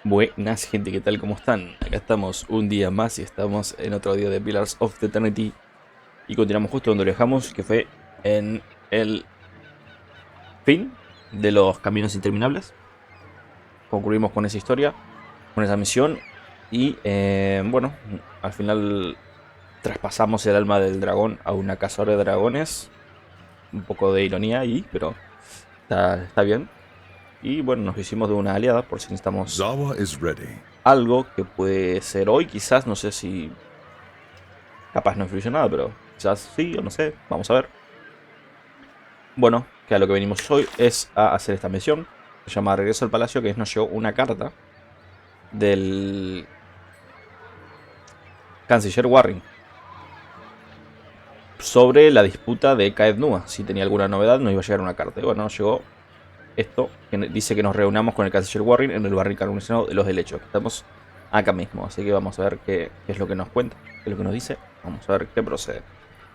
Buenas gente, ¿qué tal? ¿Cómo están? Acá estamos un día más y estamos en otro día de Pillars of the Eternity. Y continuamos justo donde lo dejamos, que fue en el fin de los caminos interminables. Concluimos con esa historia, con esa misión. Y bueno, al final traspasamos el alma del dragón a una cazadora de dragones. Un poco de ironía ahí, pero está bien. Y bueno, nos hicimos de una aliada por si necesitamos algo que puede ser hoy, quizás, no sé si capaz no influye nada, pero quizás sí o no sé, vamos a ver. Bueno, que a lo que venimos hoy es a hacer esta misión. Se llama Regreso al Palacio, que nos llegó una carta del canciller Warring sobre la disputa de Caed Nua. Si tenía alguna novedad, nos iba a llegar una carta. Y bueno, nos llegó esto, que dice que nos reunamos con el canciller Warring en el barril carbonizado de los helechos. Estamos acá mismo, así que vamos a ver qué es lo que nos cuenta, qué es lo que nos dice. Vamos a ver qué procede.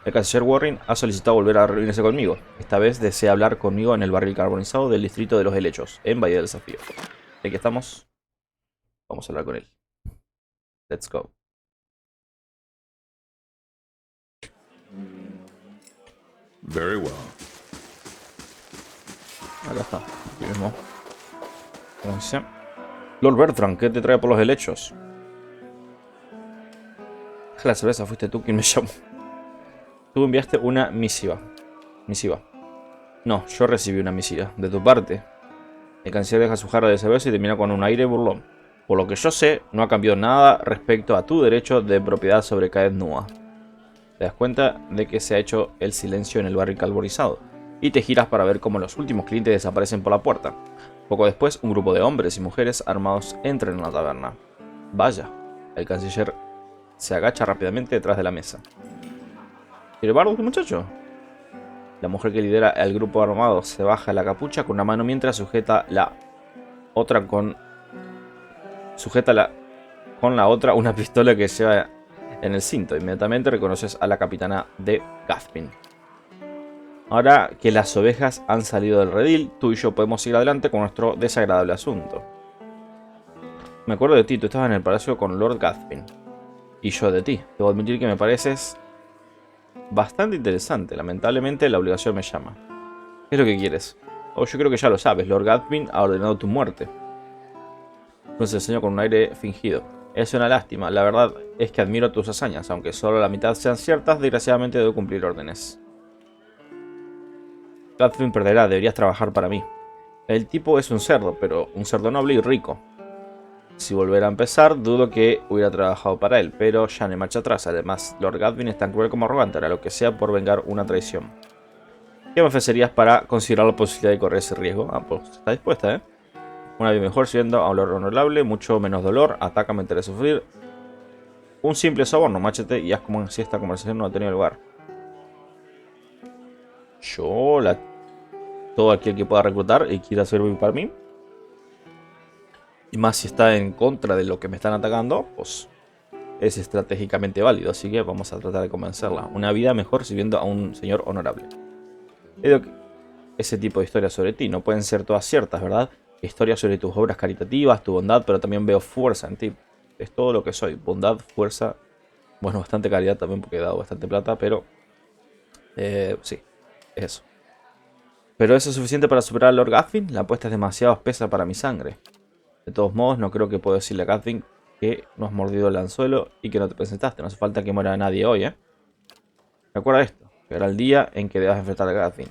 El canciller Warren ha solicitado volver a reunirse conmigo. Esta vez desea hablar conmigo en el barril carbonizado del distrito de los helechos, en Bahía del Desafío. Aquí estamos. Vamos a hablar con él. Let's go. Very well. Acá está. Aquí mismo. ¿Cómo dice? Lord Bertrand, ¿qué te trae por los helechos? Deja la cerveza, fuiste tú quien me llamó. Tú enviaste una misiva. No, yo recibí una misiva. De tu parte. El canciller deja su jarra de cerveza y termina con un aire burlón. Por lo que yo sé, no ha cambiado nada respecto a tu derecho de propiedad sobre Caed Nua. Te das cuenta de que se ha hecho el silencio en el barril carbonizado y te giras para ver cómo los últimos clientes desaparecen por la puerta. Poco después, un grupo de hombres y mujeres armados entran en la taberna. Vaya, el canciller se agacha rápidamente detrás de la mesa. ¿Tiene bardo este muchacho? La mujer que lidera el grupo armado se baja la capucha con una mano mientras sujeta la con la otra una pistola que lleva en el cinto. Inmediatamente reconoces a la capitana de Gathpin. Ahora que las ovejas han salido del redil, tú y yo podemos ir adelante con nuestro desagradable asunto. Me acuerdo de ti, tú estabas en el palacio con Lord Gathpin. Y yo de ti. Debo admitir que me pareces bastante interesante. Lamentablemente la obligación me llama. ¿Qué es lo que quieres? Oh, yo creo que ya lo sabes. Lord Gathpin ha ordenado tu muerte. Entonces enseño con un aire fingido. Es una lástima. La verdad es que admiro tus hazañas. Aunque solo la mitad sean ciertas, desgraciadamente debo cumplir órdenes. Gathpin perderá. Deberías trabajar para mí. El tipo es un cerdo, pero un cerdo noble y rico. Si volviera a empezar, dudo que hubiera trabajado para él, pero ya no hay marcha atrás. Además, Lord Gathpin es tan cruel como arrogante, hará lo que sea por vengar una traición. ¿Qué me ofrecerías para considerar la posibilidad de correr ese riesgo? Ah, pues está dispuesta, ¿eh? Una vida mejor siendo a un Lord honorable, mucho menos dolor, ataca, me interesa sufrir. Un simple soborno, máchate y haz como si esta conversación no ha tenido lugar. Todo aquel que pueda reclutar y quiera servir para mí. Y más si está en contra de lo que me están atacando, pues es estratégicamente válido. Así que vamos a tratar de convencerla. Una vida mejor sirviendo a un señor honorable. Ese tipo de historias sobre ti no pueden ser todas ciertas, ¿verdad? Historias sobre tus obras caritativas, tu bondad, pero también veo fuerza en ti. Es todo lo que soy. Bondad, fuerza. Bueno, bastante caridad también porque he dado bastante plata, pero... sí, es eso. ¿Pero eso es suficiente para superar a Lord Gathpin? La apuesta es demasiado espesa para mi sangre. De todos modos, no creo que puedo decirle a Gathpin que no has mordido el anzuelo y que no te presentaste. No hace falta que muera nadie hoy, ¿eh? Recuerda esto, que era el día en que debas enfrentar a Gathpin.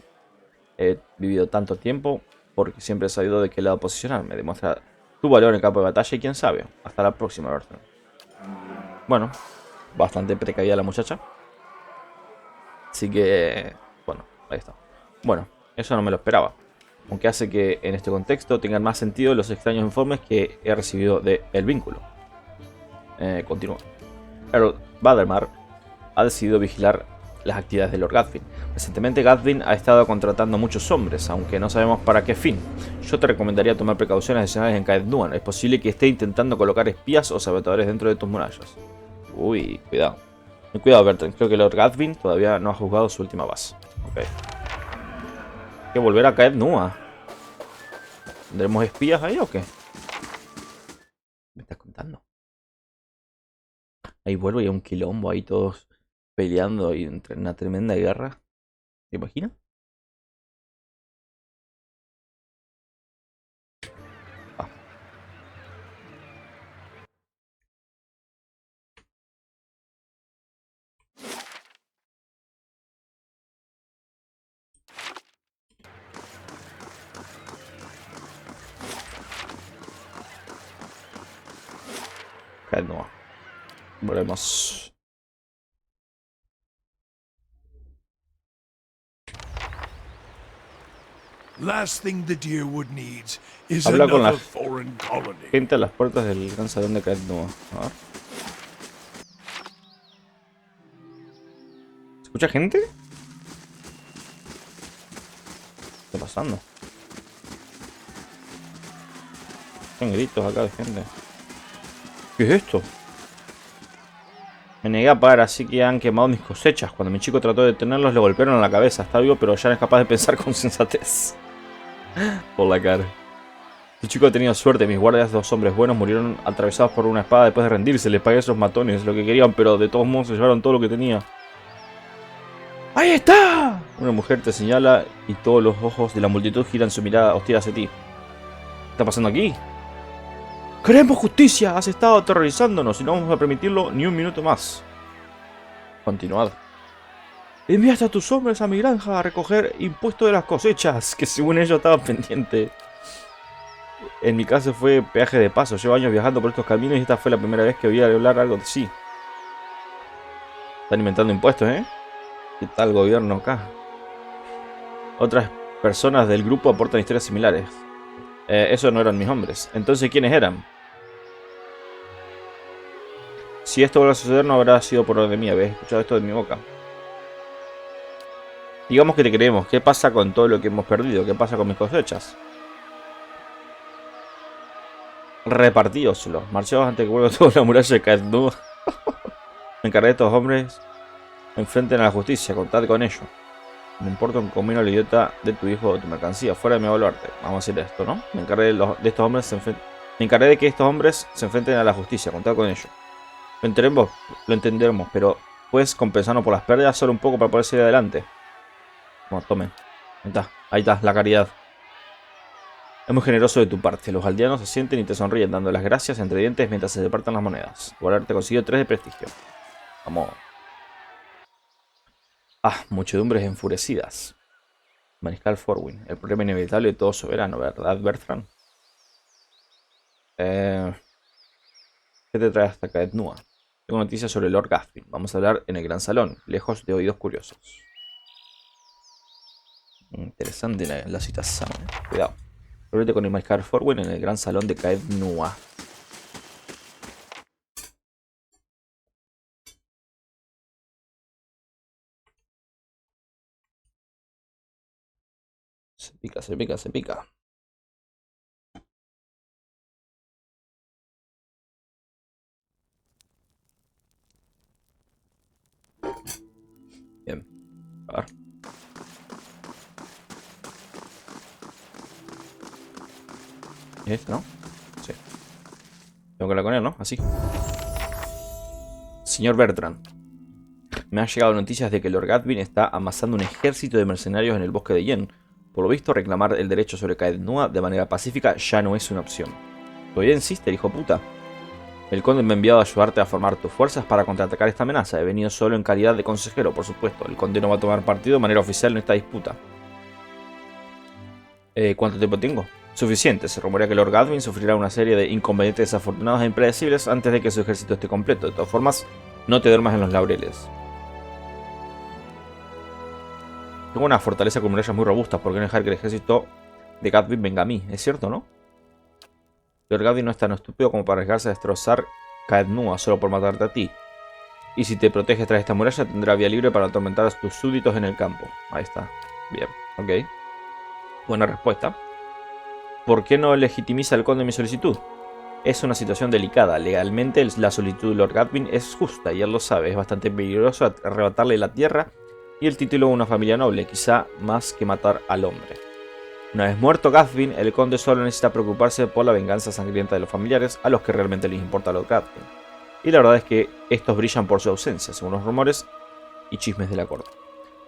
He vivido tanto tiempo porque siempre he sabido de qué lado posicionarme. Demuestra tu valor en el campo de batalla y quién sabe. Hasta la próxima, Bertrand. Bueno, bastante precavida la muchacha. Así que, bueno, ahí está. Bueno, eso no me lo esperaba. Aunque hace que en este contexto tengan más sentido los extraños informes que he recibido de El Vínculo. Continúa. Earl Badermar ha decidido vigilar las actividades de Lord Gathpin. Recientemente Gathpin ha estado contratando muchos hombres, aunque no sabemos para qué fin. Yo te recomendaría tomar precauciones adicionales en Caed Nua. Es posible que esté intentando colocar espías o sabotadores dentro de tus murallas. Uy, cuidado. Cuidado, Bertrand. Creo que Lord Gathpin todavía no ha juzgado su última base. Ok. Hay que volver a Caed Nua. ¿Tendremos espías ahí o qué? pasando? Ahí vuelvo y hay un quilombo, ahí todos peleando y entre una tremenda guerra. ¿Te imaginas? Ah, no. Volvemos. Last thing the Deerwood needs is Habla con la another foreign colony. gente a las puertas del gran salón de Caetnoa. A ver. ¿Se escucha gente? ¿Qué está pasando? Son gritos acá de gente. ¿Qué es esto? Me negué a parar, así que han quemado mis cosechas. Cuando mi chico trató de detenerlos, le golpearon en la cabeza. Está vivo, pero ya no es capaz de pensar con sensatez. Por la cara. El chico ha tenido suerte. Mis guardias, 2 hombres buenos, murieron atravesados por una espada después de rendirse. Les pagué a esos matones lo que querían, pero de todos modos se llevaron todo lo que tenía. ¡Ahí está! Una mujer te señala y todos los ojos de la multitud giran su mirada hostil hacia ti. ¿Qué está pasando aquí? ¡Queremos justicia! Has estado aterrorizándonos y no vamos a permitirlo ni un minuto más. Continuad. Enviaste a tus hombres a mi granja a recoger impuestos de las cosechas, que según ellos estaban pendientes. En mi caso fue peaje de paso. Llevo años viajando por estos caminos y esta fue la primera vez que oí hablar algo de sí. Están inventando impuestos, ¿eh? ¿Qué tal gobierno acá? Otras personas del grupo aportan historias similares. Esos no eran mis hombres. Entonces, ¿quiénes eran? Si esto vuelve a suceder, no habrá sido por orden mía. ¿Habéis escuchado esto de mi boca? Digamos que te creemos. ¿Qué pasa con todo lo que hemos perdido? ¿Qué pasa con mis cosechas? Repartíoslo. Marchaos antes que vuelva toda la muralla de Caetnoa. Me encargué de estos hombres. Enfrenten a la justicia. Contad con ello. Me importa un comino al idiota de tu hijo o tu mercancía. Fuera de mi baluarte. Vamos a decir esto, ¿no? Me encargué de estos hombres. Me encargué de que estos hombres se enfrenten a la justicia. Contad con ello. Lo entenderemos, pero puedes compensarnos por las pérdidas solo un poco para poder seguir adelante. Bueno, tomen. Ahí está, la caridad. Es muy generoso de tu parte. Los aldeanos se sienten y te sonríen, dando las gracias entre dientes mientras se reparten las monedas. Por haberte conseguido 3 de prestigio. Vamos. Ah, muchedumbres enfurecidas. Mariscal Forwin. El problema inevitable de todo soberano, ¿verdad, Bertrand? ¿Qué te trae hasta Caetnoa? Tengo noticias sobre Lord Gathrin. Vamos a hablar en el gran salón, lejos de oídos curiosos. Interesante la situación. Cuidado. Reúnete con el Mariscal Forwin en el gran salón de Caetnoa. Se pica, se pica, se pica. Bien. A ver. ¿Es este, no? Sí. Tengo que hablar con él, ¿no? Así. Señor Bertrand. Me han llegado noticias de que Lord Gathrin está amasando un ejército de mercenarios en el bosque de Yen. Por lo visto, reclamar el derecho sobre Caetnoa de manera pacífica ya no es una opción. Todavía insiste, hijo puta. El conde me ha enviado a ayudarte a formar tus fuerzas para contraatacar esta amenaza. He venido solo en calidad de consejero, por supuesto. El conde no va a tomar partido de manera oficial en esta disputa. ¿Cuánto tiempo tengo? Suficiente. Se rumorea que Lord Gathrin sufrirá una serie de inconvenientes desafortunados e impredecibles antes de que su ejército esté completo. De todas formas, no te duermas en los laureles. Tengo una fortaleza con murallas muy robustas. ¿Por qué no dejar que el ejército de Gathrin venga a mí? Es cierto, ¿no? Lord Gathrin no es tan estúpido como para arriesgarse a destrozar Caetnoa solo por matarte a ti. Y si te proteges tras esta muralla, tendrá vía libre para atormentar a tus súbditos en el campo. Ahí está. Bien, ok. Buena respuesta. ¿Por qué no legitimiza al conde mi solicitud? Es una situación delicada. Legalmente la solicitud de Lord Gathrin es justa y él lo sabe. Es bastante peligroso arrebatarle la tierra y el título de una familia noble, quizá más que matar al hombre. Una vez muerto Gathvin, el conde solo necesita preocuparse por la venganza sangrienta de los familiares a los que realmente les importa Lord Gathvin. Y la verdad es que estos brillan por su ausencia, según los rumores y chismes de la corte.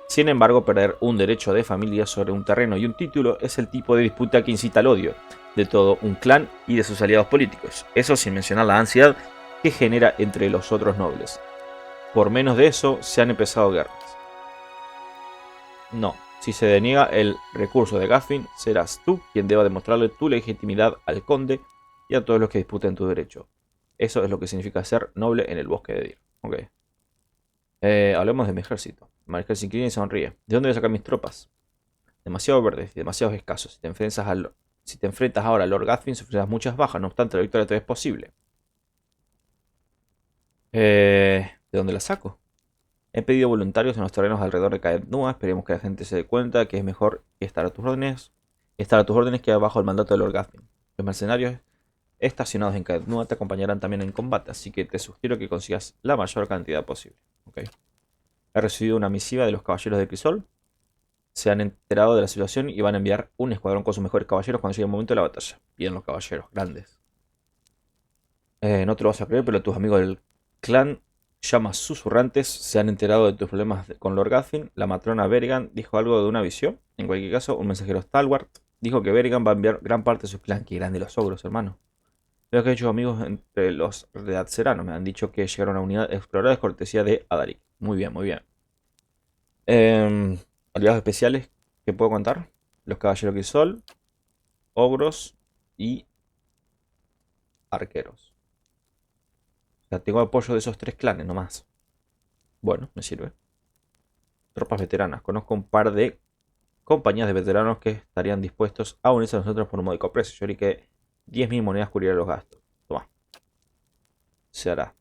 Sin embargo, perder un derecho de familia sobre un terreno y un título es el tipo de disputa que incita al odio de todo un clan y de sus aliados políticos. Eso sin mencionar la ansiedad que genera entre los otros nobles. Por menos de eso, se han empezado guerras. No, si se deniega el recurso de Gathvin, serás tú quien deba demostrarle tu legitimidad al conde y a todos los que disputen tu derecho. Eso es lo que significa ser noble en el bosque de Dir. Ok. Hablemos de mi ejército. El mariscal se inclina y sonríe. ¿De dónde voy a sacar mis tropas? Demasiado verdes y demasiado escasos. Si te enfrentas ahora a Lord Gathvin, sufrirás muchas bajas. No obstante, la victoria todavía es posible. ¿De dónde la saco? He pedido voluntarios en los terrenos alrededor de Caed Nua. Esperemos que la gente se dé cuenta que es mejor estar a tus órdenes que bajo el mandato de Lord Gathvin. Los mercenarios estacionados en Caed Nua te acompañarán también en combate, así que te sugiero que consigas la mayor cantidad posible. Okay. He recibido una misiva de los caballeros de Crisol. Se han enterado de la situación y van a enviar un escuadrón con sus mejores caballeros cuando llegue el momento de la batalla. Bien, los caballeros, grandes. No te lo vas a creer, pero tus amigos del clan llamas susurrantes se han enterado de tus problemas con Lord Gathvin. La matrona Berrigan dijo algo de una visión. En cualquier caso, un mensajero Stalwart dijo que Berrigan va a enviar gran parte de su clan. Qué grande los ogros, hermano. Veo que he hecho amigos entre los redatzeranos. Me han dicho que llegaron a una unidad exploradora de cortesía de Adarik. Muy bien, muy bien. Aliados especiales que puedo contar. Los caballeros Crisol, ogros y arqueros. O sea, tengo apoyo de esos tres clanes nomás. Bueno, me sirve. Tropas veteranas. Conozco un par de compañías de veteranos que estarían dispuestos a unirse a nosotros por un módico precio. Yo diría que 10.000 monedas cubrirán los gastos. Toma. Se hará.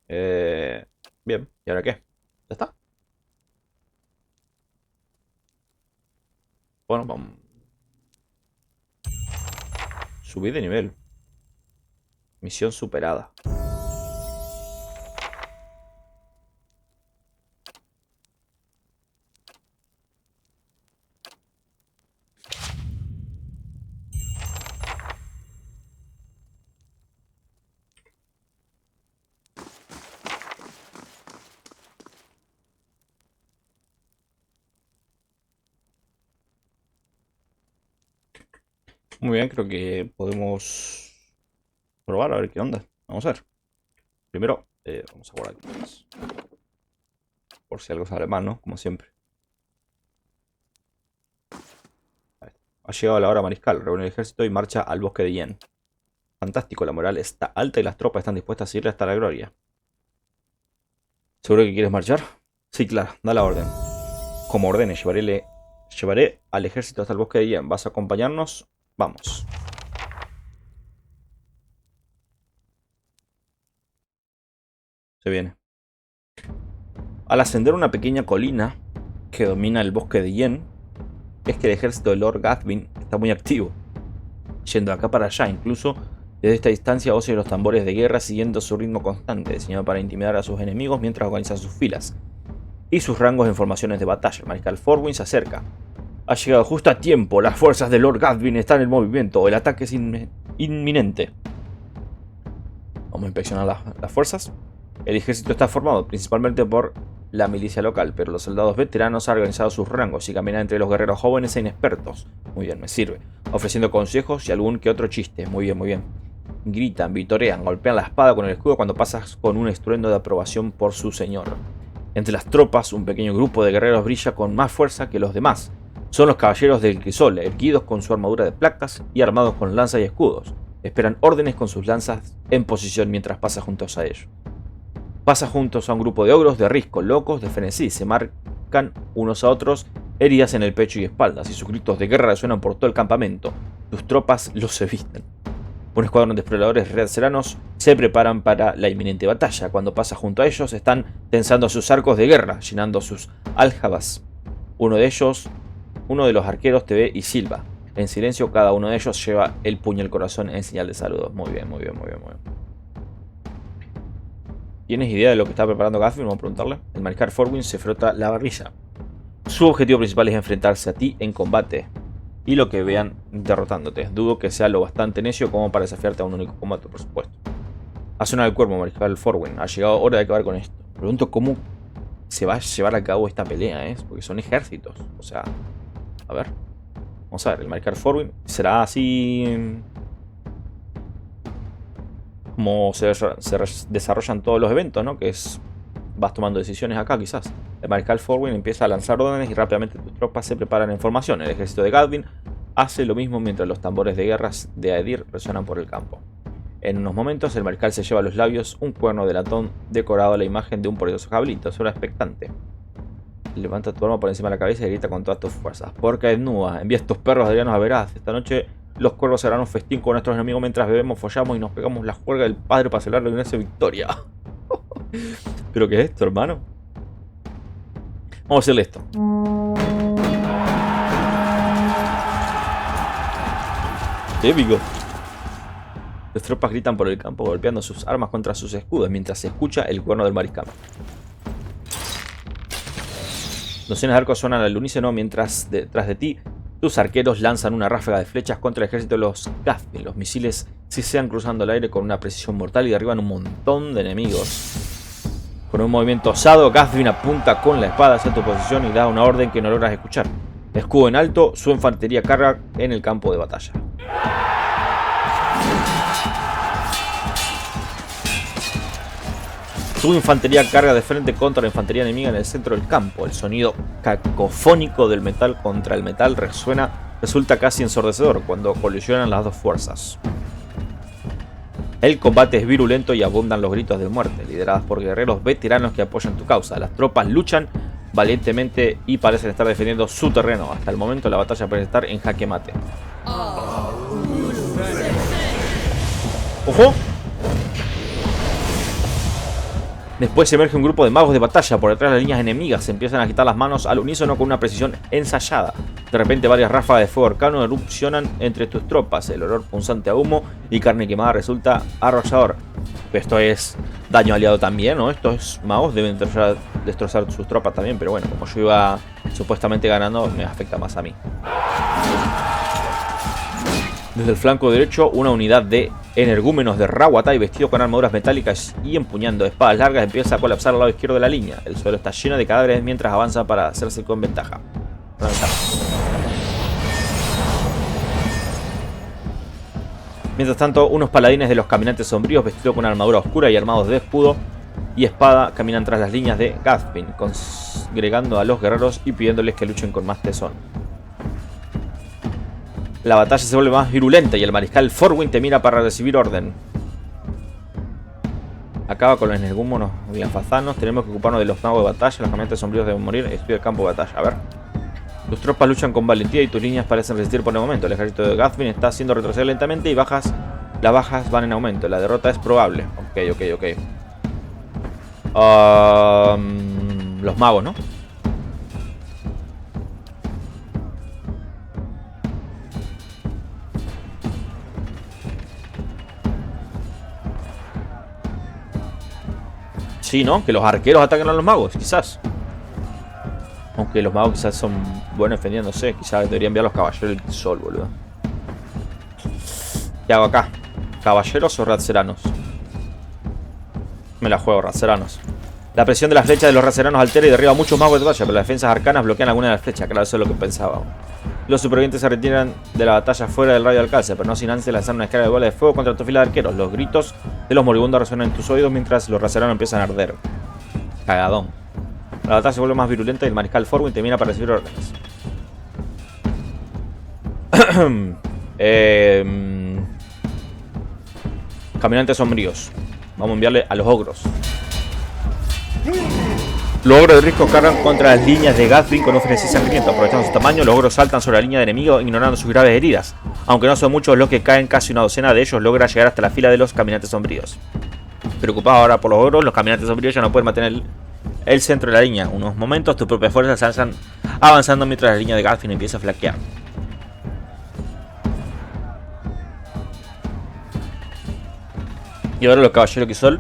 Bien. ¿Y ahora qué? ¿Ya está? Bueno, vamos. Subí de nivel. Misión superada. Muy bien, creo que podemos probar a ver qué onda. Vamos a ver. Primero, vamos a guardar aquí. Por si algo sale mal, ¿no? Como siempre. Ha llegado la hora mariscal. Reúne el ejército y marcha al bosque de Yen. Fantástico, la moral está alta y las tropas están dispuestas a seguirle hasta la gloria. ¿Seguro que quieres marchar? Sí, claro, da la orden. Como ordene, llevaré al ejército hasta el bosque de Yen. ¿Vas a acompañarnos? Vamos. Se viene. Al ascender una pequeña colina que domina el bosque de Yen, es que el ejército de Lord Gathvin está muy activo, yendo de acá para allá. Incluso desde esta distancia oye los tambores de guerra siguiendo su ritmo constante, diseñado para intimidar a sus enemigos mientras organizan sus filas y sus rangos en formaciones de batalla. El mariscal Forwin se acerca. Ha llegado justo a tiempo. Las fuerzas de Lord Gathvin están en movimiento. El ataque es inminente. Vamos a inspeccionar las fuerzas. El ejército está formado principalmente por la milicia local, pero los soldados veteranos han organizado sus rangos y caminan entre los guerreros jóvenes e inexpertos. Muy bien, me sirve. Ofreciendo consejos y algún que otro chiste. Muy bien, muy bien. Gritan, vitorean, golpean la espada con el escudo cuando pasas con un estruendo de aprobación por su señor. Entre las tropas, un pequeño grupo de guerreros brilla con más fuerza que los demás. Son los caballeros del crisol, erguidos con su armadura de placas y armados con lanzas y escudos. Esperan órdenes con sus lanzas en posición mientras pasa juntos a ellos. Pasa juntos a un grupo de ogros de risco, locos de frenesí. Se marcan unos a otros heridas en el pecho y espaldas, y sus gritos de guerra resuenan por todo el campamento. Tus tropas los eviten. Un escuadrón de exploradores redatzeranos se preparan para la inminente batalla. Cuando pasa junto a ellos, están tensando sus arcos de guerra, llenando sus aljabas. Uno de los arqueros te ve y silba. En silencio, cada uno de ellos lleva el puño al corazón en señal de saludo. Muy bien, muy bien, muy bien, muy bien. ¿Tienes idea de lo que está preparando Gathvin? Vamos a preguntarle. El mariscal Forwin se frota la barbilla. Su objetivo principal es enfrentarse a ti en combate. y lo que vean derrotándote. Dudo que sea lo bastante necio como para desafiarte a un único combate, por supuesto. Ha sonado el cuervo, mariscal Forwin. Ha llegado hora de acabar con esto. Pregunto cómo se va a llevar a cabo esta pelea, ¿eh? Porque son ejércitos. O sea, a ver. Vamos a ver, el mariscal Forwin será así como se desarrollan todos los eventos, ¿no? Que es, vas tomando decisiones acá quizás. El mariscal Forwin empieza a lanzar órdenes y rápidamente tus tropas se preparan en formación. El ejército de Gadwin hace lo mismo mientras los tambores de guerras de Aedir resuenan por el campo. En unos momentos el mariscal se lleva a los labios un cuerno de latón decorado a la imagen de un poderoso jabalito. Suena expectante. Levanta tu arma por encima de la cabeza y grita con todas tus fuerzas. Porca desnuda, envía estos perros adrianos a veraz. Esta noche los cuervos harán un festín con nuestros enemigos mientras bebemos, follamos y nos pegamos la juerga del padre para celebrar la inmensa victoria. ¿Pero qué es esto, hermano? Vamos a hacerle esto. Épico. Las tropas gritan por el campo golpeando sus armas contra sus escudos mientras se escucha el cuerno del mariscal. Docenas de arcos suenan al unísono mientras detrás de ti tus arqueros lanzan una ráfaga de flechas contra el ejército de los Gadwin. Los misiles sisean cruzando el aire con una precisión mortal y derriban un montón de enemigos. Con un movimiento osado, Gadwin apunta con la espada hacia tu posición y da una orden que no logras escuchar. Escudo en alto, su infantería carga en el campo de batalla. Su infantería carga de frente contra la infantería enemiga en el centro del campo. El sonido cacofónico del metal contra el metal resulta casi ensordecedor cuando colisionan las dos fuerzas. El combate es virulento y abundan los gritos de muerte, lideradas por guerreros veteranos que apoyan tu causa. Las tropas luchan valientemente y parecen estar defendiendo su terreno. Hasta el momento la batalla parece estar en jaque mate. ¡Ojo! Después emerge un grupo de magos de batalla por detrás de las líneas enemigas. Se empiezan a agitar las manos al unísono con una precisión ensayada. De repente varias ráfagas de fuego arcano erupcionan entre tus tropas. El olor punzante a humo y carne quemada resulta arrollador. Esto es daño aliado también, ¿no? Estos magos deben destrozar sus tropas también. Pero bueno, como yo iba supuestamente ganando, me afecta más a mí. Desde el flanco derecho, una unidad de energúmenos de Rawatai vestidos con armaduras metálicas y empuñando espadas largas empieza a colapsar al lado izquierdo de la línea. El suelo está lleno de cadáveres mientras avanza para hacerse con ventaja. Mientras tanto, unos paladines de los caminantes sombríos vestidos con armadura oscura y armados de escudo y espada caminan tras las líneas de Gadwin, congregando a los guerreros y pidiéndoles que luchen con más tesón. La batalla se vuelve más virulenta y el mariscal Forwin te mira para recibir orden. Acaba con los energúmenos bienfazanos. Tenemos que ocuparnos de los magos de batalla. Los caminantes sombríos deben morir. Estoy al campo de batalla. A ver. Tus tropas luchan con valentía y tus líneas parecen resistir por el momento. El ejército de Gadwin está haciendo retroceder lentamente y las bajas van en aumento. La derrota es probable. Ok. Los magos, ¿no? Sí, ¿no? Que los arqueros ataquen a los magos, quizás. Aunque los magos quizás son buenos defendiéndose. Quizás debería enviar a los caballeros del sol, boludo. ¿Qué hago acá? ¿Caballeros o ratseranos? Me la juego, ratseranos. La presión de las flechas de los ratseranos altera y derriba a muchos magos de batalla, pero las defensas arcanas bloquean algunas de las flechas. Claro, eso es lo que pensaba. Los supervivientes se retiran de la batalla fuera del radio de alcance, pero no sin antes lanzar una escala de bola de fuego contra tu fila de arqueros. Los gritos de los moribundos resuenan en tus oídos mientras los ratseranos empiezan a arder. Cagadón. La batalla se vuelve más virulenta y el mariscal Forwin termina para recibir órdenes. Caminantes sombríos. Vamos a enviarle a los ogros. Los ogros de risco cargan contra las líneas de Gadwin con un frenesí sangriento. Aprovechando su tamaño, los ogros saltan sobre la línea de enemigo ignorando sus graves heridas. Aunque no son muchos los que caen, casi una docena de ellos logra llegar hasta la fila de los caminantes sombríos. Preocupados ahora por los ogros, los caminantes sombríos ya no pueden mantener el centro de la línea. Unos momentos tus propias fuerzas están avanzando mientras la línea de Gadwin empieza a flaquear. Y ahora los caballeros que son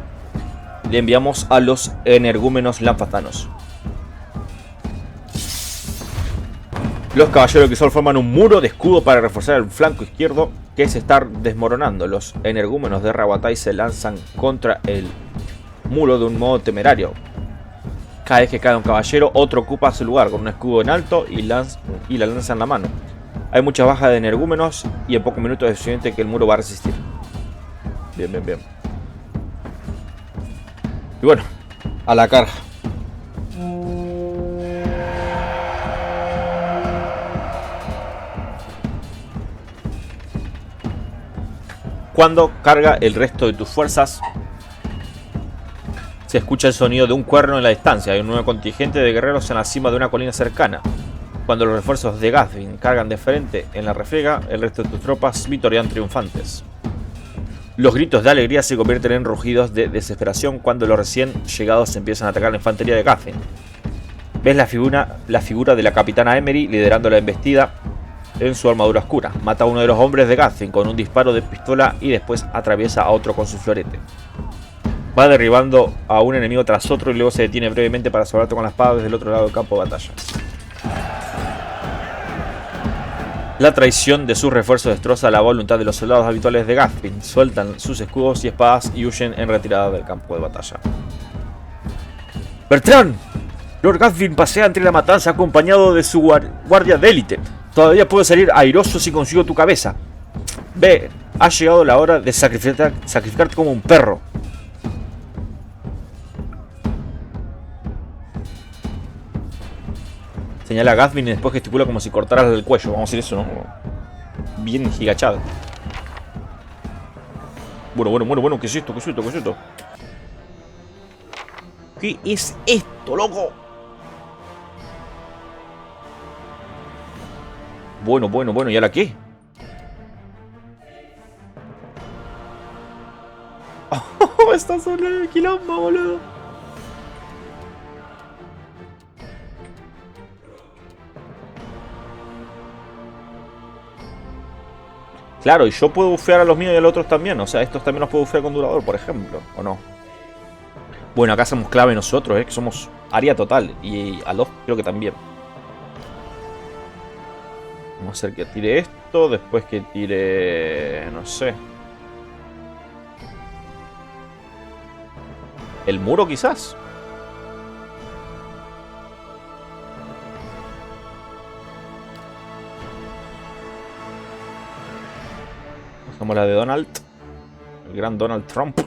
le enviamos a los energúmenos lanfazanos. Los caballeros que sol forman un muro de escudo para reforzar el flanco izquierdo que se está desmoronando. Los energúmenos de Raguatay se lanzan contra el muro de un modo temerario. Cada vez que cae un caballero, otro ocupa su lugar con un escudo en alto y la lanza en la mano. Hay muchas bajas de energúmenos y en pocos minutos es suficiente que el muro va a resistir. Bien, bien, bien. Y bueno, a la carga. Cuando carga el resto de tus fuerzas, se escucha el sonido de un cuerno en la distancia. Hay un nuevo contingente de guerreros en la cima de una colina cercana. Cuando los refuerzos de Gathrin cargan de frente en la refriega, el resto de tus tropas vitorean triunfantes. Los gritos de alegría se convierten en rugidos de desesperación cuando los recién llegados empiezan a atacar la infantería de Gathrin. Ves la figura de la capitana Emery liderando la embestida en su armadura oscura. Mata a uno de los hombres de Gathrin con un disparo de pistola y después atraviesa a otro con su florete. Va derribando a un enemigo tras otro y luego se detiene brevemente para salvarte con la espada desde el otro lado del campo de batalla. La traición de sus refuerzos destroza la voluntad de los soldados habituales de Gathrin. Sueltan sus escudos y espadas y huyen en retirada del campo de batalla. ¡Bertrand! Lord Gathrin pasea entre la matanza acompañado de su guardia de élite. Todavía puedo salir airoso si consigo tu cabeza. Ve, ha llegado la hora de sacrificarte como un perro. Señala a Gathrin y después gesticula como si cortaras el cuello. Vamos a decir eso, ¿no? Bien gigachado. Bueno. ¿Qué es esto? ¿Qué es esto, loco? Bueno. ¿Y ahora qué? Oh, está solo el quilombo, boludo. Claro, y yo puedo bufear a los míos y a los otros también. O sea, estos también los puedo bufear con durador, por ejemplo. ¿O no? Bueno, acá somos clave nosotros, que somos área total. Y a los creo que también. Vamos a hacer que tire esto. Después que tire... no sé. ¿El muro quizás? Como la de Donald. El gran Donald Trump.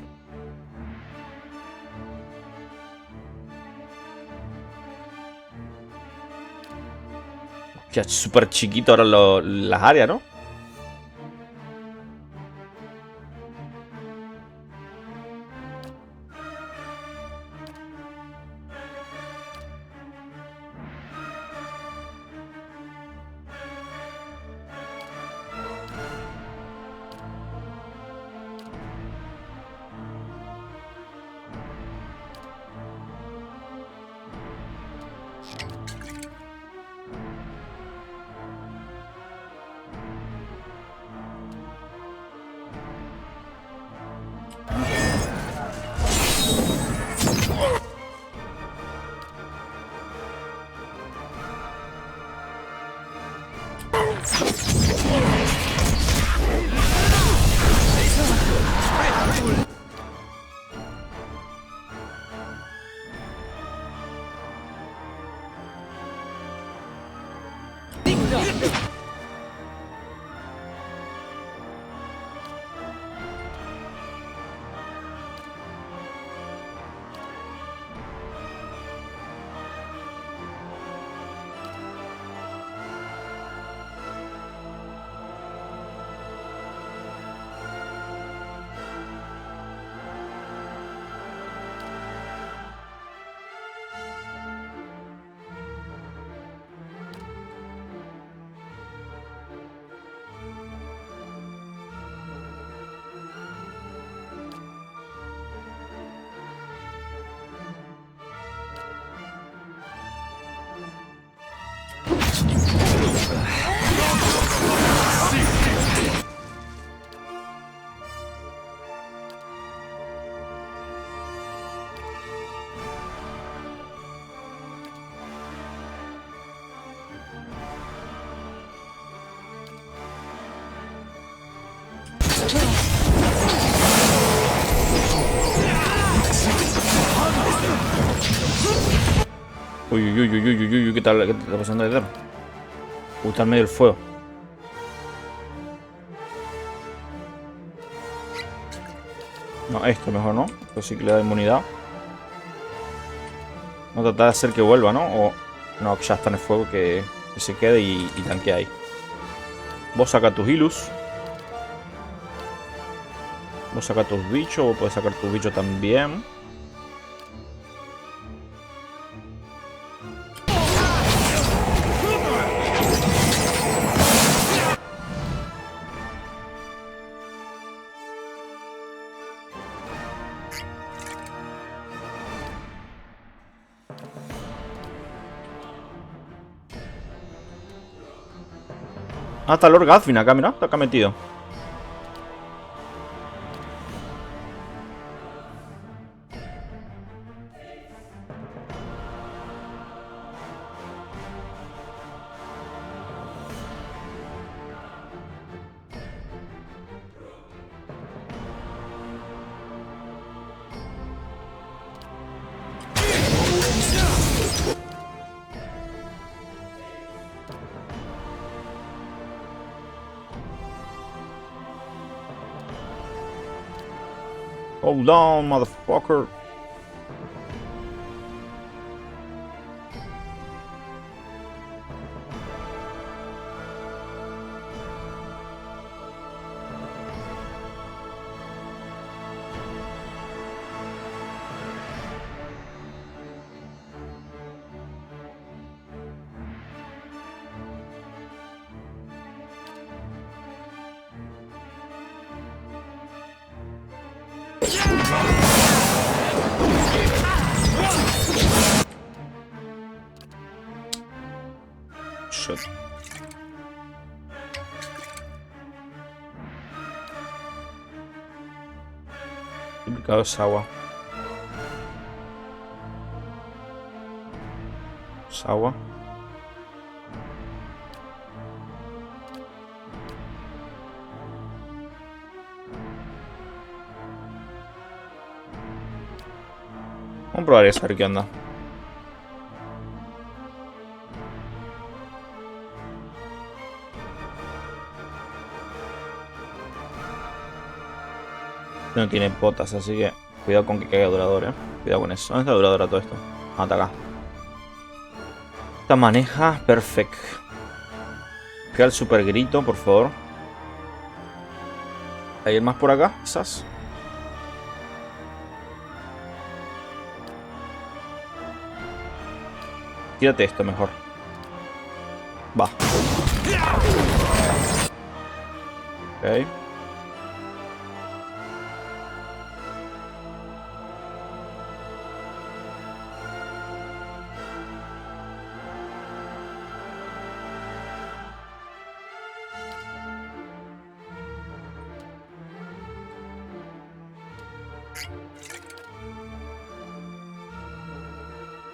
Ya es súper chiquito ahora las áreas, ¿no? Uy, uy, uy, uy, uy, uy, ¿qué tal? ¿Qué te está pasando detrás? Está en medio del fuego. No, esto mejor, ¿no? Esto sí que le da inmunidad. Vamos a tratar de hacer que vuelva, ¿no? O... No, que ya está en el fuego, que se quede y tanquea ahí. Vos saca tus hilus. Vos saca tus bichos, vos podés sacar tus bichos también. Ah, está Lord Gathvin acá, mira, está acá metido. Hold on, motherfucker. Shit. Complicado es agua. Es agua. Vamos a probar eso, a ver qué onda. No tiene potas, así que cuidado con que caiga durador, Cuidado con eso. ¿Dónde está duradora todo esto? Hasta acá. Esta maneja perfect. Pega el super grito, por favor. ¿Hay alguien más por acá? Quizás. Tírate esto mejor. Va. Ok.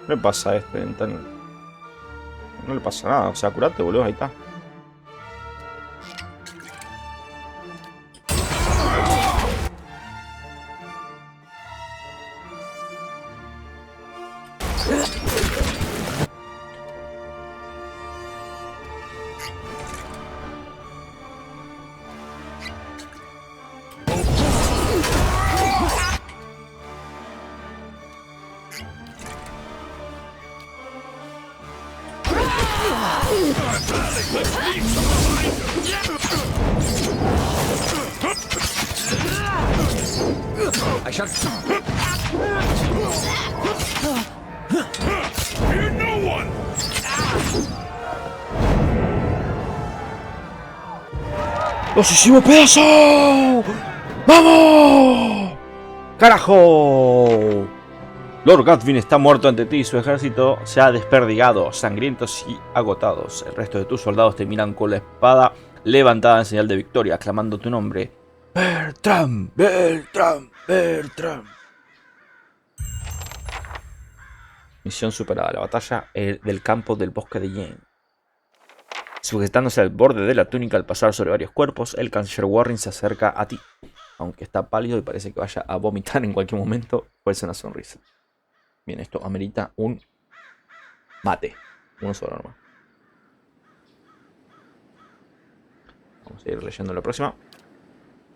¿Qué le pasa a este? No le pasa nada. O sea, curate, boludo. Ahí está. I shall. Fear no one! ¡Posesivo pedazo! ¡Vamos! ¡Carajo! Lord Gathvin está muerto ante ti y su ejército se ha desperdigado, sangrientos y agotados. El resto de tus soldados te miran con la espada levantada en señal de victoria, clamando tu nombre. ¡Bertram! ¡Bertram! ¡Bertram! Misión superada. La batalla del campo del bosque de Yen. Sujetándose al borde de la túnica al pasar sobre varios cuerpos, el canciller Warren se acerca a ti. Aunque está pálido y parece que vaya a vomitar en cualquier momento, fuerza una sonrisa. Bien, esto amerita un Mate. Uno solo nomás. Vamos a ir leyendo la próxima.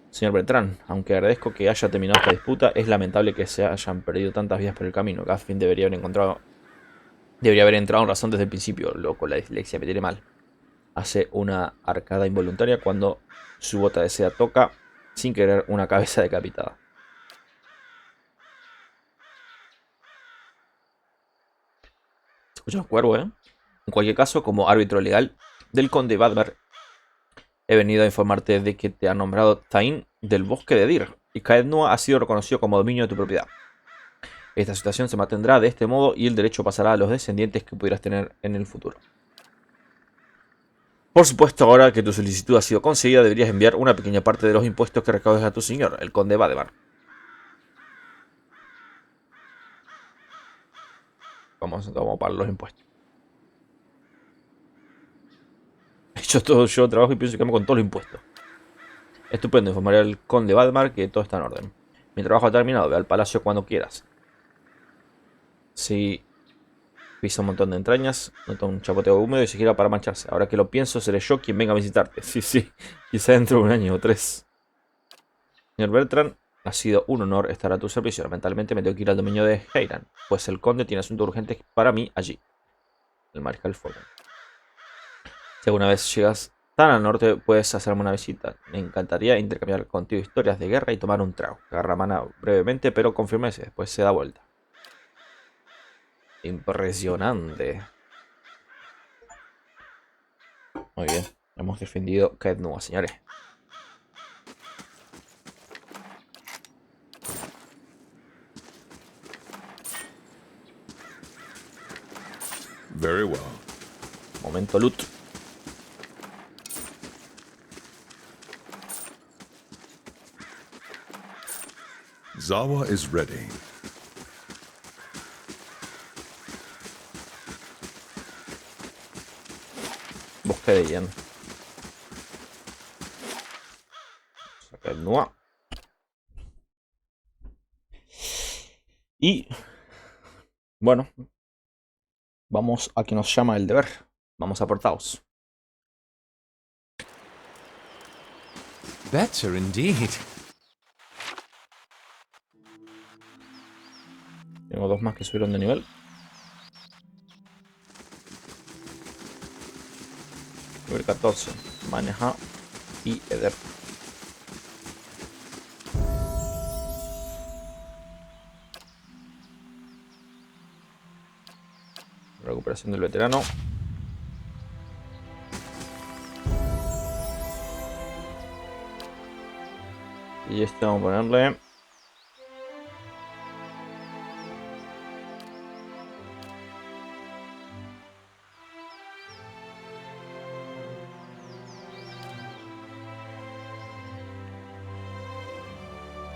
Señor Beltrán, aunque agradezco que haya terminado esta disputa, es lamentable que se hayan perdido tantas vidas por el camino. Gaffin debería haber entrado en razón desde el principio. Loco, la dislexia me tiene mal. Hace una arcada involuntaria cuando su bota de seda toca, sin querer, una cabeza decapitada. Se escucha un cuervo, ¿eh? En cualquier caso, como árbitro legal del conde Badmer, he venido a informarte de que te ha nombrado Tain del bosque de Dir, y Caednua ha sido reconocido como dominio de tu propiedad. Esta situación se mantendrá de este modo y el derecho pasará a los descendientes que pudieras tener en el futuro. Por supuesto, ahora que tu solicitud ha sido concedida, deberías enviar una pequeña parte de los impuestos que recaudes a tu señor, el conde Bademar. Vamos a pagar los impuestos. Yo trabajo y pienso que me con todos los impuestos. Estupendo, informaré al conde Bademar que todo está en orden. Mi trabajo ha terminado, ve al palacio cuando quieras. Si pisa un montón de entrañas, nota un chapoteo húmedo y se gira para mancharse. Ahora que lo pienso, seré yo quien venga a visitarte. Sí, quizá dentro de un año o 3. Señor Bertrand, ha sido un honor estar a tu servicio. Lamentablemente me tengo que ir al dominio de Heiran, pues el conde tiene asuntos urgentes para mí allí. El mariscal Fogan. Si alguna vez llegas tan al norte, puedes hacerme una visita. Me encantaría intercambiar contigo historias de guerra y tomar un trago. Agarra mano brevemente, pero con firmeza. Después se da vuelta. Impresionante. Muy bien. Hemos defendido Caednua, señores. Very well. Momento loot. Zawa is ready. Bosque de Yen. Caednua. Y bueno, vamos a que nos llama el deber. Vamos apartados. Better indeed. Tengo dos más que subieron de nivel. Nivel 14. Maneja y Eder. Recuperación del veterano. Y este vamos a ponerle...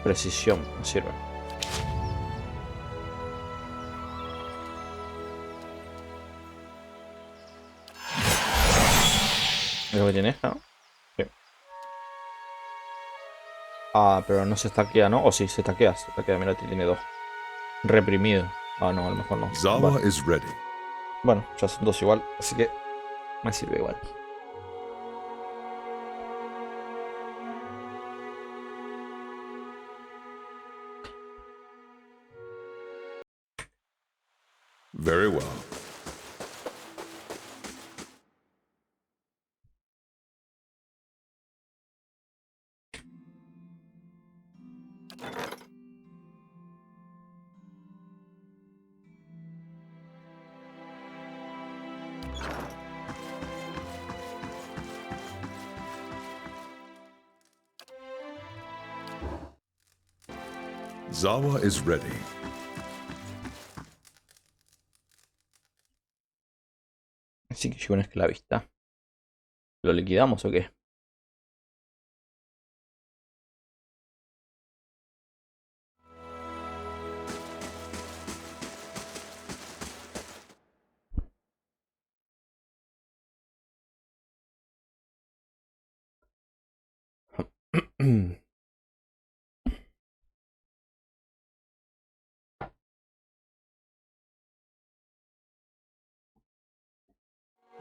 Precisión, me sirve. ¿Es lo que tiene esta? Sí. Ah, pero no se estaquea, ¿no? O sí, se estaquea, mira, tiene dos. Reprimido. Ah, no, a lo mejor no. Zawa is ready. Bueno, ya son dos igual, así que me sirve igual. Very well. Zawa is ready. Así que llegó un esclavista. ¿Lo liquidamos o qué?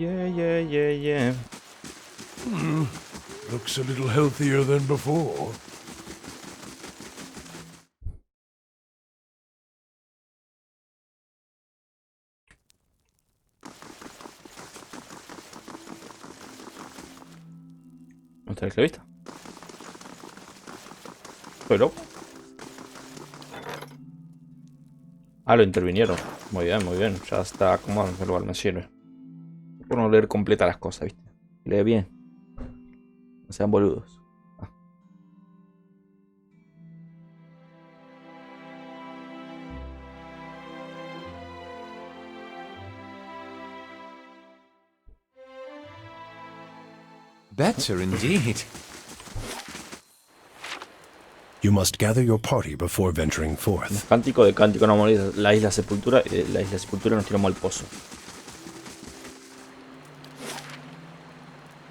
Yeah, yeah, yeah, yeah. Looks a little healthier than before. ¿No está el clavista? ¿Estoy loco? Ah, lo intervinieron. Muy bien, muy bien. Ya está acomodado el lugar, me sirve. Por no leer completa las cosas, ¿viste? Lee bien. No sean boludos. Ah. Better indeed. You must gather your party before venturing forth. Cántico de cántico, no morir la isla sepultura. Y de la isla sepultura nos tiramos al pozo.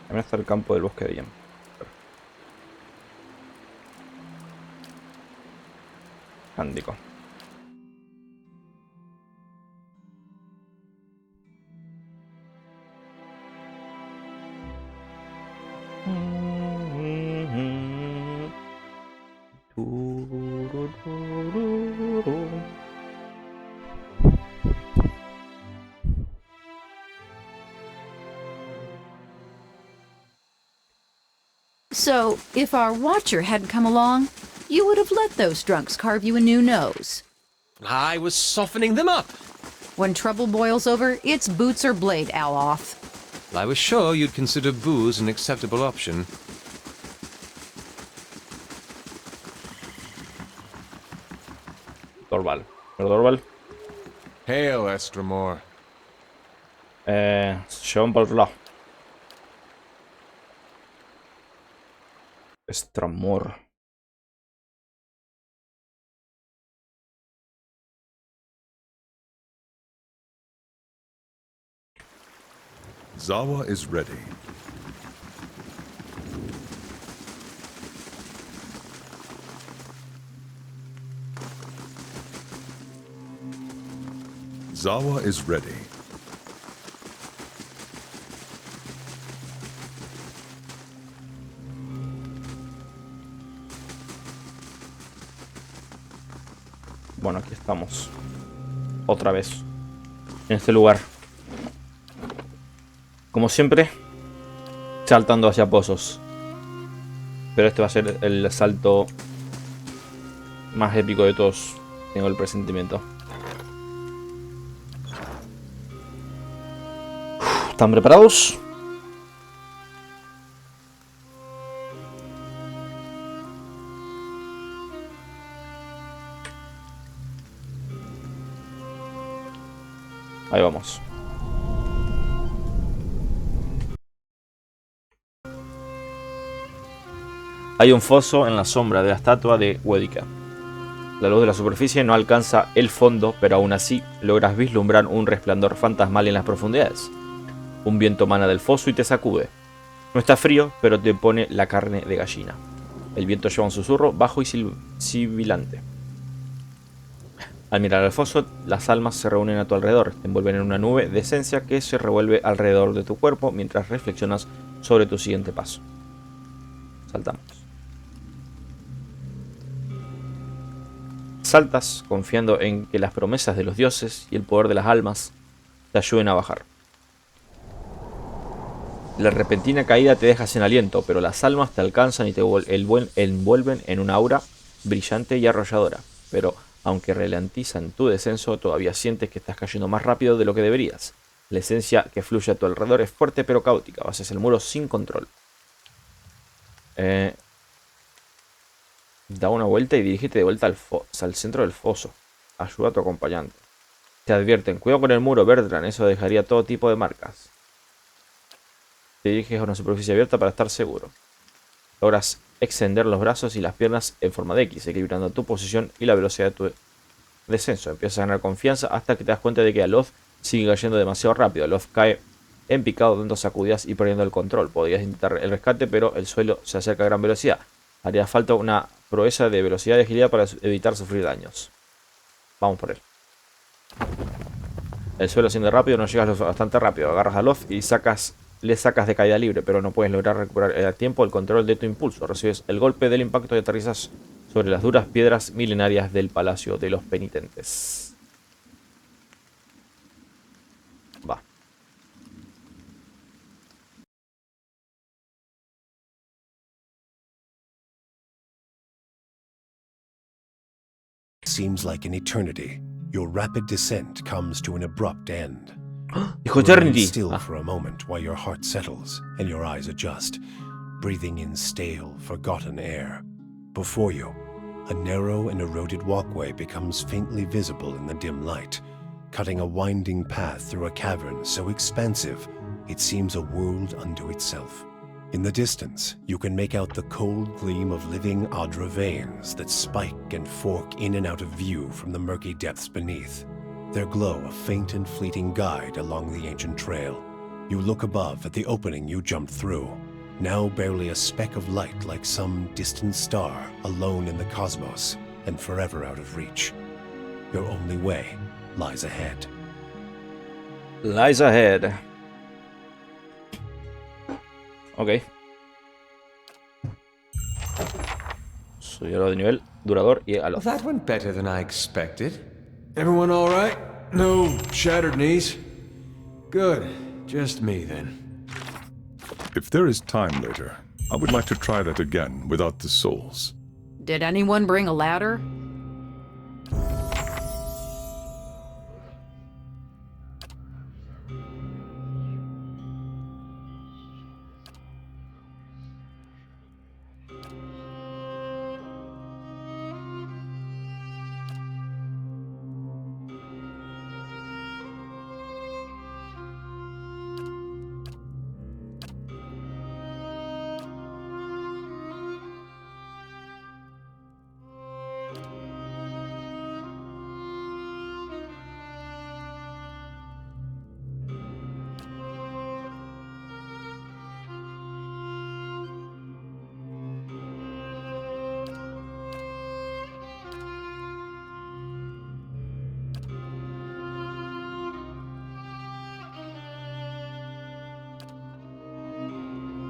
También está el campo del bosque de bien. Cántico. So, if our watcher hadn't come along, you would have let those drunks carve you a new nose. I was softening them up. When trouble boils over, it's boots or blade, Aloth. I was sure you'd consider booze an acceptable option. Dorval. Pero Dorval. Hail, Estramor. Llevan para otro lado. Estramor. Zawa is ready. Zawa is ready. Bueno, aquí estamos. Otra vez. En este lugar. Como siempre. Saltando hacia pozos. Pero este va a ser el salto más épico de todos. Tengo el presentimiento. ¿Están preparados? Ahí vamos. Hay un foso en la sombra de la estatua de Wedica. La luz de la superficie no alcanza el fondo, pero aún así logras vislumbrar un resplandor fantasmal en las profundidades. Un viento emana del foso y te sacude. No está frío, pero te pone la carne de gallina. El viento lleva un susurro bajo y sibilante. Al mirar al foso, las almas se reúnen a tu alrededor, te envuelven en una nube de esencia que se revuelve alrededor de tu cuerpo mientras reflexionas sobre tu siguiente paso. Saltamos. Saltas confiando en que las promesas de los dioses y el poder de las almas te ayuden a bajar. La repentina caída te deja sin aliento, pero las almas te alcanzan y te envuelven en una aura brillante y arrolladora. Pero aunque ralentizan tu descenso, todavía sientes que estás cayendo más rápido de lo que deberías. La esencia que fluye a tu alrededor es fuerte pero caótica. Bases el muro sin control. Da una vuelta y dirígete de vuelta al centro del foso. Ayuda a tu acompañante. Te advierten, cuidado con el muro, Bertrand, eso dejaría todo tipo de marcas. Te diriges a una superficie abierta para estar seguro. Logras extender los brazos y las piernas en forma de X, equilibrando tu posición y la velocidad de tu descenso. Empiezas a ganar confianza hasta que te das cuenta de que Aloth sigue cayendo demasiado rápido. Aloth cae en picado dando sacudidas y perdiendo el control. Podrías intentar el rescate, pero el suelo se acerca a gran velocidad. Haría falta una proeza de velocidad y agilidad para evitar sufrir daños. Vamos por él. El suelo asciende rápido, no llegas bastante rápido. Agarras a Loth y le sacas de caída libre, pero no puedes lograr recuperar a tiempo el control de tu impulso. Recibes el golpe del impacto y aterrizas sobre las duras piedras milenarias del Palacio de los Penitentes. Va. Seems like an eternity. Your rapid descent comes to an abrupt end. Dijo Remain Eternity. still for a moment while your heart settles and your eyes adjust, breathing in stale, forgotten air. Before you, a narrow and eroded walkway becomes faintly visible in the dim light, cutting a winding path through a cavern so expansive it seems a world unto itself. In the distance, you can make out the cold gleam of living Adra veins that spike and fork in and out of view from the murky depths beneath. Their glow a faint and fleeting guide along the ancient trail. You look above at the opening you jumped through, now barely a speck of light like some distant star alone in the cosmos and forever out of reach. Your only way lies ahead. Lies ahead. Ok. Subidor de nivel, durador y a Well, that went better than I expected. Everyone all right? No shattered knees? Good. Just me then. If there is time later, I would like to try that again without the souls. Did anyone bring a ladder?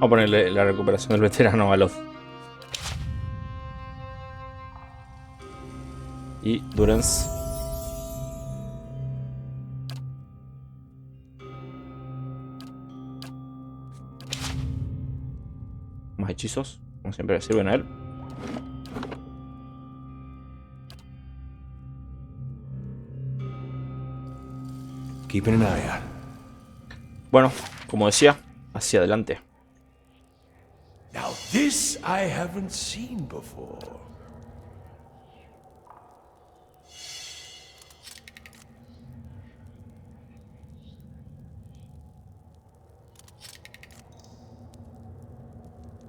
Vamos a ponerle la recuperación del veterano a Loth. Y Durance. Más hechizos, como siempre le sirven a él. Keeping an eye out. Bueno, como decía, hacia adelante. Now this I haven't seen before.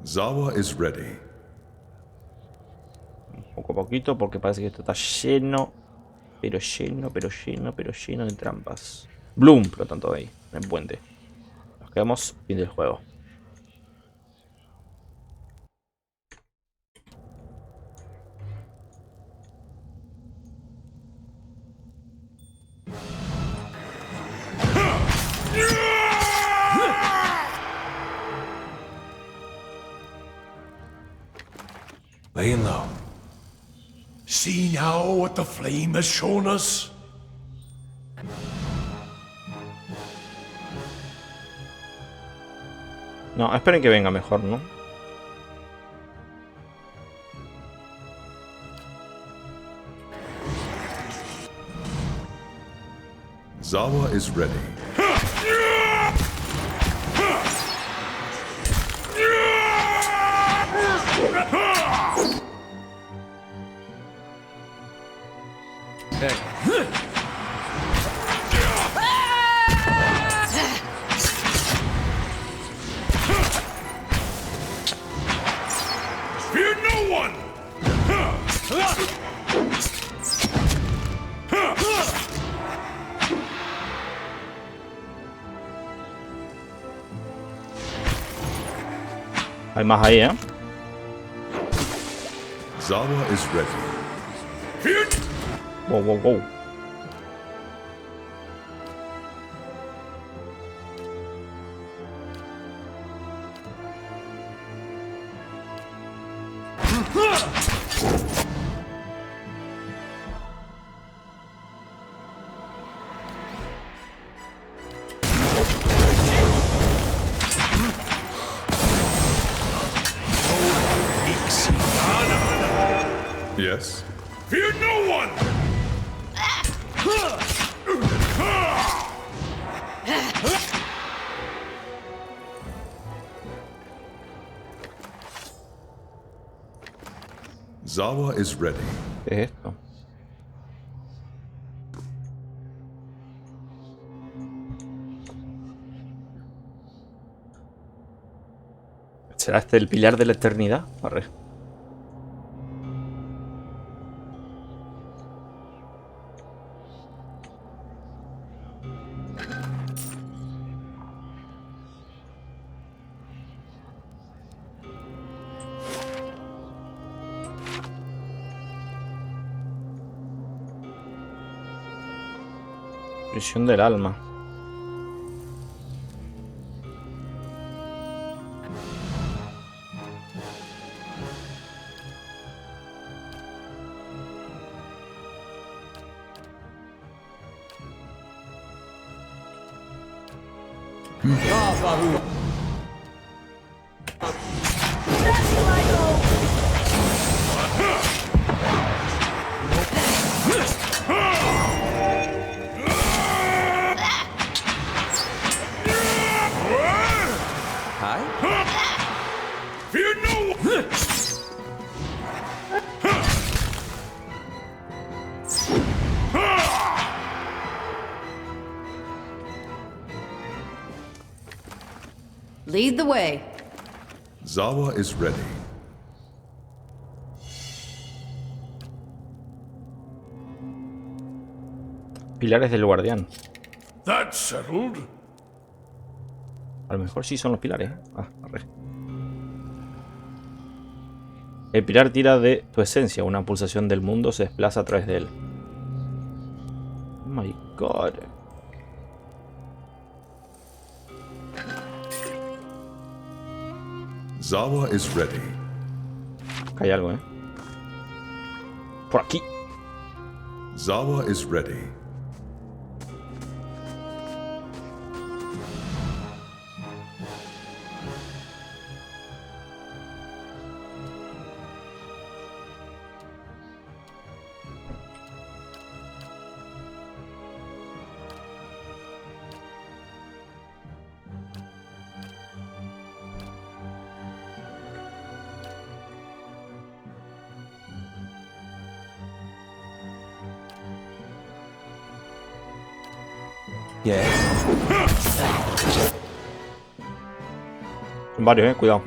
Zawa is ready. Poco a poquito, porque parece que esto está lleno. Pero lleno de trampas. Bloom, por lo tanto, ahí, en el puente. Nos quedamos fin del juego. Laying low. See now what the flame has shown us? No, esperen que venga mejor, ¿no? Zawa is ready. Fear no one! Hay más ahí, ¿eh? Zawa is ready. Fear Wow, wow, wow. Zawa is ready. ¿Qué es esto? ¿Será este el pilar de la eternidad? Arre. Prisión del alma. Hi? Fear no! Lead the way. Zawa is ready. Pilares del guardián. That's settled. A lo mejor sí son los pilares. Ah, arre. El pilar tira de tu esencia. Una pulsación del mundo se desplaza a través de él. Oh my god. Zawa is ready. Acá hay algo, Por aquí. Zawa is ready. Yes. Son varios, cuidado.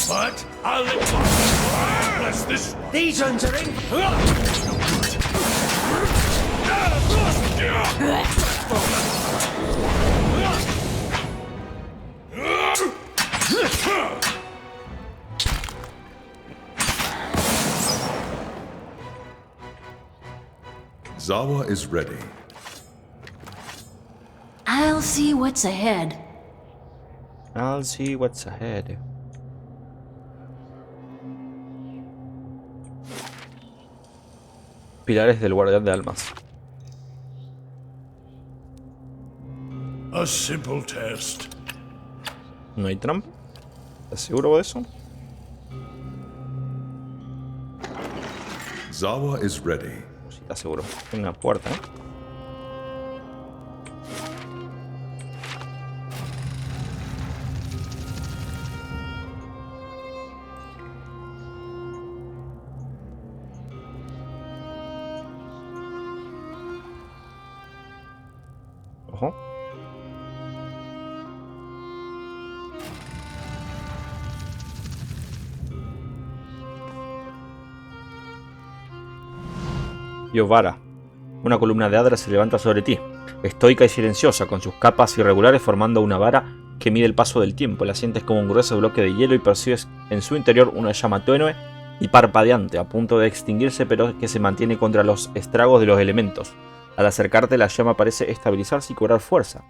But I'll let you bless this. These ones are in. Zawa is ready. I'll see what's ahead. I'll see what's ahead. Pilares del guardián de almas. A simple test. ¿No hay trampa? ¿Estás seguro de eso? Zawa is ready. Sí, estás seguro. Hay una puerta, Ojo. Yovara. Una columna de Hadra se levanta sobre ti, estoica y silenciosa, con sus capas irregulares formando una vara que mide el paso del tiempo. La sientes como un grueso bloque de hielo y percibes en su interior una llama tenue y parpadeante, a punto de extinguirse, pero que se mantiene contra los estragos de los elementos. Al acercarte, la llama parece estabilizarse y cobrar fuerza.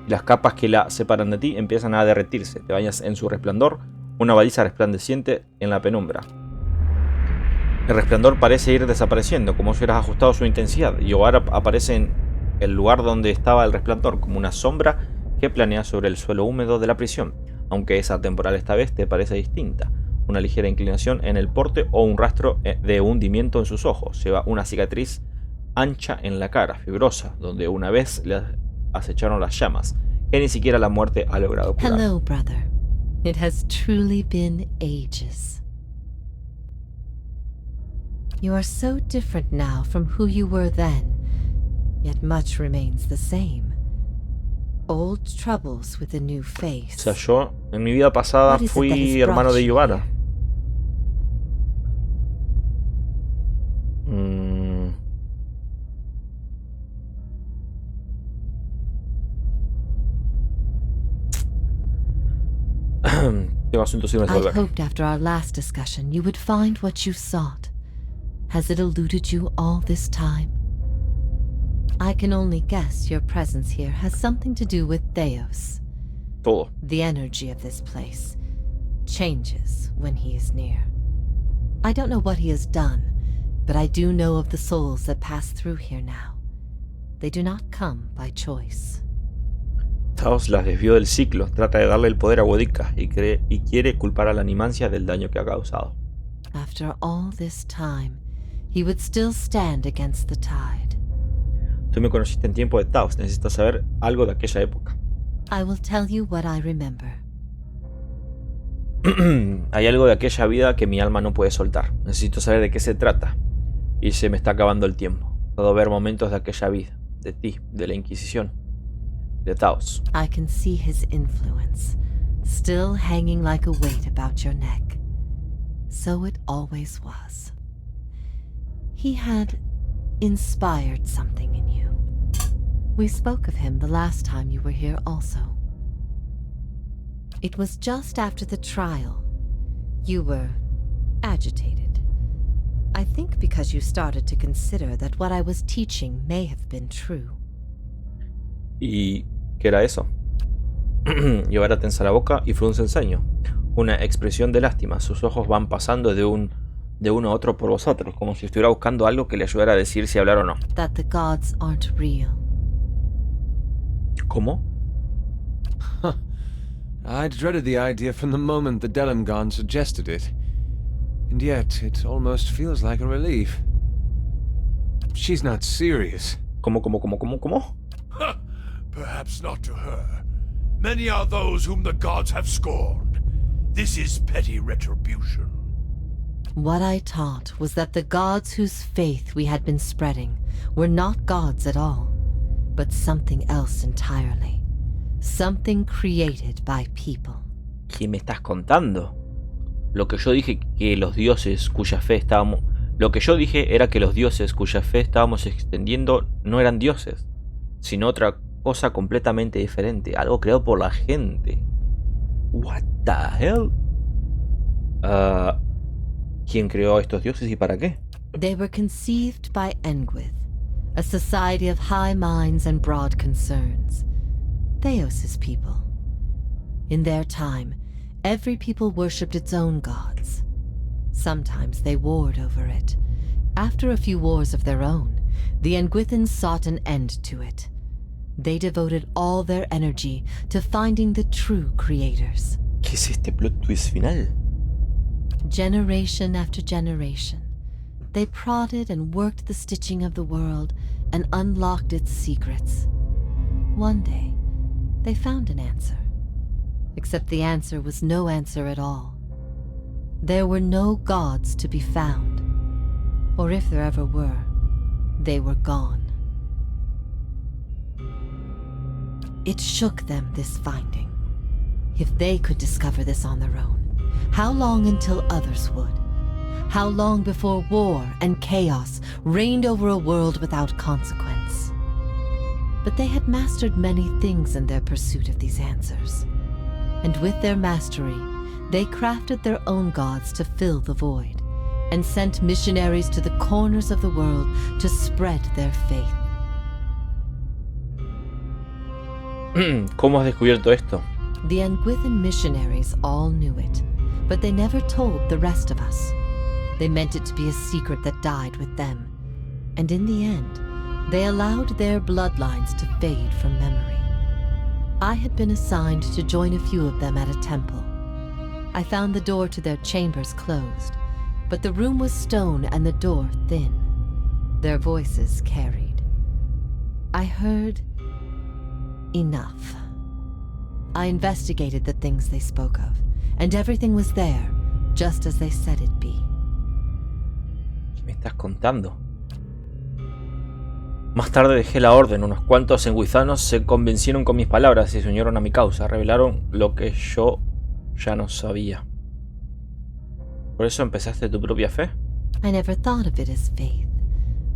Las capas que la separan de ti empiezan a derretirse. Te bañas en su resplandor, una baliza resplandeciente en la penumbra. El resplandor parece ir desapareciendo, como si hubieras ajustado su intensidad, y ahora aparece en el lugar donde estaba el resplandor, como una sombra que planea sobre el suelo húmedo de la prisión, aunque esa temporal esta vez te parece distinta. Una ligera inclinación en el porte o un rastro de hundimiento en sus ojos. Lleva una cicatriz ancha en la cara, fibrosa, donde una vez le acecharon las llamas, que ni siquiera la muerte ha logrado curar. Hello, brother. It has truly been ages. You are so different now from who you were then, yet much remains the same. Old troubles with a new face. O sea, yo en mi vida pasada fui hermano de Yubara. Tengo asuntos sin resolver. I hoped after our last discussion you would find what you sought. Has it eluded you all this time? I can only guess your presence here has something to do with Theos. Todo. The energy of this place changes when he is near. I don't know what he has done, but I do know of the souls that pass through here now. They do not come by choice. Taos las desvió del ciclo, trata de darle el poder a Boudica y quiere culpar a la Animancia del daño que ha causado. After all this time, he would still stand against the tide. Tú me conociste en tiempo de Taos, necesitas saber algo de aquella época. I will tell you what I remember. Hay algo de aquella vida que mi alma no puede soltar. Necesito saber de qué se trata. Y se me está acabando el tiempo. Puedo ver momentos de aquella vida, de ti, de la Inquisición, de Taos. I can see his influence, still hanging like a weight about your neck. So it always was. He had inspired something in you. We spoke of him the last time you were here also. It was just after the trial. You were agitated. I think because you started to consider that what I was teaching may have been true. ¿Y qué era eso? Yubara tensa la boca y frunce el ceño. Una expresión de lástima. Sus ojos van pasando de uno a otro por vosotros, como si estuviera buscando algo que le ayudara a decir si hablar o no. That the gods aren't real. ¿Cómo? I'd dreaded the idea from the moment the Delimgon suggested it. And yet, it almost feels like a relief. She's not serious. ¿Cómo? Perhaps not to her. Many are those whom the gods have scorned. This is petty retribution. What I taught was that the gods whose faith we had been spreading were not gods at all, but something else entirely. Something created by people. ¿Qué me estás contando? Lo que yo dije que los dioses cuya fe estábamos... Lo que yo dije era que los dioses cuya fe estábamos extendiendo no eran dioses, sino otra cosa completamente diferente, algo creado por la gente. What the hell? ¿Quién creó a estos dioses y para qué? They were conceived by Engwith, a society of high minds and broad concerns. Theos' people. In their time, every people worshipped its own gods. Sometimes they warred over it. After a few wars of their own, the Engwithans sought an end to it. They devoted all their energy to finding the true creators. ¿Qué es este plot twist final? Generation after generation, they prodded and worked the stitching of the world and unlocked its secrets. One day, they found an answer. Except the answer was no answer at all. There were no gods to be found. Or if there ever were, they were gone. It shook them, this finding. If they could discover this on their own, how long until others would? How long before war and chaos reigned over a world without consequence? But they had mastered many things in their pursuit of these answers. And with their mastery, they crafted their own gods to fill the void, and sent missionaries to the corners of the world to spread their faith. ¿Cómo has descubierto esto? The Nguithan missionaries all knew it, but they never told the rest of us. They meant it to be a secret that died with them, and in the end, they allowed their bloodlines to fade from memory. I had been assigned to join a few of them at a temple. I found the door to their chambers closed, but the room was stone and the door thin. Their voices carried. I heard enough. I investigated the things they spoke of, and everything was there, just as they said it'd be. ¿Qué me estás contando? Más tarde dejé la orden. Unos cuantos enguizanos se convencieron con mis palabras y se unieron a mi causa. Revelaron lo que yo ya no sabía. ¿Por eso empezaste tu propia fe? I never thought of it as faith,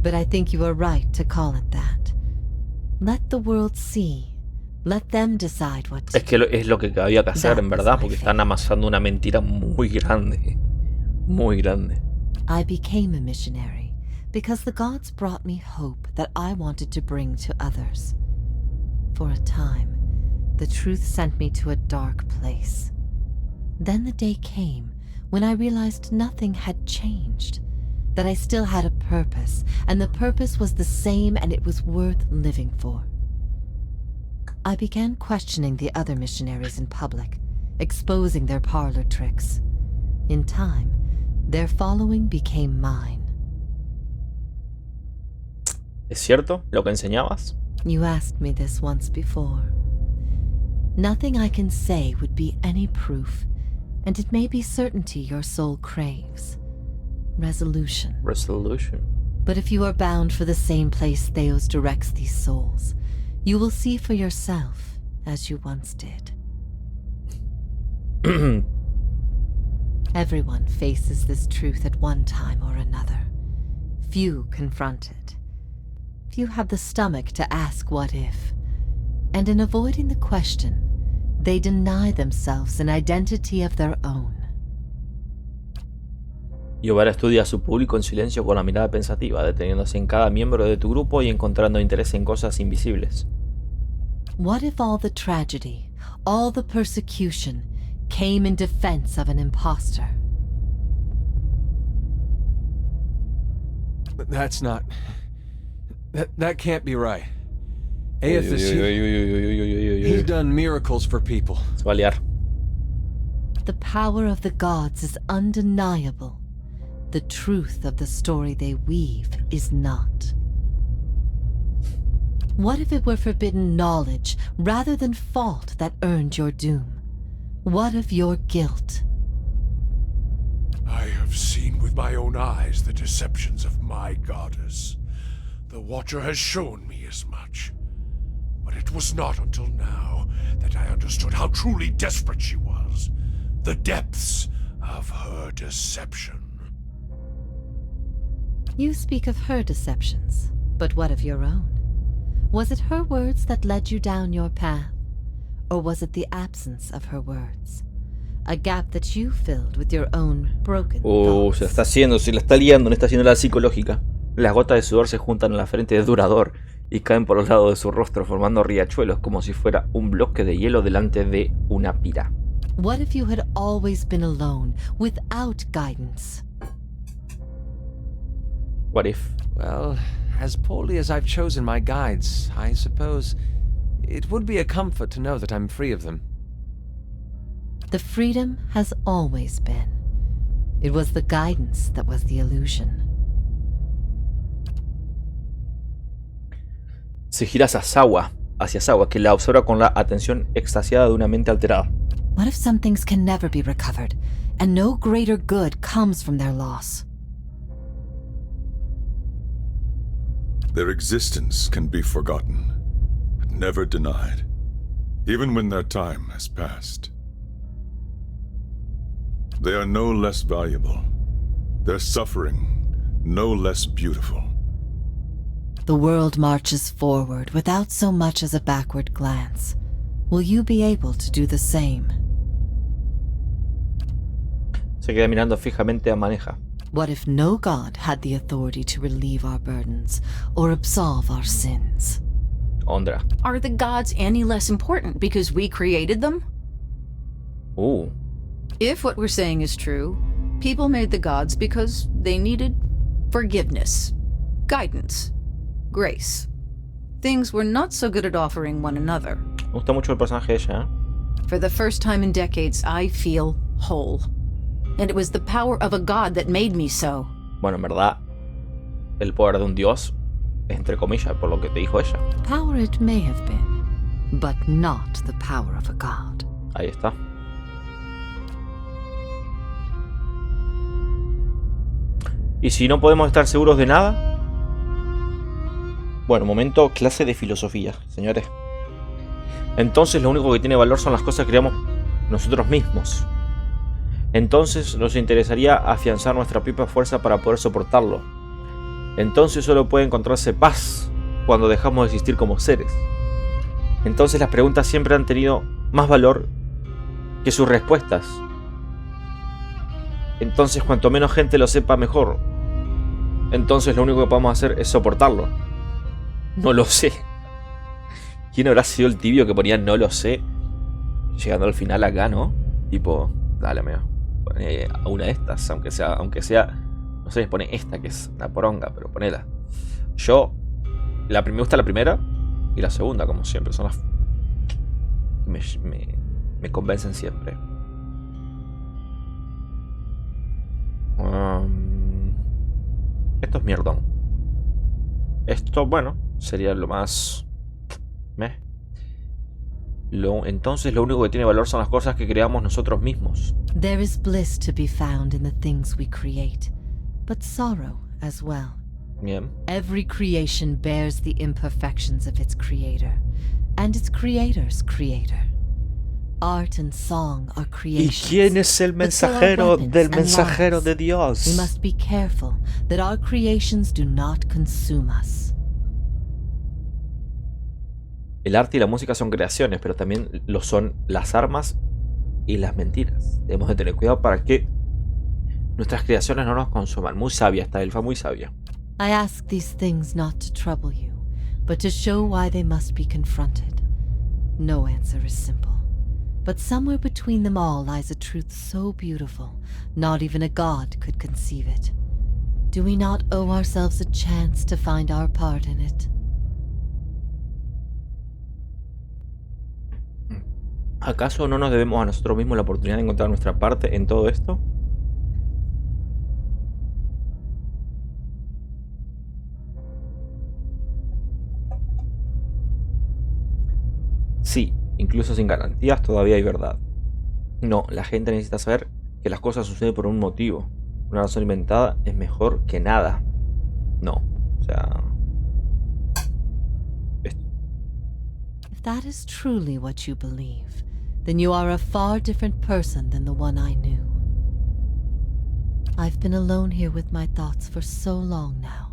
but I think you are right to call it that. Let the world see. Let them decide what to Es que es lo que había que hacer, en verdad, porque están amasando una mentira muy grande. Muy grande. I became a missionary because the gods brought me hope that I wanted to bring to others. For a time, the truth sent me to a dark place. Then the day came when I realized nothing had changed, that I still had a purpose, and the purpose was the same and it was worth living for. I began questioning the other missionaries in public, exposing their parlor tricks. In time, their following became mine. ¿Es cierto lo que enseñabas? You asked me this once before. Nothing I can say would be any proof, and it may be certainty your soul craves. Resolution. Resolution. But if you are bound for the same place Theos directs these souls, you will see for yourself, as you once did. Everyone faces this truth at one time or another. Few confront it. Few have the stomach to ask what if. And in avoiding the question, they deny themselves an identity of their own. Yovara estudia a su público en silencio con la mirada pensativa, deteniéndose en cada miembro de tu grupo y encontrando interés en cosas invisibles. What if all the tragedy, all the persecution, came in defense of an imposter? That's not... That can't be right. He's done miracles for people. Se va a liar. The power of the gods is undeniable. The truth of the story they weave is not. What if it were forbidden knowledge rather than fault that earned your doom? What of your guilt? I have seen with my own eyes the deceptions of my goddess. The Watcher has shown me as much. But it was not until now that I understood how truly desperate she was. The depths of her deception. You speak of her deceptions, but what of your own? Was it her words that led you down your path? Or was it the absence of her words? A gap that you filled with your own broken thoughts? Se la está haciendo, se la está liando, no está haciendo la psicológica. Las gotas de sudor se juntan en la frente de Durador y caen por los lados de su rostro formando riachuelos como si fuera un bloque de hielo delante de una pira. What if you had always been alone, without guidance? What if? Well, as poorly as I've chosen my guides, I suppose it would be a comfort to know that I'm free of them. The freedom has always been. It was the guidance that was the illusion. Se gira hacia Sawa, que la observa con la atención extasiada de una mente alterada. What if some things can never be recovered, and no greater good comes from their loss? Their existence can be forgotten, but never denied, even when their time has passed. They are no less valuable, their suffering no less beautiful. The world marches forward without so much as a backward glance. Will you be able to do the same? Se queda mirando fijamente a Maneja. What if no god had the authority to relieve our burdens or absolve our sins? Ondra. Are the gods any less important because we created them? If what we're saying is true, people made the gods because they needed forgiveness, guidance, grace. Things we're not so good at offering one another. Me gusta mucho el personaje de ella, ¿eh? For the first time in decades, I feel whole. And it was the power of a god that made me so. Bueno, en verdad, el poder de un dios, entre comillas, por lo que te dijo ella. Power it may have been, but not the power of a god. Ahí está. ¿Y si no podemos estar seguros de nada? Bueno, momento clase de filosofía, señores. Entonces lo único que tiene valor son las cosas que creamos nosotros mismos. Entonces nos interesaría afianzar nuestra propia fuerza para poder soportarlo. Entonces solo puede encontrarse paz cuando dejamos de existir como seres. Entonces las preguntas siempre han tenido más valor que sus respuestas. Entonces cuanto menos gente lo sepa, mejor. Entonces lo único que podemos hacer es soportarlo. No lo sé. ¿Quién habrá sido el tibio que ponía no lo sé? Llegando al final acá, ¿no? Tipo, dale, amigo. Poné una de estas, aunque sea, no sé, pone esta que es una poronga, pero ponela. Yo, me gusta la primera y la segunda, como siempre, son las me convencen siempre. Esto es mierdón. Esto, bueno, sería lo más... Entonces lo único que tiene valor son las cosas que creamos nosotros mismos. There is bliss to be found in the things we create, but sorrow as well. Bien. Every creation bears the imperfections of its creator, and its creator's creator. Art and song are ¿Y creations. quién es el but so are mensajero weapons del and mensajero lives. de Dios? We must be careful that our creations do not consume us. El arte y la música son creaciones, pero también lo son las armas y las mentiras. Debemos de tener cuidado para que nuestras creaciones no nos consuman. Muy sabia esta elfa, muy sabia. I ask these things not to trouble you, but to show why they must be confronted. No answer is simple, but somewhere between them all lies a truth so beautiful, not even a god could conceive it. Do we not owe ourselves a chance to find our part in it? ¿Acaso no nos debemos a nosotros mismos la oportunidad de encontrar nuestra parte en todo esto? Sí, incluso sin garantías todavía hay verdad. No, la gente necesita saber que las cosas suceden por un motivo. Una razón inventada es mejor que nada. No, o sea... If that is truly what you believe, then you are a far different person than the one I knew. I've been alone here with my thoughts for so long now.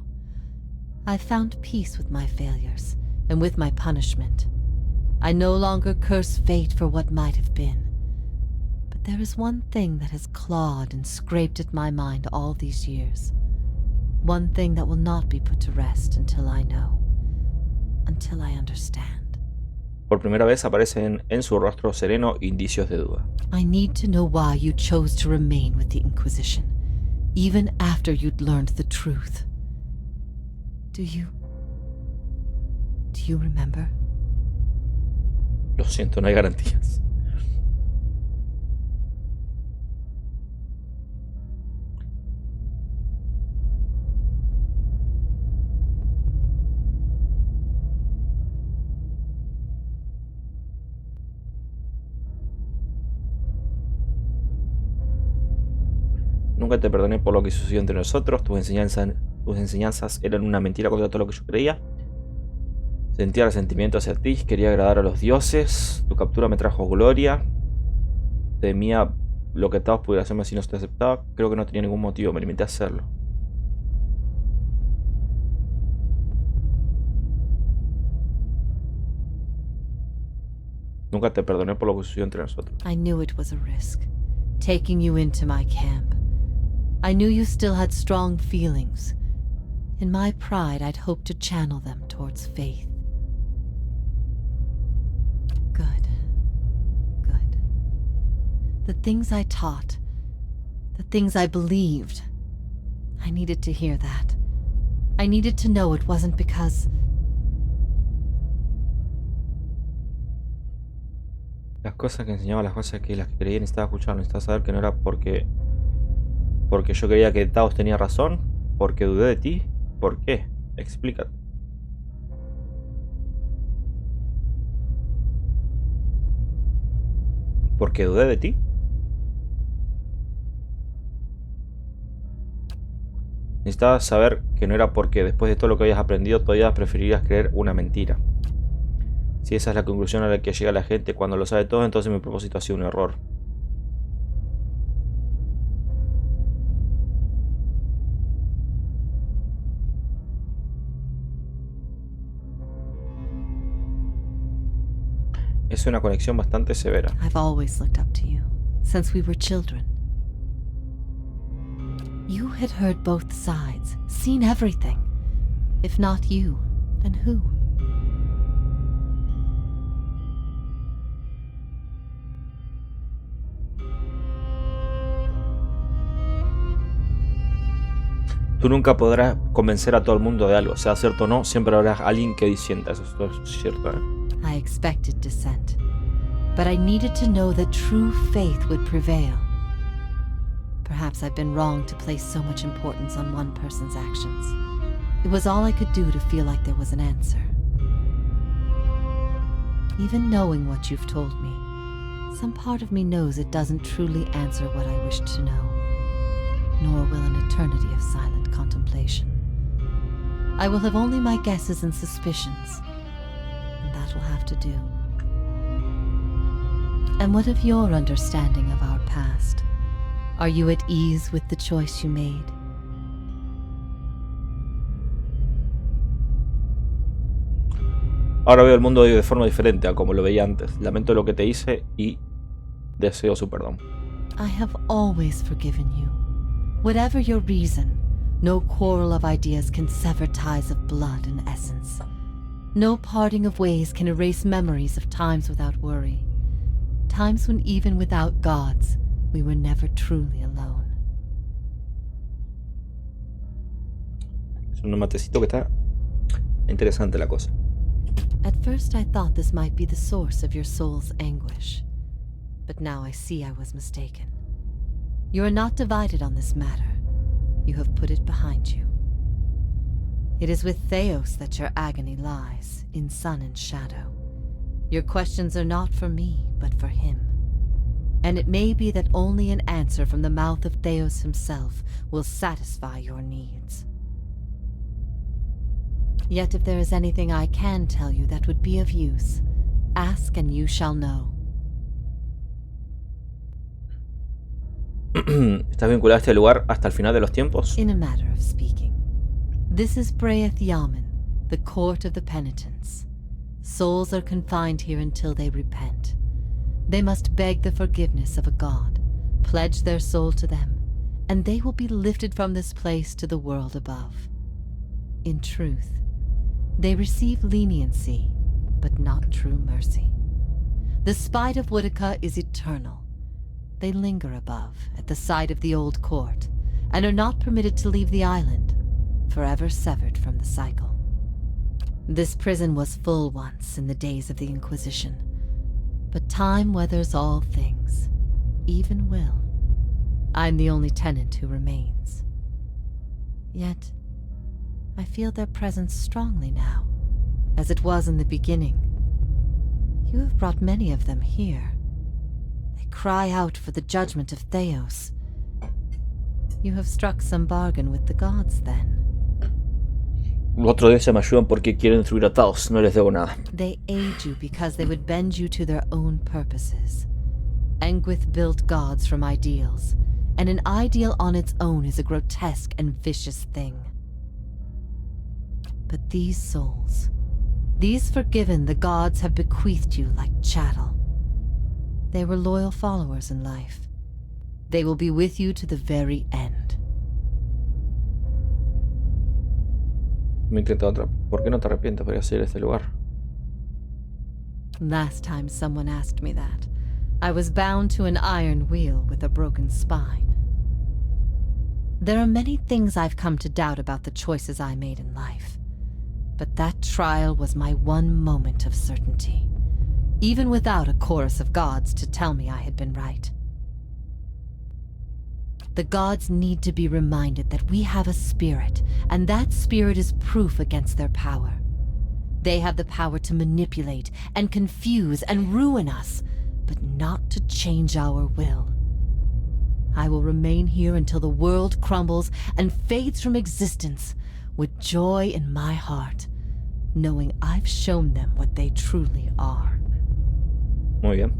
I've found peace with my failures and with my punishment. I no longer curse fate for what might have been. But there is one thing that has clawed and scraped at my mind all these years. One thing that will not be put to rest until I know. Until I understand. Por primera vez aparecen en su rostro sereno indicios de duda. I need to know why you chose to remain with the Inquisition, even after you'd learned the truth. Do you remember? Lo siento, no hay garantías. Nunca te perdoné por lo que sucedió entre nosotros. Tus enseñanzas eran una mentira contra todo lo que yo creía. Sentía resentimiento hacia ti. Quería agradar a los dioses. Tu captura me trajo gloria. Temía lo que todos pudieran hacerme si no te aceptaba. Creo que no tenía ningún motivo. Me limité a hacerlo. Nunca te perdoné por lo que sucedió entre nosotros. I knew it was a risk, taking you into my camp. I knew you still had strong feelings. In my pride, I'd hoped to channel them towards faith. Good. Good. The things I taught, the things I believed, I needed to hear that. I needed to know it wasn't because... Las cosas que enseñaba, las cosas que las que creía, necesitaba escuchar, necesitaba saber que no era porque yo creía que Taos tenía razón, porque dudé de ti. ¿Por qué? Explícate. ¿Porque dudé de ti? Necesitaba saber que no era porque después de todo lo que habías aprendido todavía preferirías creer una mentira. Si esa es la conclusión a la que llega la gente cuando lo sabe todo, entonces mi propósito ha sido un error. Es una conexión bastante severa. I've always looked up to you, since we were children. You had heard both sides, seen everything. If not you, then who? Tú nunca podrás convencer a todo el mundo de algo, sea cierto o no, siempre habrá alguien que disienta, eso es cierto, ¿eh? I expected dissent, but I needed to know that true faith would prevail. Perhaps I've been wrong to place so much importance on one person's actions. It was all I could do to feel like there was an answer. Even knowing what you've told me, some part of me knows it doesn't truly answer what I wished to know, nor will an eternity of silent contemplation. I will have only my guesses and suspicions, and that will have to do. And what of your understanding of our past? Are you at ease with the choice you made? Ahora veo el mundo de forma diferente a como lo veía antes. Lamento lo que te hice y deseo su perdón. I have always forgiven you. Whatever your reason, no quarrel of ideas can sever ties of blood and essence. No parting of ways can erase memories of times without worry. Times when even without gods, we were never truly alone. Es un matecito que está interesante la cosa. At first I thought this might be the source of your soul's anguish. But now I see I was mistaken. You are not divided on this matter. You have put it behind you. It is with Theos that your agony lies, in sun and shadow. Your questions are not for me, but for him. And it may be that only an answer from the mouth of Theos himself will satisfy your needs. Yet if there is anything I can tell you that would be of use, ask and you shall know. ¿Estás vinculado a este lugar hasta el final de los tiempos? In a matter of speaking. This is Braeth Yamen, the court of the penitents. Souls are confined here until they repent. They must beg the forgiveness of a god, pledge their soul to them, and they will be lifted from this place to the world above. In truth, they receive leniency, but not true mercy. The spite of Woodica is eternal. They linger above, at the site of the old court, and are not permitted to leave the island, forever severed from the cycle. This prison was full once in the days of the Inquisition, but time weathers all things, even will. I'm the only tenant who remains. Yet, I feel their presence strongly now, as it was in the beginning. You have brought many of them here. They cry out for the judgment of Theos. You have struck some bargain with the gods, then. Los otros días se me ayudan porque quieren destruir a Taos, no les debo nada. They aid you because they would bend you to their own purposes. Engwith built gods from ideals, and an ideal on its own is a grotesque and vicious thing. But these souls, these forgiven the gods have bequeathed you like chattel. They were loyal followers in life. They will be with you to the very end. Me intenta otra. ¿Por qué no te arrepientes? Podría salir de este lugar. Last time someone asked me that, I was bound to an iron wheel with a broken spine. There are many things I've come to doubt about the choices I made in life. But that trial was my one moment of certainty, even without a chorus of gods to tell me I had been right. The gods need to be reminded that we have a spirit, and that spirit is proof against their power. They have the power to manipulate and confuse and ruin us, but not to change our will. I will remain here until the world crumbles and fades from existence, with joy in my heart, knowing I've shown them what they truly are. Muy bien.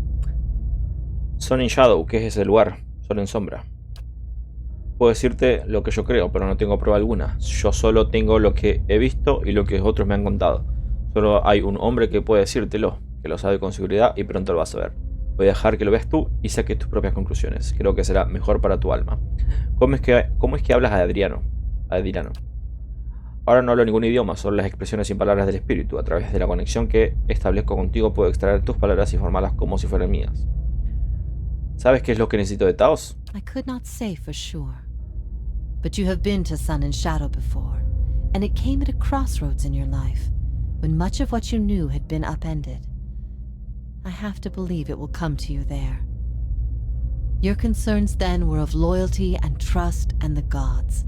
Son in Shadow, ¿qué es ese lugar? Son en sombra. Puedo decirte lo que yo creo, pero no tengo prueba alguna. Yo solo tengo lo que he visto y lo que otros me han contado. Solo hay un hombre que puede decírtelo, que lo sabe con seguridad y pronto lo vas a ver. Voy a dejar que lo veas tú y saques tus propias conclusiones. Creo que será mejor para tu alma. ¿Cómo es que hablas a Adriano? Ahora no hablo ningún idioma, solo las expresiones sin palabras del espíritu. A través de la conexión que establezco contigo puedo extraer tus palabras y formarlas como si fueran mías. ¿Sabes qué es lo que necesito de Taos? I could not say for sure. But you have been to Sun and Shadow before, and it came at a crossroads in your life, when much of what you knew had been upended. I have to believe it will come to you there. Your concerns then were of loyalty and trust and the gods.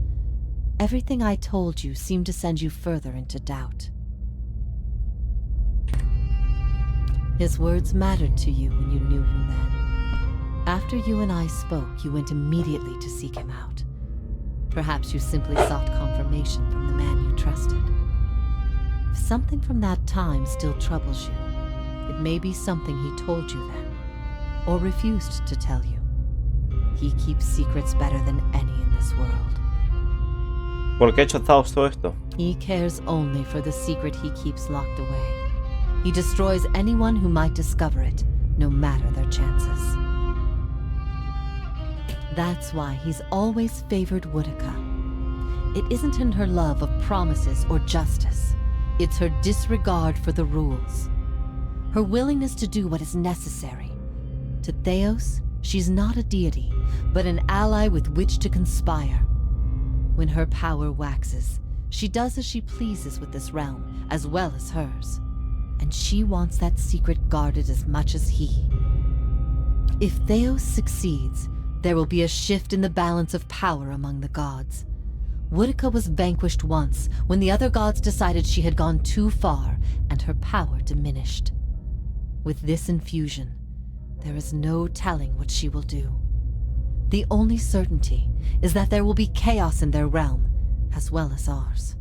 Everything I told you seemed to send you further into doubt. His words mattered to you when you knew him then. After you and I spoke, you went immediately to seek him out. Perhaps you simply sought confirmation from the man you trusted. If something from that time still troubles you, it may be something he told you then, or refused to tell you. He keeps secrets better than any in this world. ¿Por qué ha hecho Taos todo esto? He cares only for the secret he keeps locked away. He destroys anyone who might discover it, no matter their chances. That's why he's always favored Woodica. It isn't in her love of promises or justice. It's her disregard for the rules. Her willingness to do what is necessary. To Theos, she's not a deity, but an ally with which to conspire. When her power waxes, she does as she pleases with this realm, as well as hers. And she wants that secret guarded as much as he. If Theos succeeds, there will be a shift in the balance of power among the gods. Woodica was vanquished once, when the other gods decided she had gone too far, and her power diminished. With this infusion, there is no telling what she will do. The only certainty is that there will be chaos in their realm, as well as ours.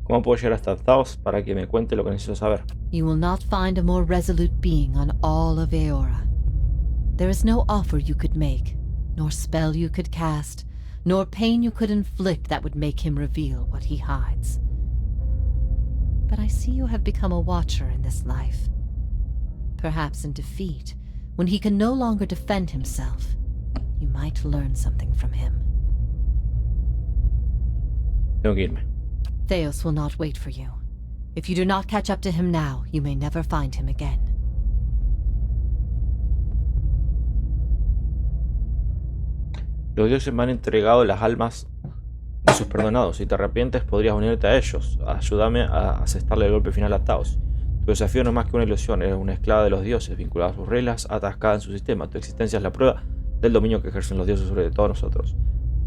¿Cómo puedo llegar hasta Taos para que me cuente lo que necesito saber? You will not find a more resolute being on all of Eora. There is no offer you could make, nor spell you could cast, nor pain you could inflict that would make him reveal what he hides. But I see you have become a watcher in this life. Perhaps in defeat, when he can no longer defend himself, you might learn something from him. Tengo que irme. Theos will not wait for you. If you do not catch up to him now, you may never find him again. Los dioses me han entregado las almas de sus perdonados. Si te arrepientes, podrías unirte a ellos. Ayúdame a asestarle el golpe final a Taos. Tu desafío no es más que una ilusión. Eres una esclava de los dioses, vinculada a sus reglas, atascada en su sistema. Tu existencia es la prueba del dominio que ejercen los dioses sobre todos nosotros.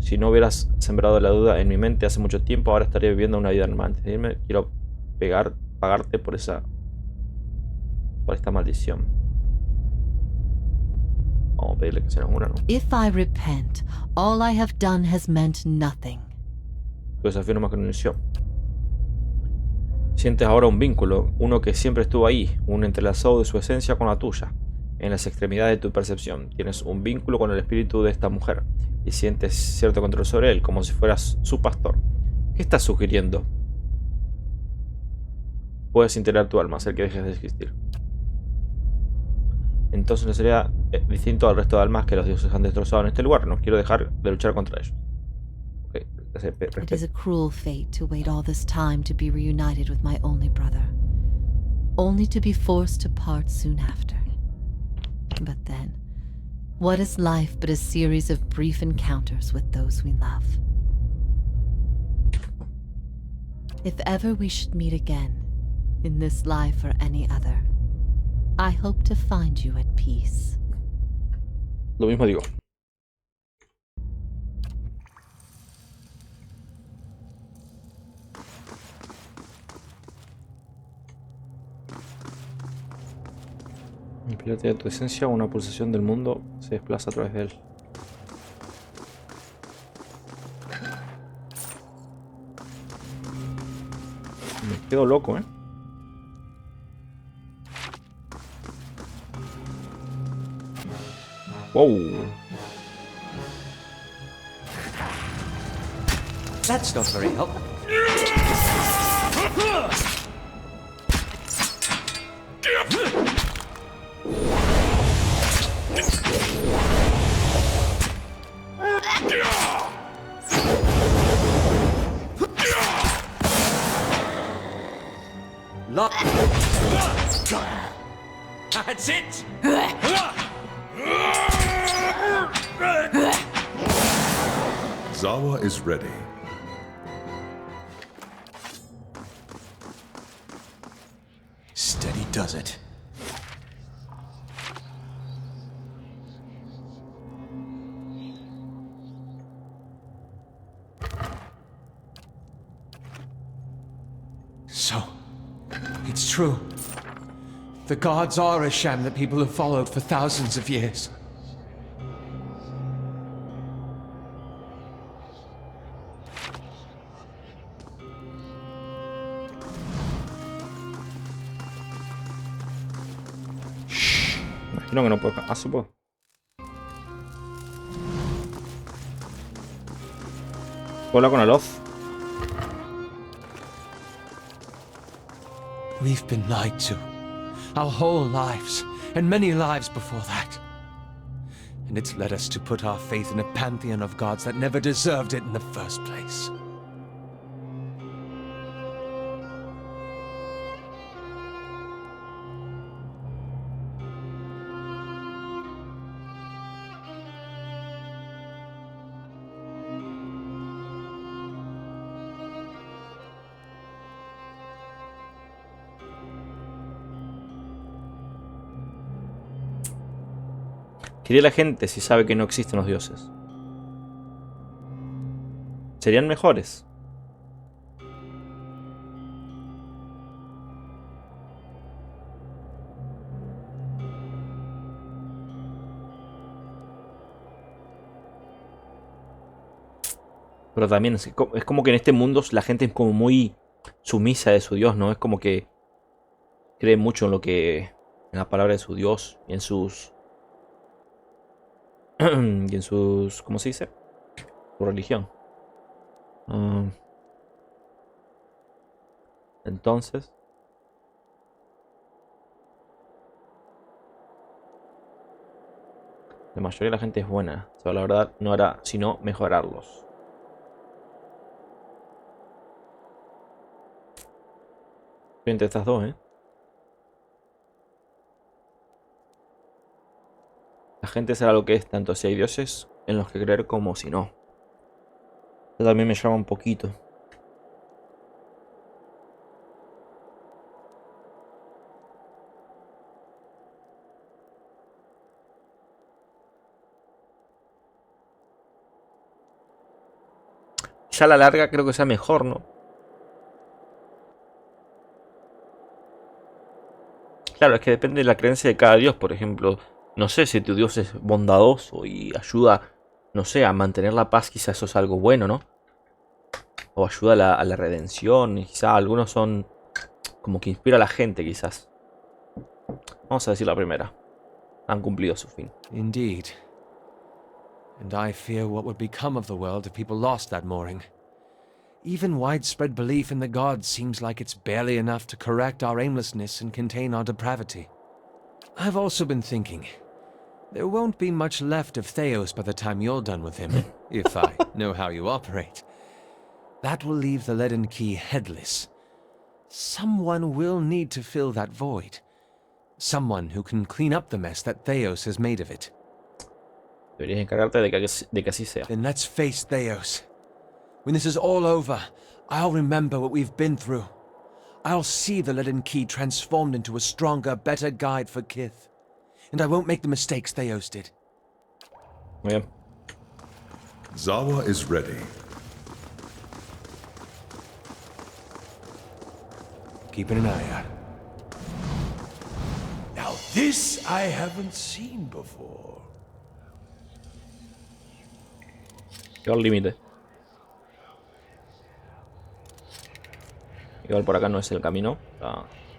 Si no hubieras sembrado la duda en mi mente hace mucho tiempo, ahora estaría viviendo una vida normal. Antes de irme, quiero pagarte por esta maldición. Vamos a pedirle que se nos una, ¿no? If I repent, all I have done has meant nothing. Tu desafío no es más que una ilusión. Sientes ahora un vínculo, uno que siempre estuvo ahí, un entrelazado de su esencia con la tuya. En las extremidades de tu percepción, tienes un vínculo con el espíritu de esta mujer y sientes cierto control sobre él, como si fueras su pastor. ¿Qué estás sugiriendo? Puedes integrar tu alma, hacer que dejes de existir. Entonces no sería distinto al resto de almas que los dioses han destrozado en este lugar. No quiero dejar de luchar contra ellos. Okay. It is a cruel fate to wait all this time to be reunited with my only brother, only to be forced to part soon after. But then, what is life but a series of brief encounters with those we love? If ever we should meet again, in this life or any other, I hope to find you at peace. Lo mismo digo. Empleate de tu esencia, una pulsación del mundo se desplaza a través de él. Me quedo loco, ¿eh? Wow. That's not very helpful. That's it! Zawa is ready. Steady does it. So, it's true. The gods are a sham that people have followed for thousands of years. Imagino que no puedo. Ah, sí puedo. ¿Puedo hablar con Aloth? We've been lied to. Our whole lives, and many lives before that. And it's led us to put our faith in a pantheon of gods that never deserved it in the first place. ¿Qué haría la gente si sabe que no existen los dioses? ¿Serían mejores? Pero también es como que en este mundo la gente es como muy sumisa de su dios, ¿no? Es como que cree mucho en lo que... en la palabra de su dios y en sus... y en sus... ¿cómo se dice? Su religión. Entonces... la mayoría de la gente es buena. O sea, la verdad no hará sino mejorarlos. Estoy entre estas dos, ¿eh? La gente será lo que es, tanto si hay dioses en los que creer como si no. Eso también me llama un poquito. Ya a la larga creo que sea mejor, ¿no? Claro, es que depende de la creencia de cada dios, por ejemplo. No sé si tu dios es bondadoso y ayuda, no sé, a mantener la paz, quizás eso es algo bueno, ¿no? O ayuda a la redención, y quizás algunos son como que inspira a la gente, quizás. Vamos a decir la primera. Han cumplido su fin. Indeed. And I fear what would become of the world if people lost that mooring. Even widespread belief in the gods seems like it's barely enough to correct our aimlessness and contain our depravity. I've also been thinking, there won't be much left of Theos by the time you're done with him, if I know how you operate. That will leave the leaden key headless. Someone will need to fill that void. Someone who can clean up the mess that Theos has made of it. Deberías encargarte de que así sea. Then let's face Theos. When this is all over, I'll remember what we've been through. I'll see the leaden key transformed into a stronger, better guide for Kith. And I won't make the mistakes Theos did. Muy bien. Zawa is ready. Keeping an eye out. Now this I haven't seen before. Llega al límite. Igual por acá no es el camino.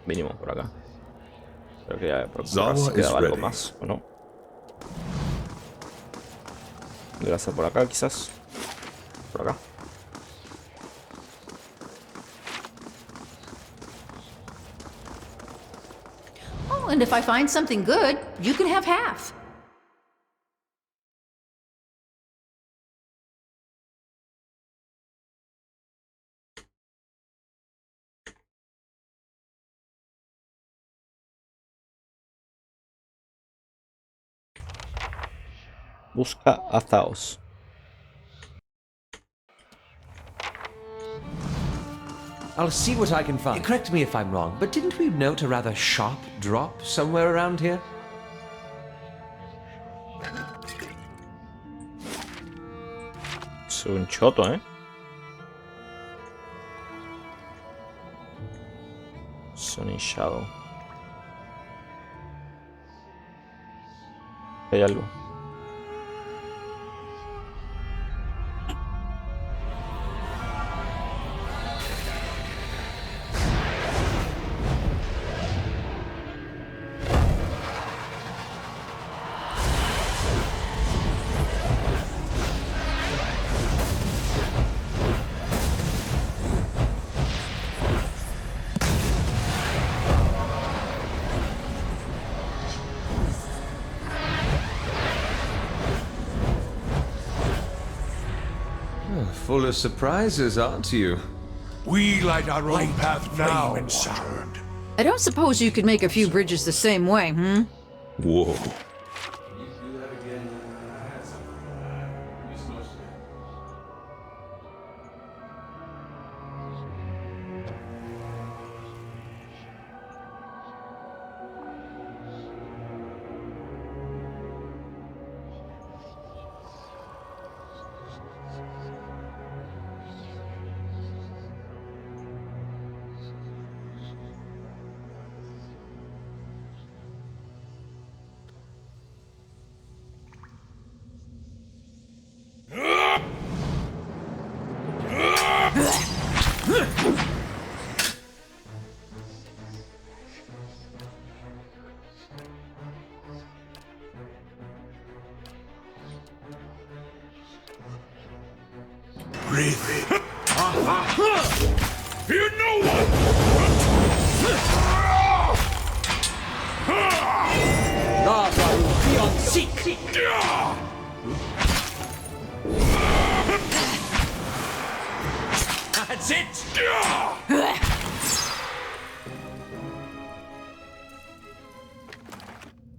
Vinimos por acá. Creo que por acá sí quedaba algo más, ¿o no? Gracias por acá, quizás. Por acá. Oh, and if I find something good, you can have half. Busca a Thaos. I'll see what I can find. Correct me if I'm wrong, but didn't we note a rather sharp drop somewhere around here? Es un choto, ¿eh? Sonic Shadow. Hay algo. Full of surprises, aren't you? We light our own path now, and sound. I don't suppose you could make a few bridges the same way, hmm? Whoa. Breathe in. Fear no one! That's it!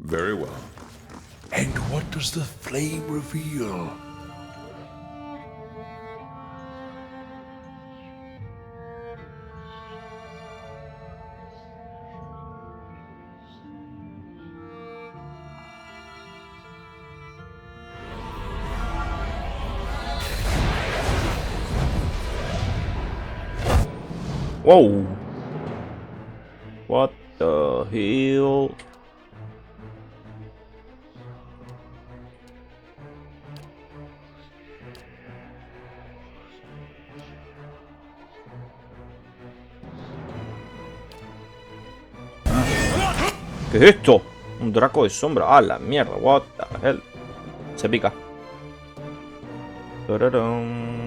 Very well. And what does the flame reveal? Wow. What the hell? ¿Qué es esto? Un draco de sombra. ¡Ah, la mierda! What the hell? Se pica. Tararán.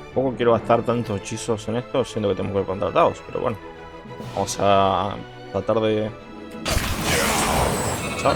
Tampoco quiero gastar tantos hechizos en esto, siendo que tenemos que ir contratados, pero bueno. Vamos a tratar de... Chao.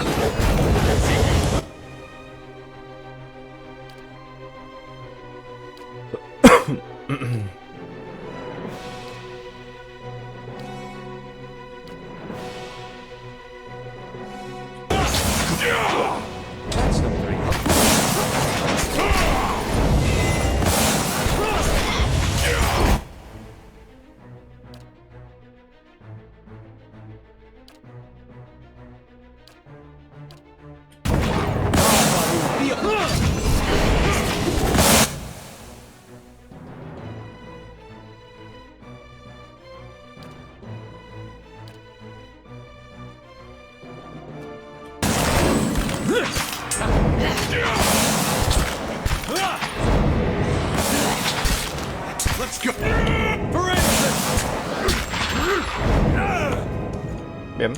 Bien.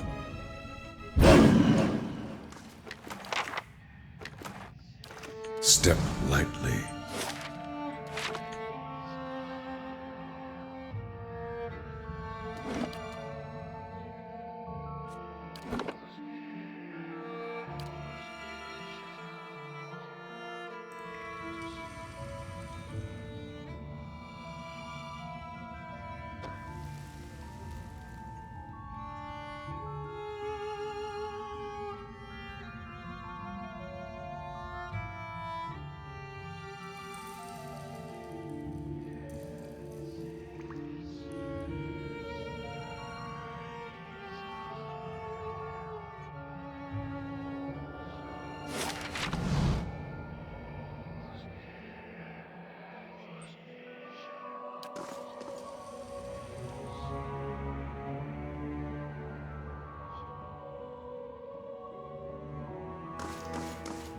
Step lightly.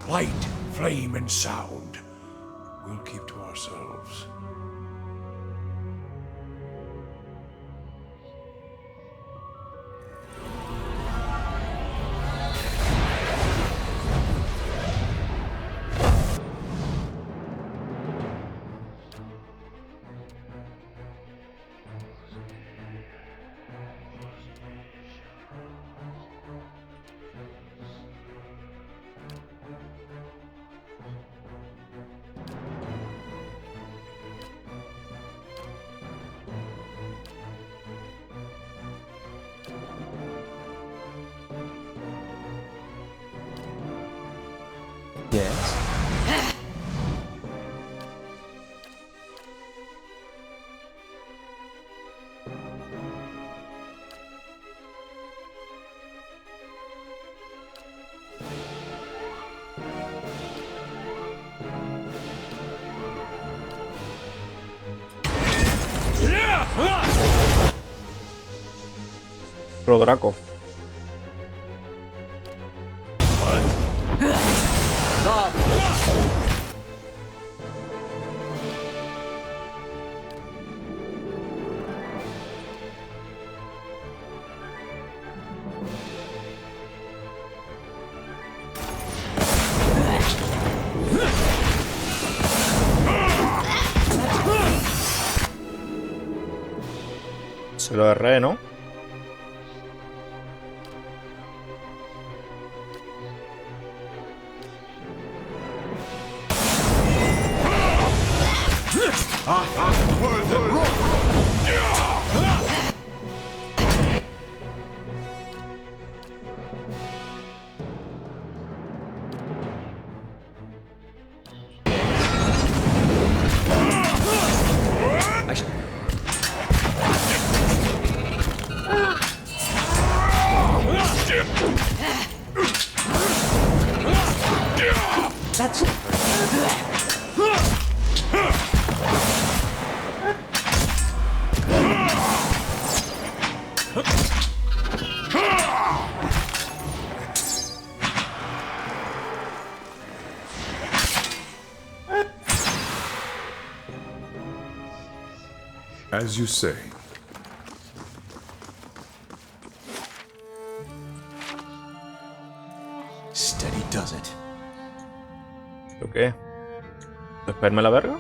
Light, flame, and sound. We'll keep to ourselves. Yes? Pro Draco. Se lo erré, ¿no? That's As you say. steady does it. ¿Lo qué? ¿Esperarme la verga?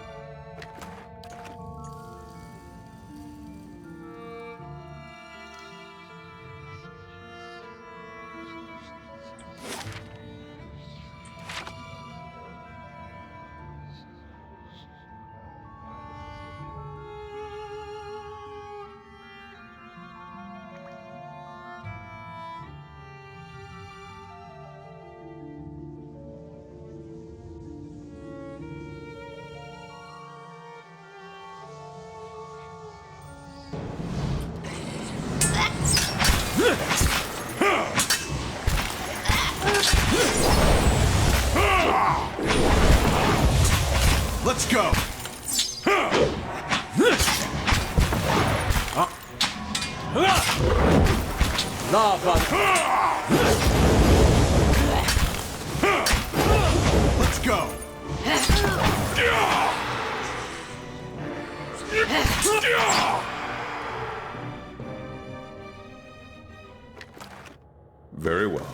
Let's go! Let's go! Very well.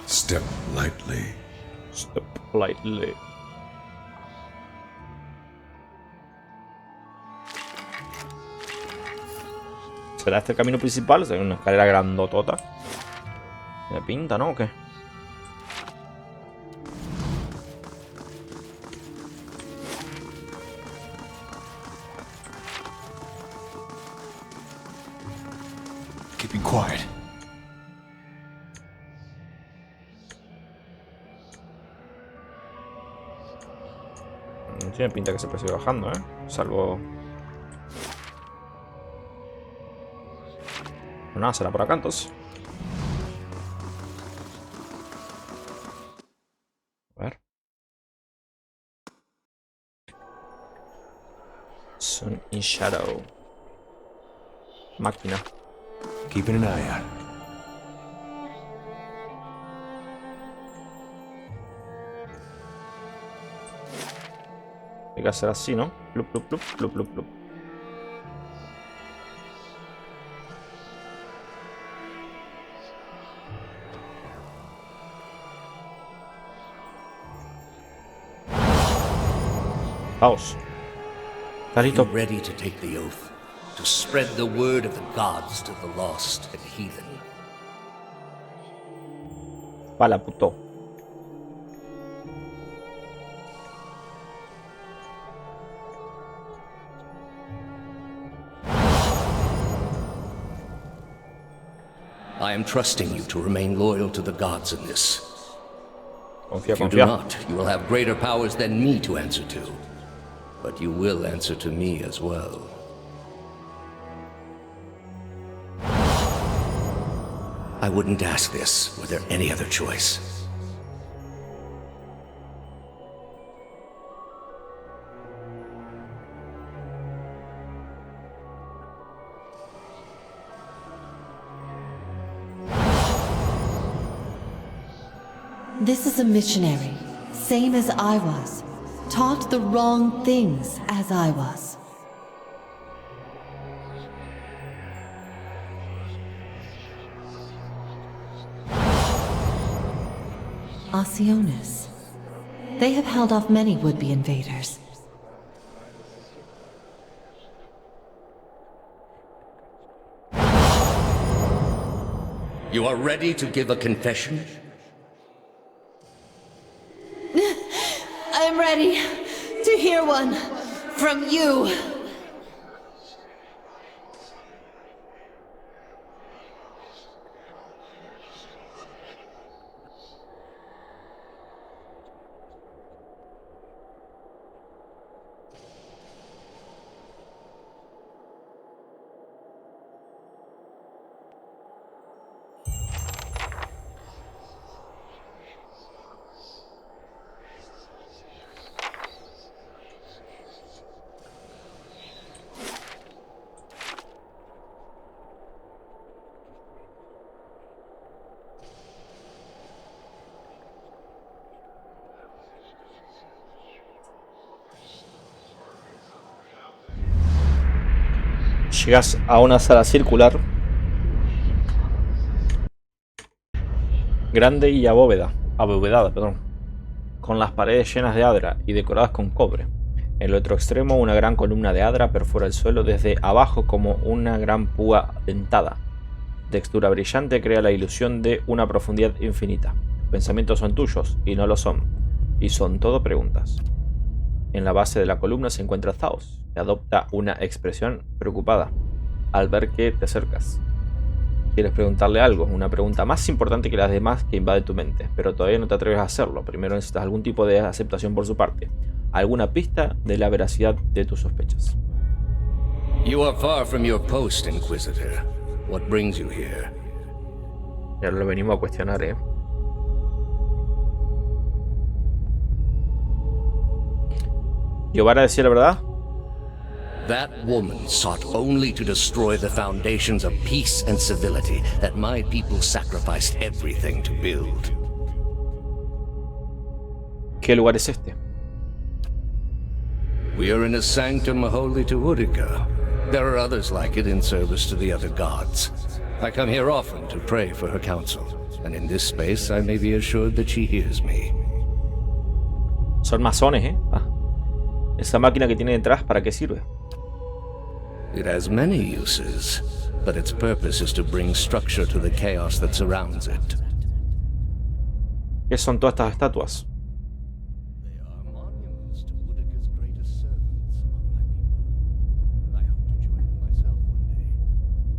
Step lightly. Step lightly. ¿Será este el camino principal? ¿Será una escalera grandotota? ¿Me pinta, no? ¿O qué? Keeping quiet. Tiene pinta que se puede seguir bajando, ¿eh? Salvo... Pues nada, será por acá entonces. A ver. Sun in Shadow. Máquina. Keeping an eye out. Hay que hacer así, ¿no? Plup, plup, plup, plup, plup, plup. Vamos. Are you Carito. ready to take the oath? To spread the word of the gods to the lost and heathen? Pala, puto. I am trusting you to remain loyal to the gods in this. Confía, If you do confía. not, you will have greater powers than me to answer to. But you will answer to me as well. I wouldn't ask this were there any other choice. This is a missionary, same as I was. Taught the wrong things as I was. Oceanus. They have held off many would-be invaders. You are ready to give a confession? I am ready to hear one from you. Llegas a una sala circular grande y abovedada, con las paredes llenas de adra y decoradas con cobre. En el otro extremo, una gran columna de adra perfora el suelo desde abajo como una gran púa dentada. Textura brillante crea la ilusión de una profundidad infinita. Pensamientos son tuyos y no lo son, y son todo preguntas. En la base de la columna se encuentra Zaos, que adopta una expresión preocupada al ver que te acercas. Quieres preguntarle algo, una pregunta más importante que las demás que invade tu mente, pero todavía no te atreves a hacerlo. Primero necesitas algún tipo de aceptación por su parte, alguna pista de la veracidad de tus sospechas. You are far from your post, Inquisitor. What brings you here? Ya lo venimos a cuestionar, ¿eh? ¿Giovanna decía la verdad? That woman sought only to destroy the foundations of peace and civility that my people sacrificed everything to build. ¿Qué lugar es este? We are in a sanctum holy to Utica. There are others like it in service to the other gods. I come here often to pray for her counsel, and in this space I may be assured that she hears me. Son masones, ¿eh? Esa máquina que tiene detrás, ¿para qué sirve? It has many uses, but its purpose is to bring structure to the chaos that surrounds it. ¿Qué son todas estas estatuas? They are monuments to Utica's greatest servants among my people. I hope to join it myself one day,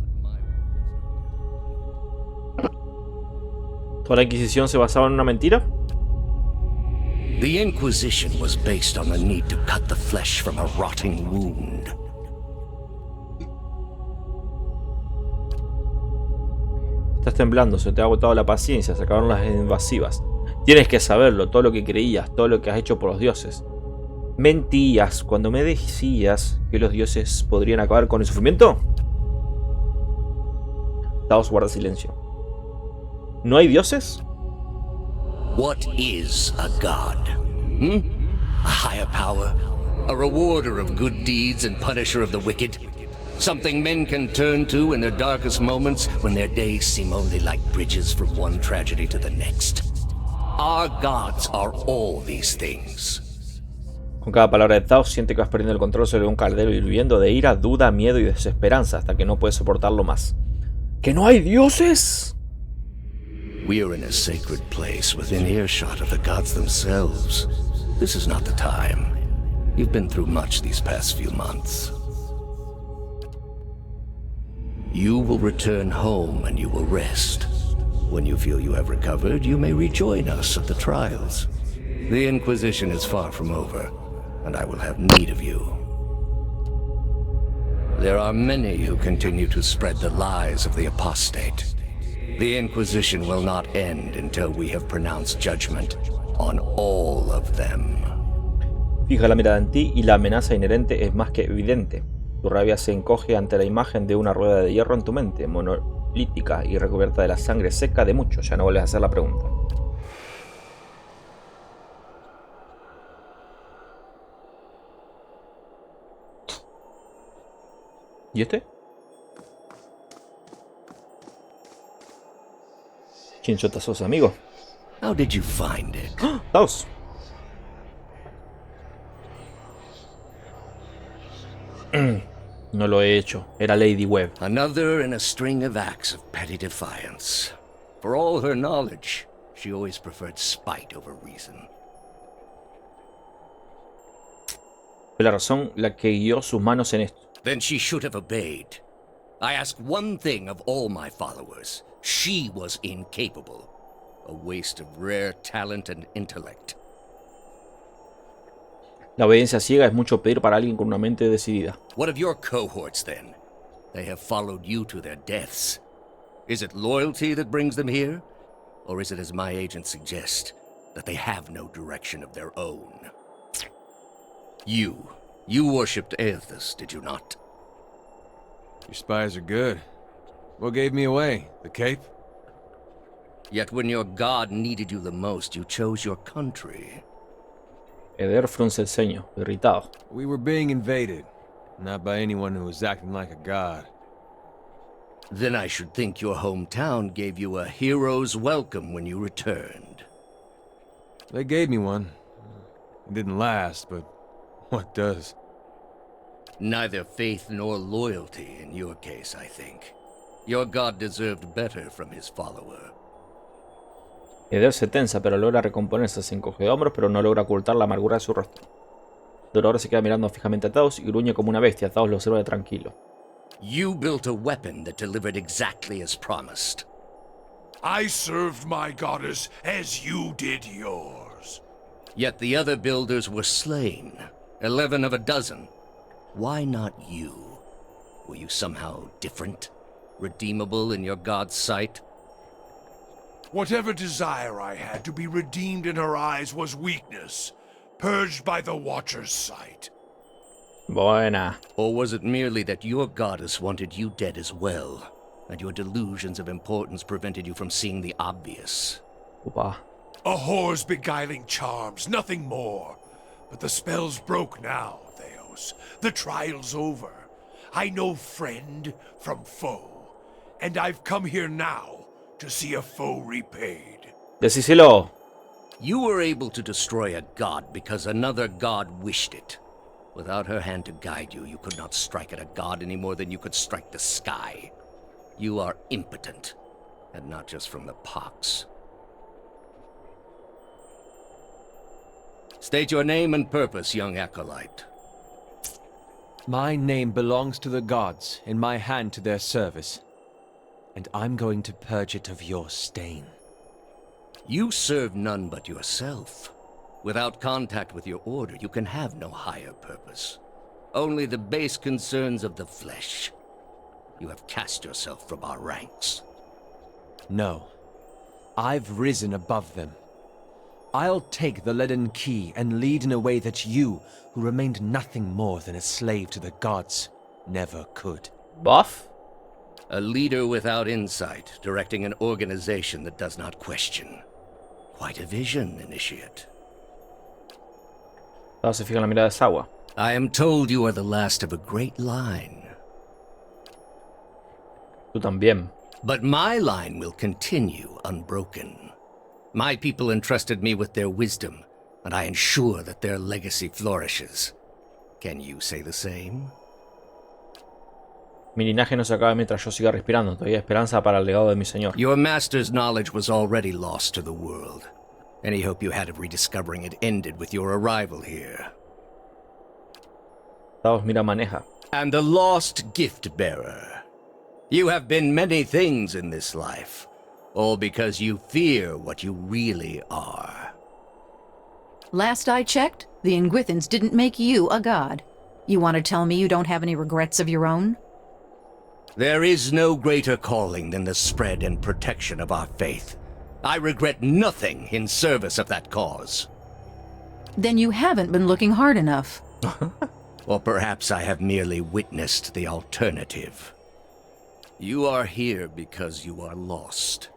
but my work is not yet complete. ¿Toda la Inquisición se basaba en una mentira? The Inquisition was based on the need to cut the flesh from a rotting wound. Estás temblando, se te ha agotado la paciencia, se acabaron las invasivas. Tienes que saberlo, todo lo que creías, todo lo que has hecho por los dioses. Mentías cuando me decías que los dioses podrían acabar con el sufrimiento. Taos guarda silencio. ¿No hay dioses? What is a god? A higher power? A rewarder of good deeds and punisher of the wicked? Something men can turn to in their darkest moments when their days seem only like bridges from one tragedy to the next. Our gods are all these things. Con cada palabra de Taos siente que vas perdiendo el control sobre un caldero hirviendo de ira, duda, miedo y desesperanza hasta que no puedes soportarlo más. ¿Que no hay dioses? We are in a sacred place within earshot of the gods themselves. This is not the time. You've been through much these past few months. You will return home and you will rest. When you feel you have recovered, you may rejoin us at the trials. The Inquisition is far from over, and I will have need of you. There are many who continue to spread the lies of the apostate. The Inquisition will not end until we have pronounced judgment on all of them. Fija la mirada en ti y la amenaza inherente es más que evidente. Tu rabia se encoge ante la imagen de una rueda de hierro en tu mente, monolítica y recubierta de la sangre seca de muchos. Ya no vuelves a hacer la pregunta. ¿Y este? ¿Quién chota sos, amigo? How did you find it? Taos. No lo he hecho. Era Lady Webb. Another in a string of acts of petty defiance. For all her knowledge, she always preferred spite over reason. Fue la razón la que guió sus manos en esto. Then she should have obeyed. I ask one thing of all my followers. She was incapable. A waste of rare talent and intellect. La obediencia ciega es mucho pedir para alguien con una mente decidida. What of your cohorts, then? They have followed you to their deaths. Is it loyalty that brings them here? Or is it, as my agents suggest, that they have no direction of their own? You worshipped Aethys, did you not? Your spies are good. What gave me away? The cape? Yet when your god needed you the most, you chose your country. Eder frunce el ceño, irritado. We were being invaded. Not by anyone who was acting like a god. Then I should think your hometown gave you a hero's welcome when you returned. They gave me one. It didn't last, but what does? Neither faith nor loyalty in your case, I think. Your god deserved better from his follower. Eder se tensa, pero logra recomponerse. Se encoge de hombros, pero no logra ocultar la amargura de su rostro. Dorador se queda mirando fijamente a Taos y gruñe como una bestia. Taos lo observa tranquilo. You built a weapon that delivered exactly as promised. I served my goddess as you did yours. Yet the other builders were slain. 11 of a dozen. Why not you? Were you somehow different? Redeemable in your god's sight? Whatever desire I had to be redeemed in her eyes was weakness, purged by the Watcher's sight. Buena. Or was it merely that your goddess wanted you dead as well, and your delusions of importance prevented you from seeing the obvious? Upa. A whore's beguiling charms, nothing more. But the spell's broke now, Theos. The trial's over. I know friend from foe, and I've come here now to see a foe repaid. Decíselo. You were able to destroy a god because another god wished it. Without her hand to guide you, you could not strike at a god any more than you could strike the sky. You are impotent, and not just from the pox. State your name and purpose, young acolyte. My name belongs to the gods, in my hand to their service. And I'm going to purge it of your stain. You serve none but yourself. Without contact with your order, you can have no higher purpose. Only the base concerns of the flesh. You have cast yourself from our ranks. No. I've risen above them. I'll take the leaden key and lead in a way that you, who remained nothing more than a slave to the gods, never could. Buff. A leader without insight, directing an organization that does not question. Quite a vision, initiate. Taos se fija en la mirada de Sawa. I am told you are the last of a great line. Tú también. But my line will continue unbroken. My people entrusted me with their wisdom, and I ensure that their legacy flourishes. Can you say the same? Mi linaje no se acaba mientras yo siga respirando. Todavía hay esperanza para el legado de mi señor. Your master's knowledge was already lost to the world. Any hope you had of rediscovering it ended with your arrival here. Taos mira Maneja. And the lost gift-bearer. You have been many things in this life, all because you fear what you really are. Last I checked, the Ingwithans didn't make you a god. You want to tell me you don't have any regrets of your own? There is no greater calling than the spread and protection of our faith. I regret nothing in service of that cause. Then you haven't been looking hard enough. Or perhaps I have merely witnessed the alternative. You are here because you are lost.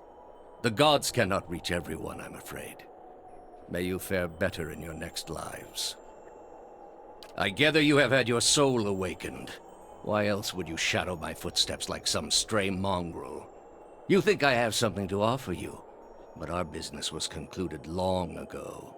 The gods cannot reach everyone, I'm afraid. May you fare better in your next lives. I gather you have had your soul awakened. Why else would you shadow my footsteps like some stray mongrel? You think I have something to offer you, but our business was concluded long ago.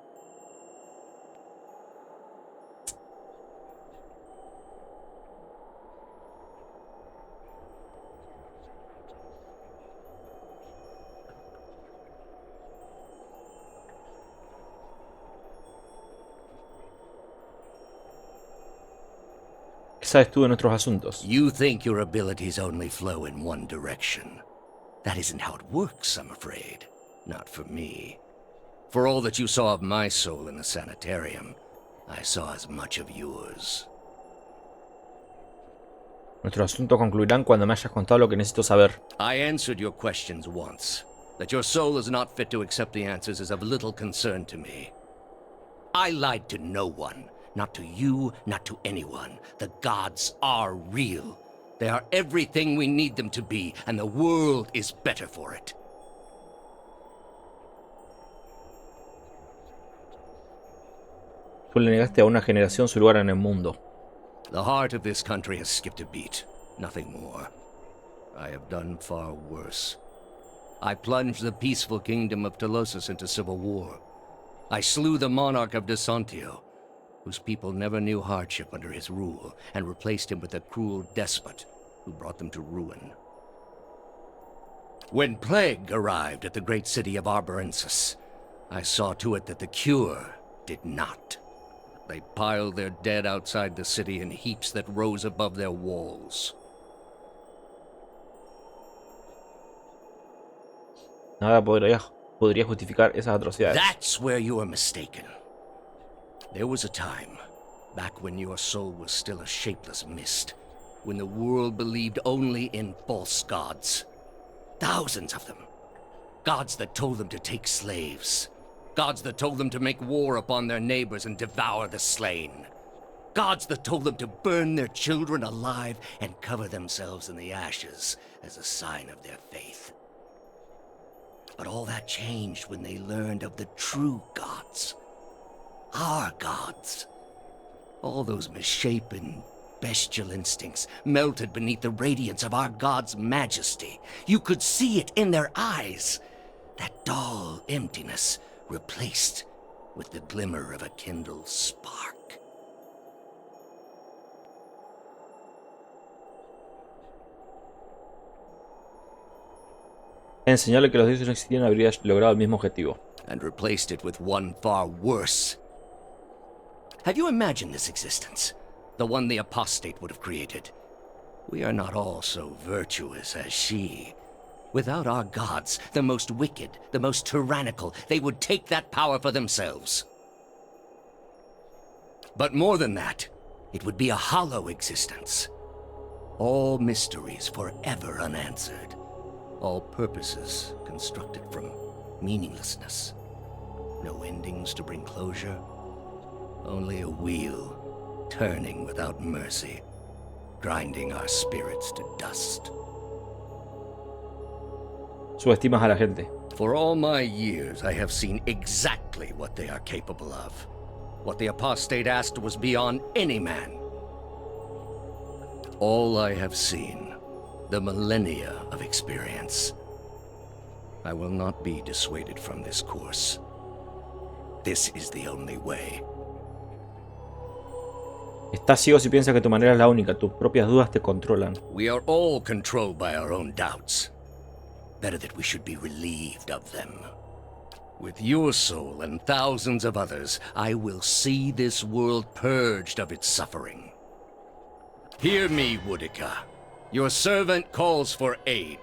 ¿Qué sabes tú de nuestros asuntos? You think your abilities only flow in one direction. That isn't how it works, I'm afraid. Not for me. For all that you saw of my soul in the sanitarium, I saw as much of yours. Nuestros asuntos concluirán cuando me hayas contado lo que necesito saber. I answered your questions once. That your soul is not fit to accept the answers is of little concern to me. I lied to no one. Not to you, not to anyone. The gods are real. They are everything we need them to be, and the world is better for it. Tú le negaste a una generación su lugar en el mundo. The heart of this country has skipped a beat, nothing more. I have done far worse. I plunged the peaceful kingdom of Tolosis into civil war. I slew the monarch of Desantio, whose people never knew hardship under his rule, and replaced him with a cruel despot who brought them to ruin. When plague arrived at the great city of Arborensis, I saw to it that the cure did not. They piled their dead outside the city in heaps that rose above their walls. Nada podría justificar esas atrocidades. That's where you are mistaken. There was a time, back when your soul was still a shapeless mist, when the world believed only in false gods. Thousands of them. Gods that told them to take slaves. Gods that told them to make war upon their neighbors and devour the slain. Gods that told them to burn their children alive and cover themselves in the ashes as a sign of their faith. But all that changed when they learned of the true gods. Our gods. All those misshapen, bestial instincts melted beneath the radiance of our God's majesty. You could see it in their eyes. That dull emptiness replaced with the glimmer of a kindled spark. Enseñarle que los dioses no existían habría logrado el mismo objetivo. And replaced it with one far worse. Have you imagined this existence? The one the apostate would have created. We are not all so virtuous as she. Without our gods, the most wicked, the most tyrannical, they would take that power for themselves. But more than that, it would be a hollow existence. All mysteries forever unanswered. All purposes constructed from meaninglessness. No endings to bring closure. Only a wheel, turning without mercy, grinding our spirits to dust. Subestimas a la gente. For all my years, I have seen exactly what they are capable of. What the apostate asked was beyond any man. All I have seen, the millennia of experience. I will not be dissuaded from this course. This is the only way. Estás ciego si piensas que tu manera es la única. Tus propias dudas te controlan. We are all controlled by our own doubts. Better that we should be relieved of them. With your soul and thousands of others, I will see this world purged of its suffering. Hear me, Woodica. Your servant calls for aid.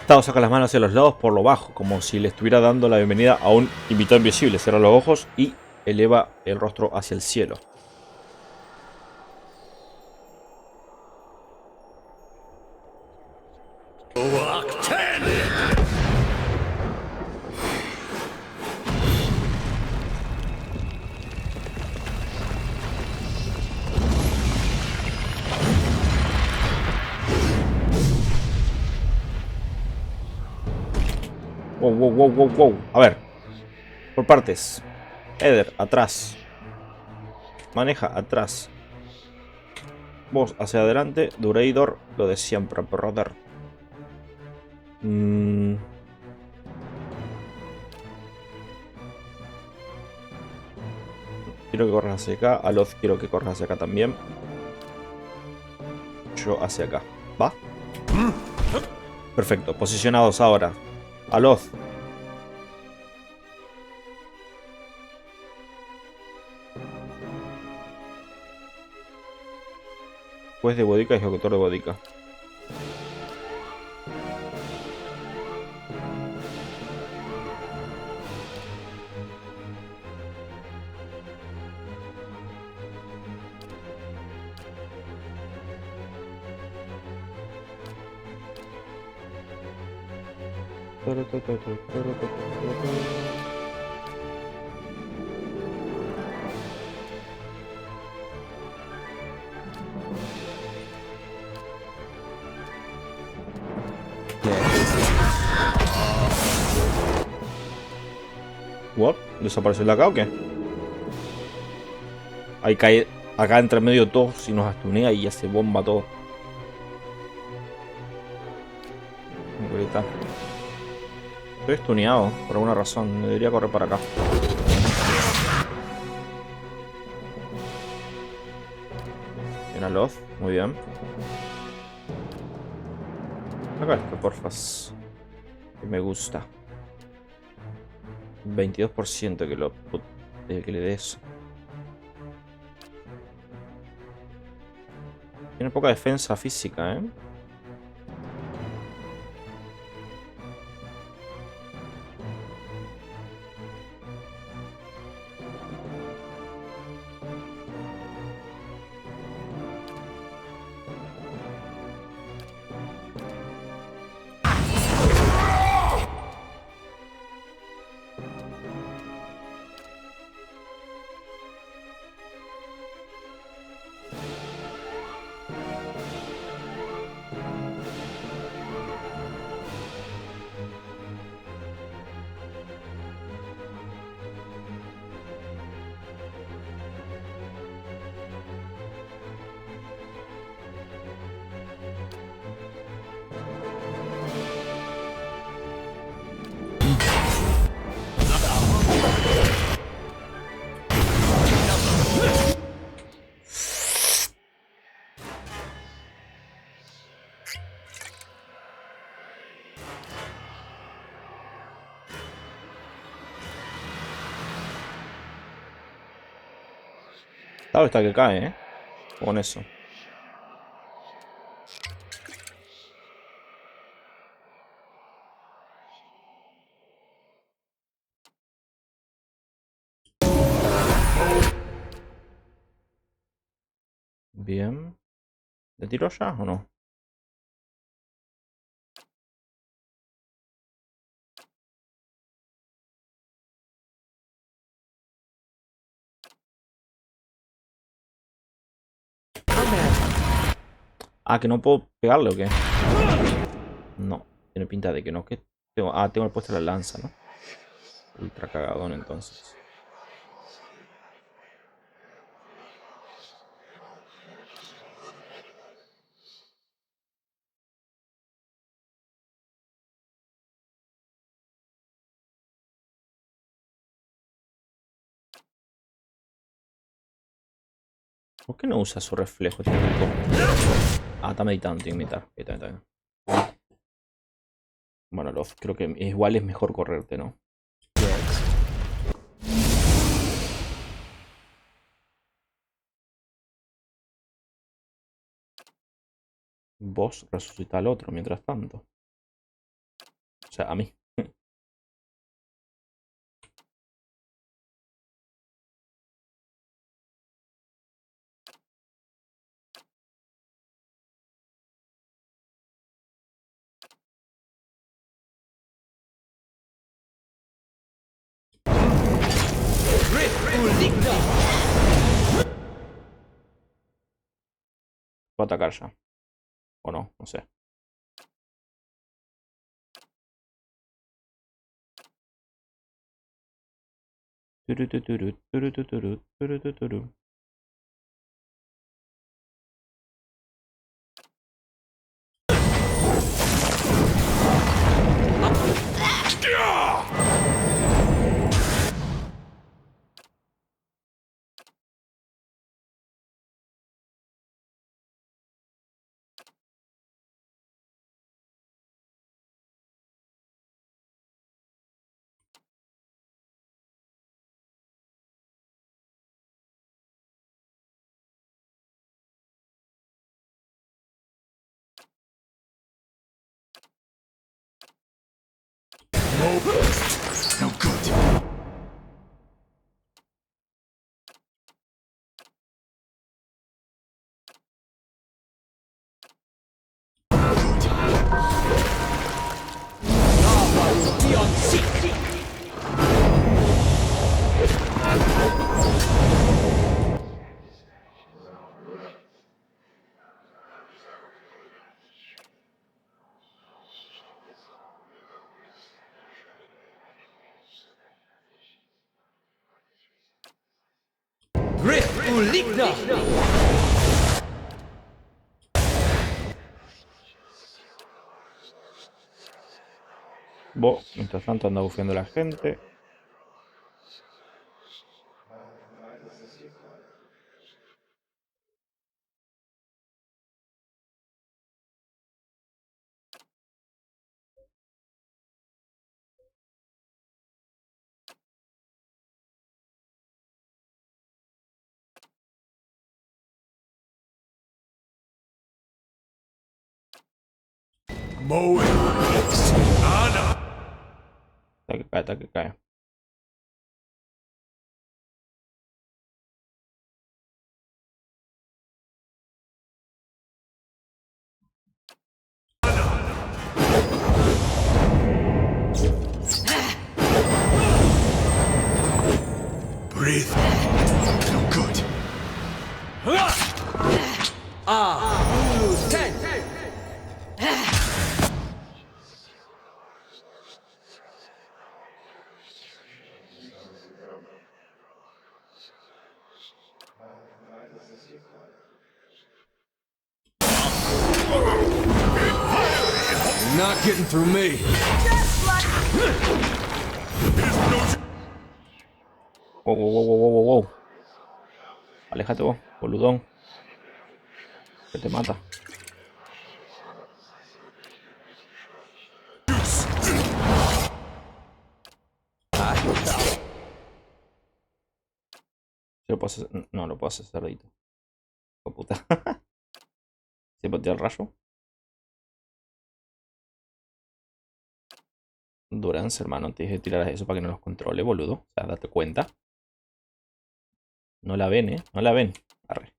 Tao saca las manos hacia los lados por lo bajo, como si le estuviera dando la bienvenida a un invitado invisible. Cierra los ojos y eleva el rostro hacia el cielo. Wow. A ver. Por partes. Eder, atrás. Maneja, atrás. Vos hacia adelante. Durador, lo de siempre, por rodar. Quiero que corras hacia acá. Aloth quiero que corras hacia acá también. Yo hacia acá. ¿Va? Perfecto. Posicionados ahora. Aloth. Juez de Bodica y ejecutor de Bodica. ¿What? ¿Desapareció de acá o qué? Ahí cae Acá entre medio todo, si nos astunea y ya se bomba todo. Ahorita. Estoy estuneado por alguna razón. Me debería correr para acá. Una Loz, muy bien. Acá esto, porfas. Que me gusta. 22% que le des. Tiene poca defensa física, ¿eh? Claro, está que cae, ¿eh? Con eso. Bien. ¿Le tiro ya o no? Ah, que no puedo pegarle o qué. No, tiene pinta de que no. ¿Qué tengo? Ah, tengo puesta la lanza, ¿no? Ultra cagadón entonces. ¿Por qué no usa su reflejo este tipo? Ah, está meditando, tiene que meditar. Está bien. Bueno, creo que igual es mejor correrte, ¿no? Vos resucita al otro mientras tanto. O sea, a mí. Voy a atacar ya. O no, no sé. No good. Mientras tanto anda bufeando la gente. Está que cae. Breathe. No good. You're not getting through me. Wow. Aléjate vos, boludón. Que te mata. Yo lo puedo hacer... No, lo puedo hacer cerdito. Hijo de puta. ¿Se patea el rayo? Durance, hermano, antes de tirar eso para que no los controle, boludo. O sea, date cuenta. No la ven, No la ven. Arre.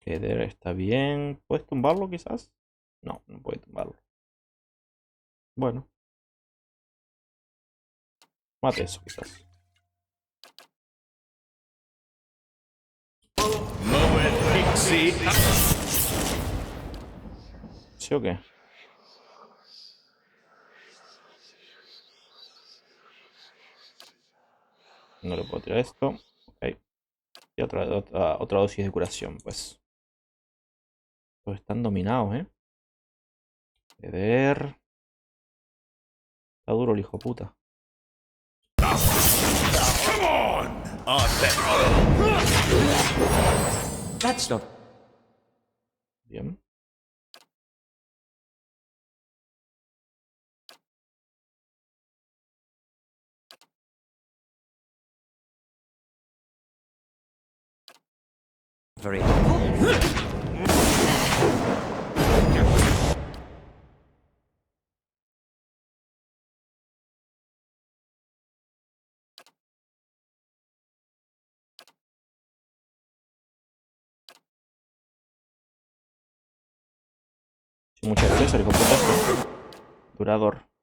Header está bien. ¿Puedes tumbarlo quizás? No, no puede tumbarlo. Bueno. Mate eso quizás. ¿Sí o qué? No le puedo tirar esto. Ok. Y otra dosis de curación, pues. Todos están dominados, Header. Está duro el hijo de puta. That's not... Bien. very... Sin mucha defensa, el hijo de puta. Durador.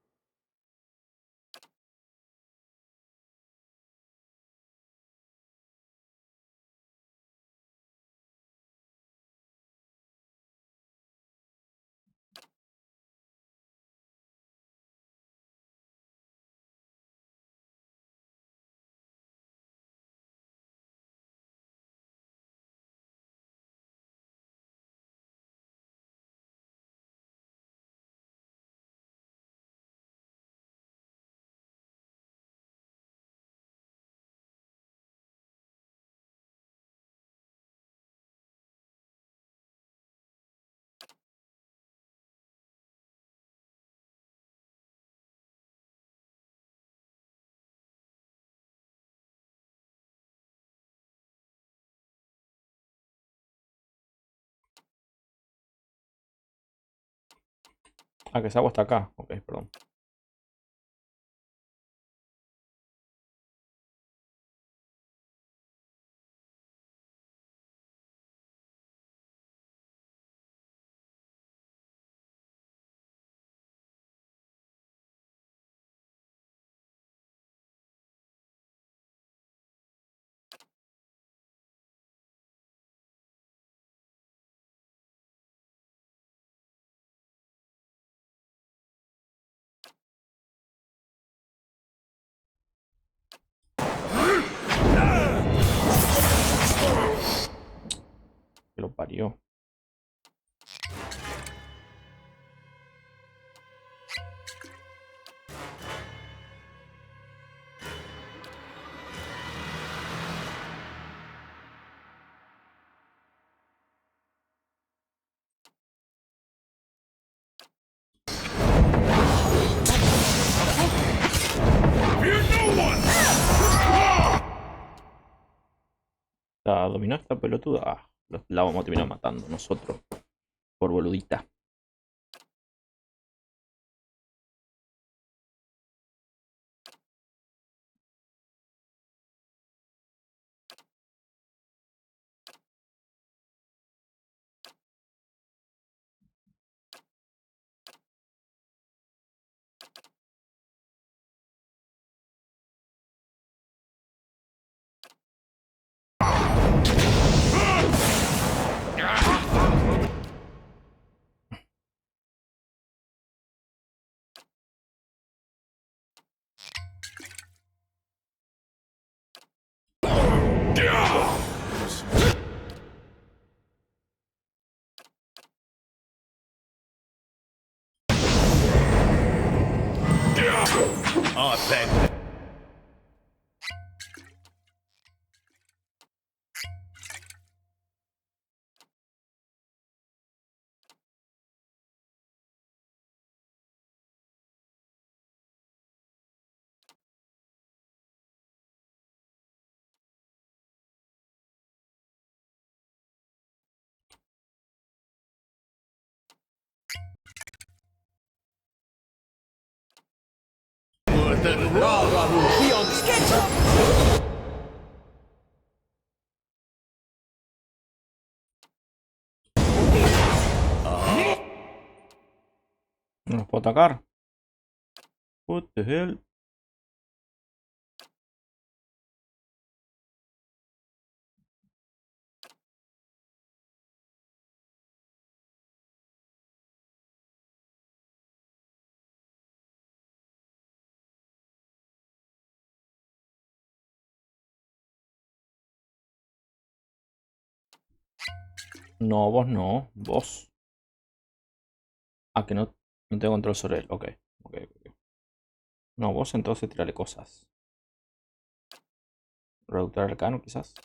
Ah, que esa agua está acá. Ok, perdón. Que lo parió. La dominó esta pelotuda. Ah, la vamos a terminar matando nosotros. Por boludita. No los puedo atacar. What the hell? No, vos no. Vos. Ah, que no tengo control sobre él. Ok. Ok. No, vos entonces tirale cosas. Reductor arcano, quizás.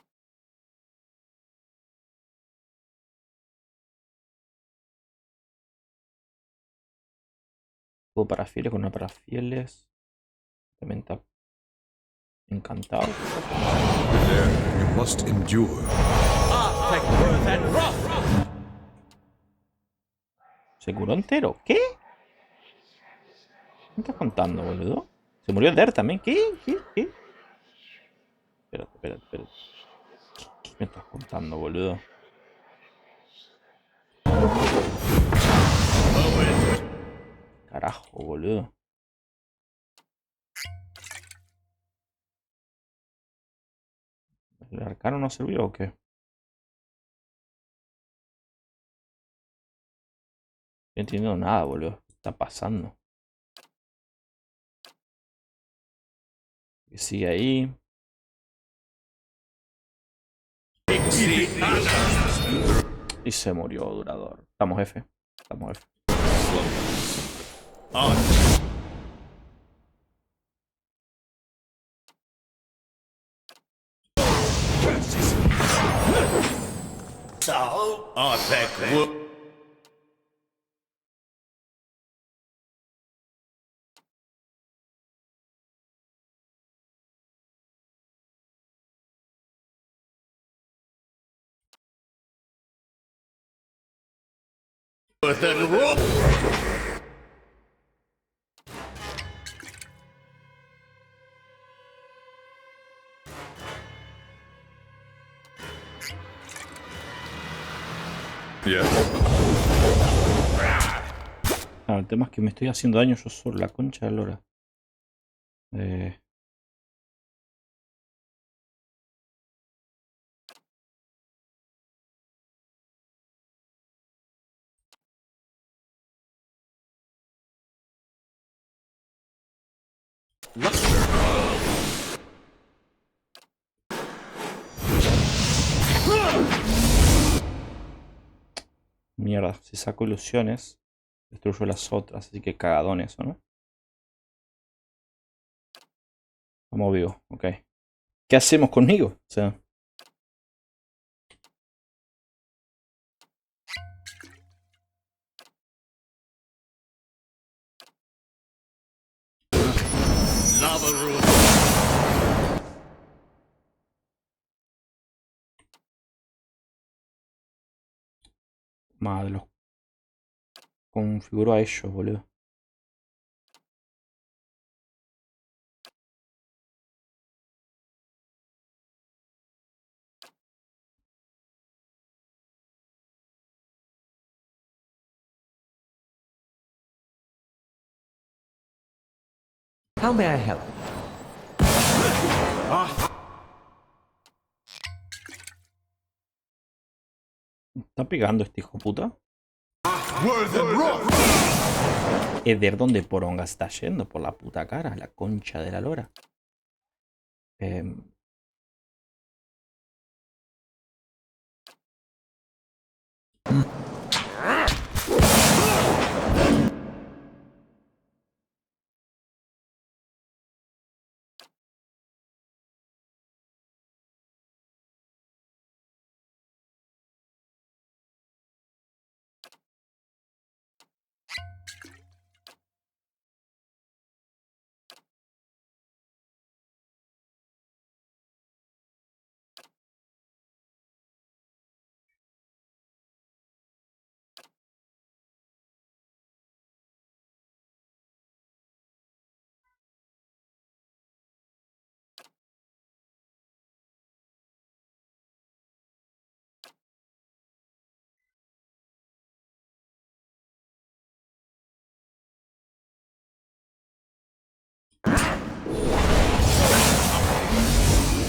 Puedo parafieles con una parafieles. También está encantado. You must endure. ¿Se curó entero? ¿Qué? ¿Qué me estás contando, boludo? ¿Se murió el Der también? ¿Qué? Espérate. ¿Qué me estás contando, boludo? Carajo, boludo. ¿El arcano no sirvió o qué? No entiendo nada, boludo. ¿Qué está pasando? Que sigue ahí. Y se murió Durador. Estamos F. Yes. Claro, el tema es que me estoy haciendo daño yo solo, la concha de la lora. Mierda, si saco ilusiones, destruyo las otras. Así que cagadón eso, ¿no? Como vivo, ok. ¿Qué hacemos conmigo? O sea... Lava room. Madre, los configuro a ellos, boludo. How may I help? ¿Está pegando este hijo puta? ¿Eder dónde poronga está yendo? Por la puta cara, la concha de la lora.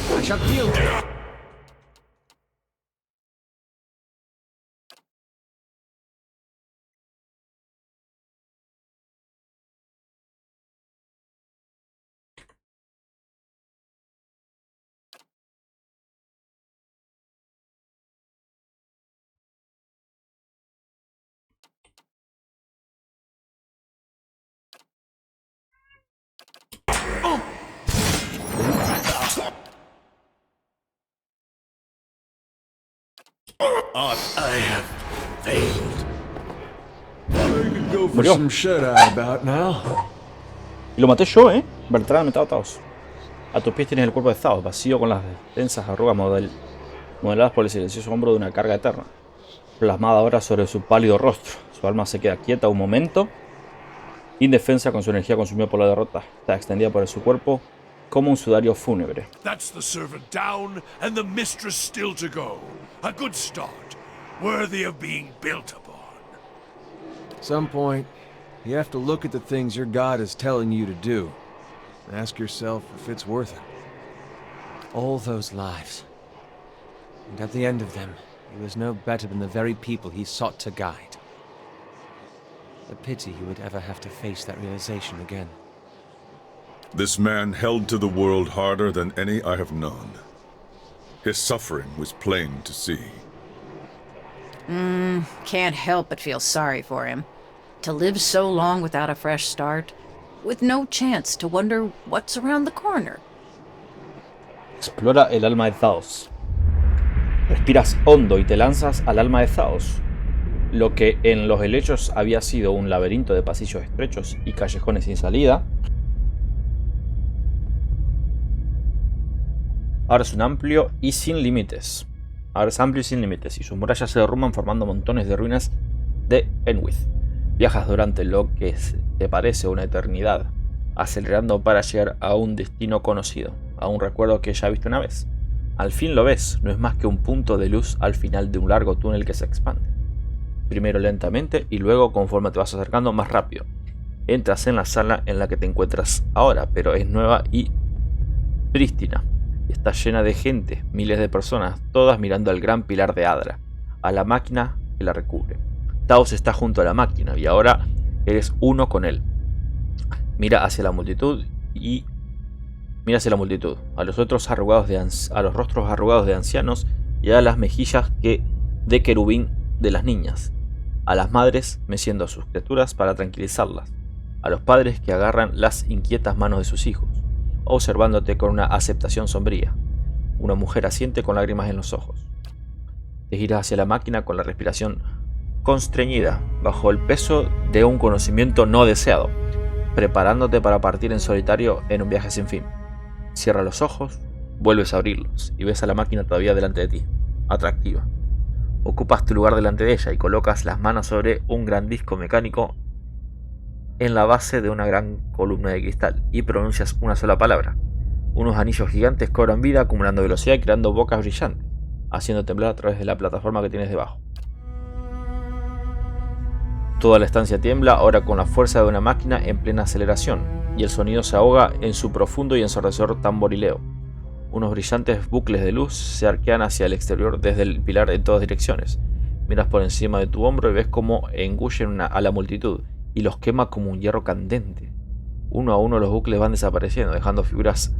I shall deal with it. I have failed. Go for Murió. some shut-eye about now. Y lo maté yo, ¿eh? Bertrand matado a Taos. A tus pies tienes el cuerpo de Taos, vacío con las densas arrugas modeladas por el silencioso hombro de una carga eterna. Plasmada ahora sobre su pálido rostro. Su alma se queda quieta un momento, indefensa con su energía consumida por la derrota. Está extendida por su cuerpo como un sudario fúnebre. That's the servant down and the mistress still to go. A good start, worthy of being built upon. Some point, you have to look at the things your god is telling you to do. And ask yourself if it's worth it. All those lives. And at the end of them, he was no better than the very people he sought to guide. A pity he would ever have to face that realization again. This man held to the world harder than any I have known. His suffering was plain to see. Can't help but feel sorry for him. To live so long without a fresh start, with no chance to wonder what's around the corner. Explora el alma de Taos. Respiras hondo y te lanzas al alma de Taos. Lo que en los helechos había sido un laberinto de pasillos estrechos y callejones sin salida, ahora es amplio y sin límites. Y sus murallas se derrumban formando montones de ruinas de Enwith. Viajas durante lo que te parece una eternidad, acelerando para llegar a un destino conocido, a un recuerdo que ya viste una vez. Al fin lo ves, no es más que un punto de luz al final de un largo túnel que se expande. Primero lentamente y luego conforme te vas acercando más rápido. Entras en la sala en la que te encuentras ahora, pero es nueva y prístina. Y está llena de gente, miles de personas, todas mirando al gran pilar de Adra, a la máquina que la recubre. Taos está junto a la máquina y ahora eres uno con él. Mira hacia la multitud, a los rostros arrugados de ancianos y a las mejillas de querubín de las niñas. a las madres meciendo a sus criaturas para tranquilizarlas, a los padres que agarran las inquietas manos de sus hijos, observándote con una aceptación sombría, una mujer asiente con lágrimas en los ojos. Te giras hacia la máquina con la respiración constreñida, bajo el peso de un conocimiento no deseado, preparándote para partir en solitario en un viaje sin fin. Cierra los ojos, vuelves a abrirlos y ves a la máquina todavía delante de ti, atractiva. Ocupas tu lugar delante de ella y colocas las manos sobre un gran disco mecánico en la base de una gran columna de cristal y pronuncias una sola palabra. Unos anillos gigantes cobran vida acumulando velocidad y creando bocas brillantes, haciendo temblar a través de la plataforma que tienes debajo. Toda la estancia tiembla ahora con la fuerza de una máquina en plena aceleración, y el sonido se ahoga en su profundo y ensordecedor tamborileo. Unos brillantes bucles de luz se arquean hacia el exterior desde el pilar en todas direcciones. Miras por encima de tu hombro y ves cómo engullen a la multitud y los quema como un hierro candente. Uno a uno los bucles van desapareciendo, dejando figuras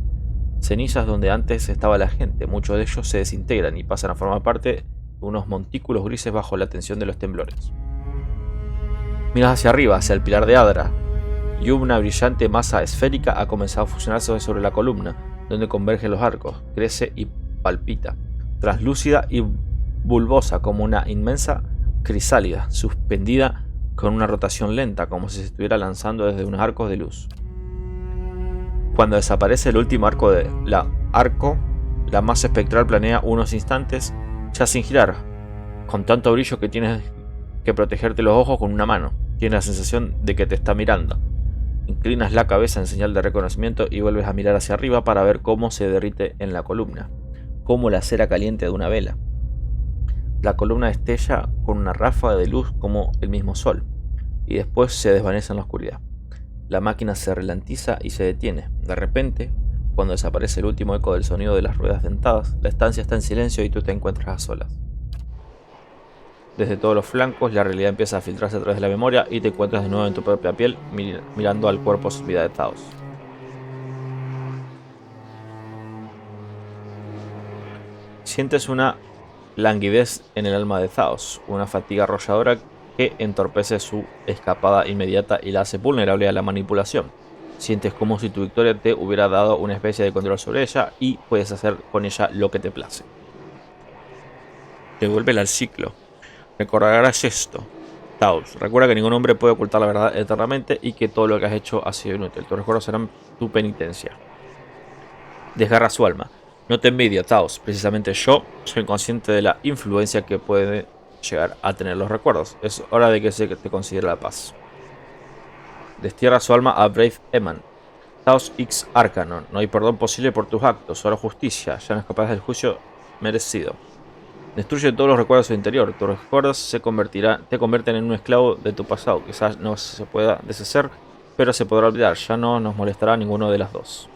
cenizas donde antes estaba la gente. Muchos de ellos se desintegran y pasan a formar parte de unos montículos grises bajo la tensión de los temblores. Miras hacia arriba, hacia el pilar de Adra, y una brillante masa esférica ha comenzado a fusionarse sobre la columna, donde convergen los arcos, crece y palpita, translúcida y bulbosa como una inmensa crisálida, suspendida con una rotación lenta, como si se estuviera lanzando desde unos arcos de luz. Cuando desaparece el último arco la masa espectral planea unos instantes, ya sin girar, con tanto brillo que tienes que protegerte los ojos con una mano. Tienes la sensación de que te está mirando. Inclinas la cabeza en señal de reconocimiento y vuelves a mirar hacia arriba para ver cómo se derrite en la columna, como la cera caliente de una vela. La columna destella con una ráfaga de luz como el mismo sol, y después se desvanece en la oscuridad. La máquina se ralentiza y se detiene. De repente, cuando desaparece el último eco del sonido de las ruedas dentadas, la estancia está en silencio y tú te encuentras a solas. Desde todos los flancos, la realidad empieza a filtrarse a través de la memoria y te encuentras de nuevo en tu propia piel, mirando al cuerpo sin vida de Taos. Sientes una languidez en el alma de Taos, una fatiga arrolladora que entorpece su escapada inmediata y la hace vulnerable a la manipulación. Sientes como si tu victoria te hubiera dado una especie de control sobre ella y puedes hacer con ella lo que te place. Devuélvela al ciclo. Recordarás esto, Taos. Recuerda que ningún hombre puede ocultar la verdad eternamente y que todo lo que has hecho ha sido inútil. Tus recuerdos serán tu penitencia. Desgarra su alma. No te envidio, Taos. Precisamente yo soy consciente de la influencia que puede llegar a tener los recuerdos. Es hora de que se te considere la paz. Destierra su alma a Brave Eman. Taos X Arcanon. No hay perdón posible por tus actos, solo justicia. Ya no es capaz del juicio merecido. Destruye todos los recuerdos de su interior. Tus recuerdos te convierten en un esclavo de tu pasado. Quizás no se pueda deshacer, pero se podrá olvidar. Ya no nos molestará ninguno de las dos.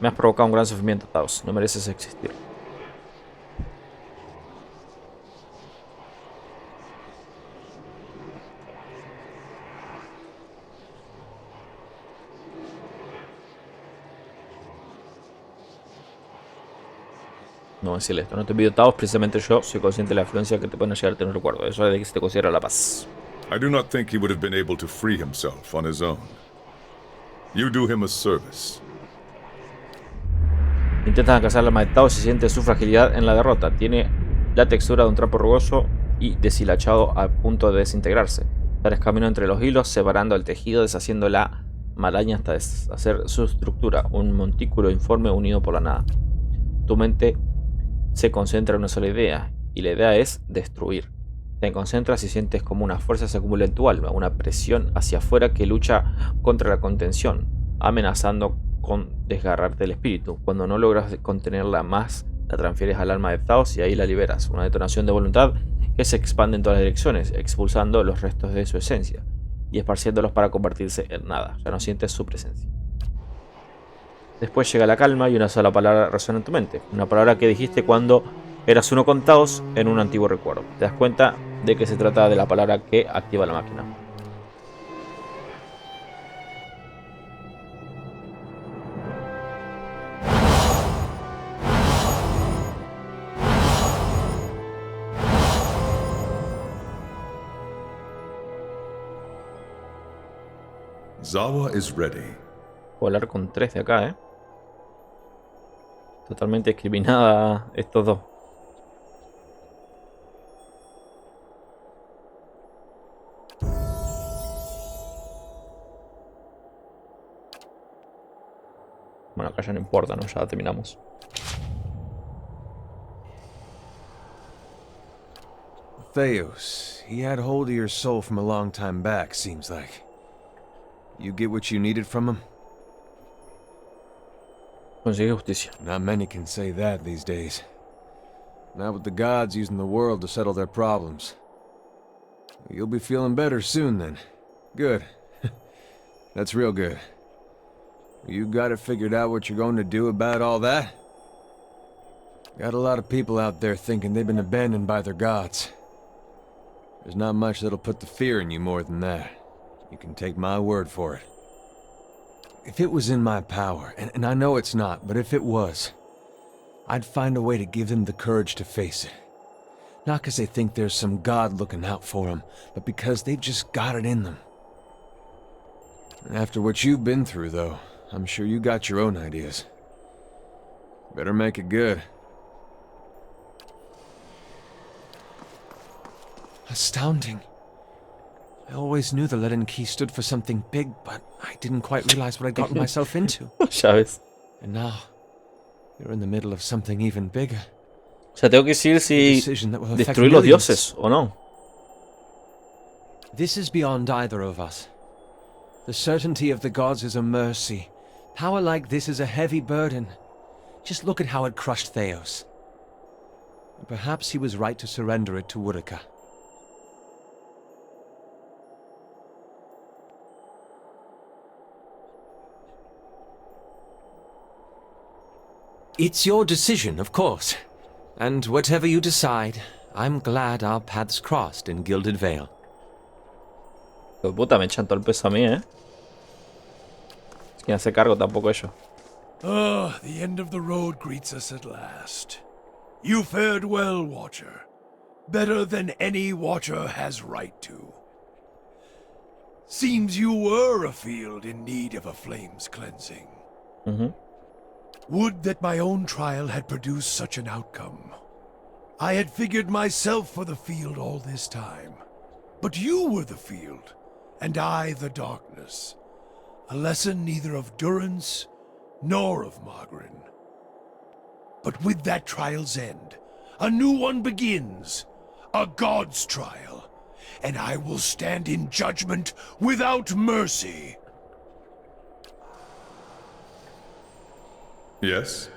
Me has provocado un gran sufrimiento, Taos. No mereces existir. No decirle esto, no te envidio, Taos, precisamente yo soy consciente de la influencia que te pueden llegar a tener recuerdo. Eso es de que se te considera la paz. I do not think he would have been able to free himself on his own. You do him a service. Intentas alcanzar el alma de Taos y siente su fragilidad en la derrota. Tiene la textura de un trapo rugoso y deshilachado a punto de desintegrarse. Sales camino entre los hilos, separando el tejido, deshaciendo la maraña hasta deshacer su estructura, un montículo informe unido por la nada. Tu mente se concentra en una sola idea, y la idea es destruir. Te concentras y sientes como una fuerza se acumula en tu alma, una presión hacia afuera que lucha contra la contención, amenazando con desgarrarte el espíritu. Cuando no logras contenerla más, la transfieres al alma de Taos y ahí la liberas. Una detonación de voluntad que se expande en todas las direcciones, expulsando los restos de su esencia y esparciéndolos para convertirse en nada. Ya no sientes su presencia. Después llega la calma y una sola palabra resuena en tu mente. Una palabra que dijiste cuando eras uno con Taos en un antiguo recuerdo. Te das cuenta de que se trata de la palabra que activa la máquina. Zawa is ready. Puedo hablar con 3 de acá, Totalmente discriminada estos dos. Bueno, acá ya no importa, ¿no? Ya terminamos. Theos, he had hold of your soul from a long time back, seems like. You get what you needed from him? Consigue justicia. Not many can say that these days. Not with the gods using the world to settle their problems. You'll be feeling better soon then. Good. That's real good. You got it figured out what you're going to do about all that? Got a lot of people out there thinking they've been abandoned by their gods. There's not much that'll put the fear in you more than that. You can take my word for it. If it was in my power, and I know it's not, but if it was, I'd find a way to give them the courage to face it. Not because they think there's some god looking out for them, but because they've just got it in them. After what you've been through, though, I'm sure you got your own ideas. Better make it good. Astounding. I always knew the Leaden Key stood for something big, but I didn't quite realize what I'd gotten myself into. Ya ves. And now, you're in the middle of something even bigger. O sea, tengo que decidir si destruir los dioses o no. This is beyond either of us. The certainty of the gods is a mercy. Power like this is a heavy burden. Just look at how it crushed Theos. And perhaps he was right to surrender it to Woodica. It's your decision, of course. And whatever you decide, I'm glad our paths crossed in Gilded Vale. Pero puta, me echan todo el peso a mí, Quien hace cargo tampoco ellos. Ah, the end of the road greets us at last. You fared well, Watcher. Better than any Watcher has right to. Seems you were afield in need of a flame's cleansing. Would that my own trial had produced such an outcome. I had figured myself for the field all this time. But you were the field, and I the darkness. A lesson neither of Durance nor of Margarin. But with that trial's end, a new one begins. A god's trial. And I will stand in judgment without mercy. Yes?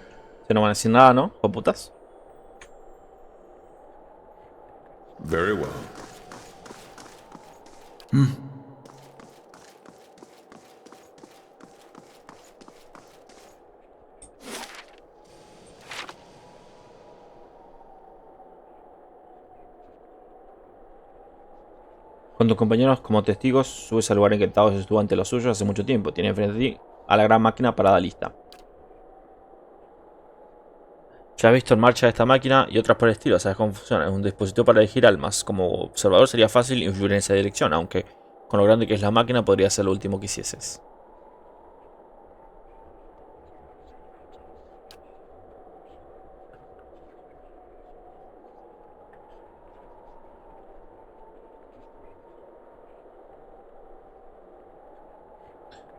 Se no van a decir nada, ¿no? ¿O putas? Very well. Con tus compañeros como testigos, subes al lugar en que Taos estuvo ante los suyos hace mucho tiempo. Tiene frente a ti a la gran máquina parada lista. Ya has visto en marcha esta máquina y otras por el estilo, sabes cómo funciona. Es un dispositivo para elegir almas. Como observador sería fácil influir en esa dirección, aunque con lo grande que es la máquina podría ser lo último que hicieses.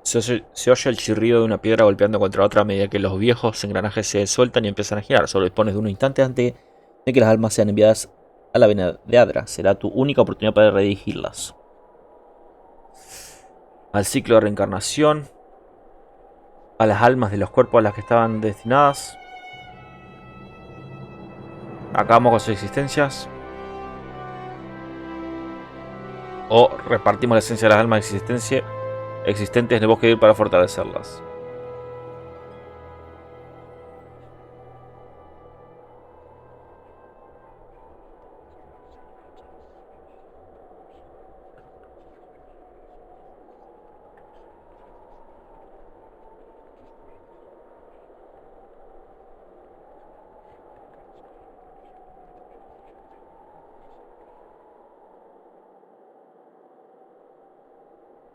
Se oye el chirrido de una piedra golpeando contra otra a medida que los viejos engranajes se sueltan y empiezan a girar. Solo dispones de un instante antes de que las almas sean enviadas a la vena de Adra. Será tu única oportunidad para redirigirlas. Al ciclo de reencarnación. A las almas de los cuerpos a las que estaban destinadas. Acabamos con sus existencias. O repartimos la esencia de las almas existentes en el bosque para fortalecerlas.